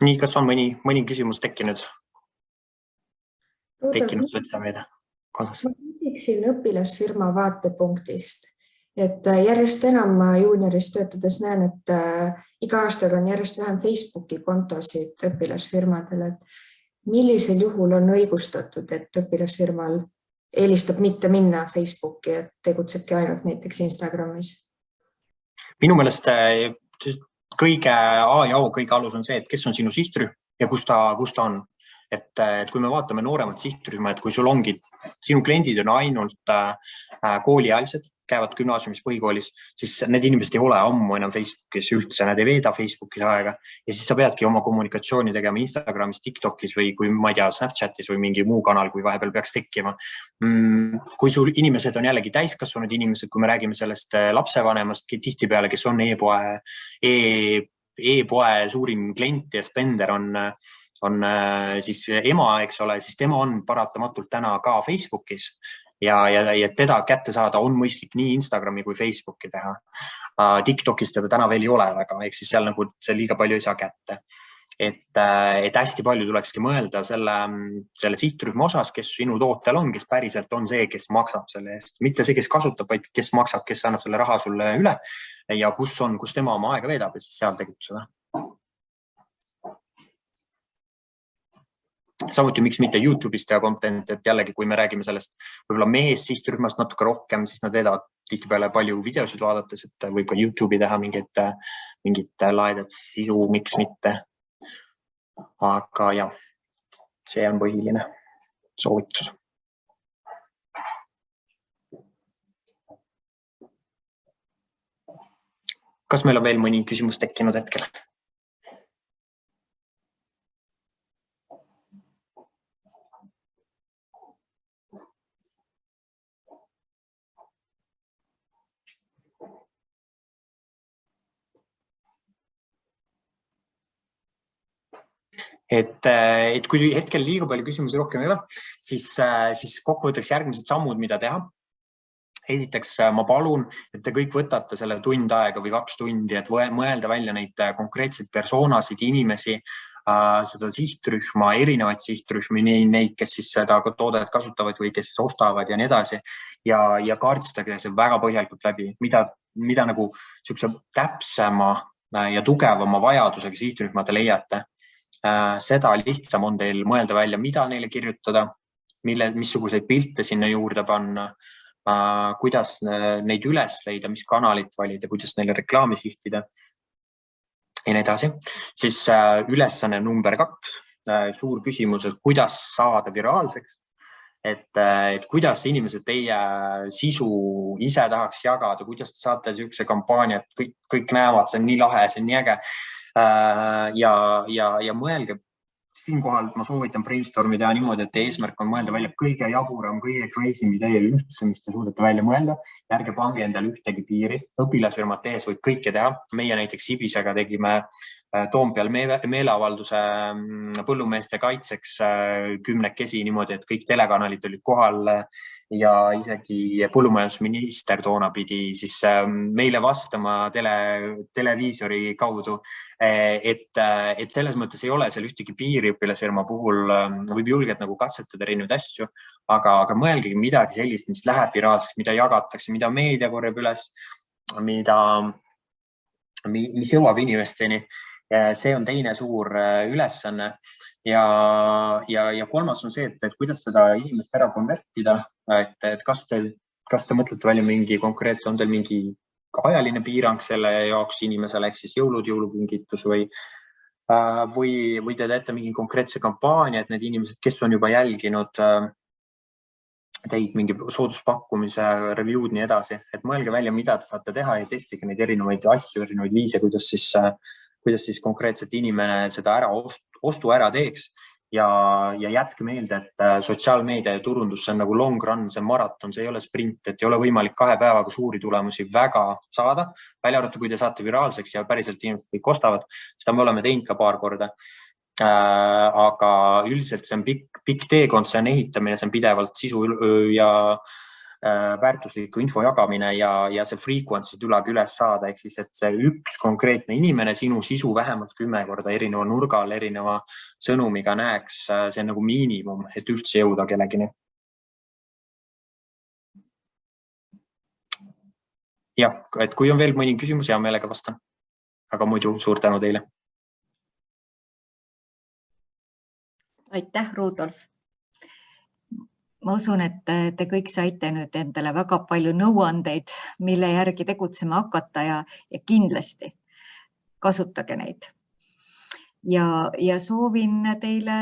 Nii, kas on mõni küsimus tekkinud sotsiaalmeedia kaasas? Ma küsiksin õpilasfirma vaatepunktist, et järjest enam juunioris töötades näen, et iga aastaga on järjest vähem Facebooki kontosid õpilasfirmadel, et millisel juhul on õigustatud, et õpilasfirmal eelistab mitte minna Facebooki, et tegutsebki ainult näiteks Instagramis? Minu meelest kõige A ja O, kõige alus on see, et kes on sinu sihtrühm ja kus ta on. Et kui me vaatame nooremat sihtrühma, et kui sul ongi, sinu kliendid on ainult kooliealised, käivad gümnaasiumis, põhikoolis, siis need inimesed ei ole ammu enam Facebookis üldse, nad ei veeda Facebookis aega ja siis sa peadki oma kommunikatsiooni tegema Instagramis, TikTokis või kui ma ei tea, Snapchatis või mingi muu kanal, kui vahepeal peaks tekkima. Kui sul inimesed on jällegi täiskasvanud inimesed, kui me räägime sellest lapsevanemast tihtipeale, kes on e-poe suurim klient ja spender on siis ema, eks ole, siis tema on paratamatult täna ka Facebookis ja teda kätte saada on mõistlik nii Instagrami kui Facebooki teha. TikTokis teda täna veel ei ole väga, ehk siis seal nagu see liiga palju ei saa kätte. Et hästi palju tulekski mõelda selle sihtrühma osas, kes sinu tootel on, kes päriselt on see, kes maksab selle eest. Mitte see, kes kasutab, vaid kes maksab, kes annab selle raha sulle üle ja kus tema oma aega veedab ja siis seal tegutseda. Samuti miks mitte YouTube'ist teha content, et jällegi, kui me räägime sellest võib-olla mehest sihtrühmast natuke rohkem, siis nad veedavad tihtipeale palju videosid vaadates, et võib ka YouTube'i teha mingit laedat sisu, miks mitte. Aga jah, see on põhiline soovitus. Kas meil on veel mõni küsimus tekkinud hetkel? Et kui hetkel liiga palju küsimusi rohkem ei ole, siis kokkuvõtteks järgmised sammud, mida teha. Esiteks ma palun, et te kõik võtate selle tund aega või 2 tundi, et mõelda välja neid konkreetseid persoonasid, inimesi, seda sihtrühma, erinevaid sihtrühmi, neid, kes siis seda toodet kasutavad või kes ostavad ja nii edasi. Ja kaardistage see väga põhjalikult läbi, mida nagu täpsema ja tugevama vajadusega sihtrühmade leiate. Seda lihtsam on teil mõelda välja, mida neile kirjutada, missuguseid pilte sinna juurde panna, kuidas neid üles leida, mis kanalit valida, kuidas neile reklaami sihtida ja nii edasi. Siis ülesanne number 2, suur küsimus, et kuidas saada viraalseks, et kuidas inimesed teie sisu ise tahaks jagada, kuidas te saate sellise kampaania, et kõik näevad, see on nii lahe, see on nii äge. Ja mõelge, siinkohal ma soovitan brainstormi teha niimoodi, et eesmärk on mõelda välja kõige jaburam, kõige crazy idee üldse, mis te suudate välja mõelda. Ärge pange endale ühtegi piiri. Õpilasfirmat tehes võib kõike teha. Meie näiteks Ibisega tegime Toompeal meeleavalduse põllumeeste kaitseks 10 niimoodi, et kõik telekanalid olid kohal ja isegi põllumajandusminister toona pidi siis meile vastama televiisori kaudu, et selles mõttes ei ole seal ühtegi piiri õpilasfirma puhul, võib julgelt nagu katsetada erinevaid asju, aga mõelgegi midagi sellist, mis läheb viraalseks, mida jagatakse, mida meedia korjab üles, mis jõuab inimesteni. See on teine suur ülesanne. Ja kolmas on see, et kuidas seda inimest ära konvertida, et kas te mõtlete välja mingi konkreetse, on teil mingi ajaline piirang selle jaoks inimesele, ehk siis jõulukingitus või te teete mingi konkreetse kampaania, et need inimesed, kes on juba jälginud teid mingi sooduspakkumise, review'd nii edasi, et mõelge välja, mida te saate teha ja testige neid erinevaid asju, erinevaid viise, kuidas siis konkreetselt inimene seda ostu ära teeks ja jätke meelde, et sotsiaalmeedia ja turundus, see on nagu long run, see maraton, see ei ole sprint, et ei ole võimalik 2 päevaga suuri tulemusi väga saada, välja arvatud, kui te saate viraalseks ja päriselt inimesed kõik ostavad, seda me oleme teinud ka paar korda. Aga üldiselt see on pikk teekond, see on ehitamine, see on pidevalt sisu ja väärtusliku info jagamine ja see frequency tuleb üles saada, ehk siis, et see üks konkreetne inimene sinu sisu vähemalt 10 korda erineva nurgal, erineva sõnumiga näeks, see on nagu miinimum, et üldse jõuda kellegini. Jah, et kui on veel mõni küsimus, hea meelega vastan. Aga muidu suur tänu teile. Aitäh, Rudolf. Ma usun, et te kõik saite nüüd endale väga palju nõuandeid, mille järgi tegutsema hakata ja kindlasti kasutage neid. Ja soovin teile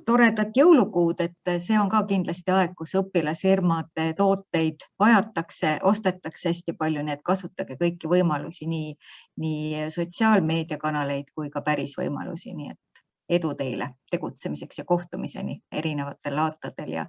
toredat jõulukuud, et see on ka kindlasti aeg, kus õpilasfirmade tooteid vajatakse, ostetakse hästi palju, nii et kasutage kõiki võimalusi, nii sotsiaalmeediakanaleid kui ka päris võimalusi, nii et edu teile tegutsemiseks ja kohtumiseni erinevatel aastatel ja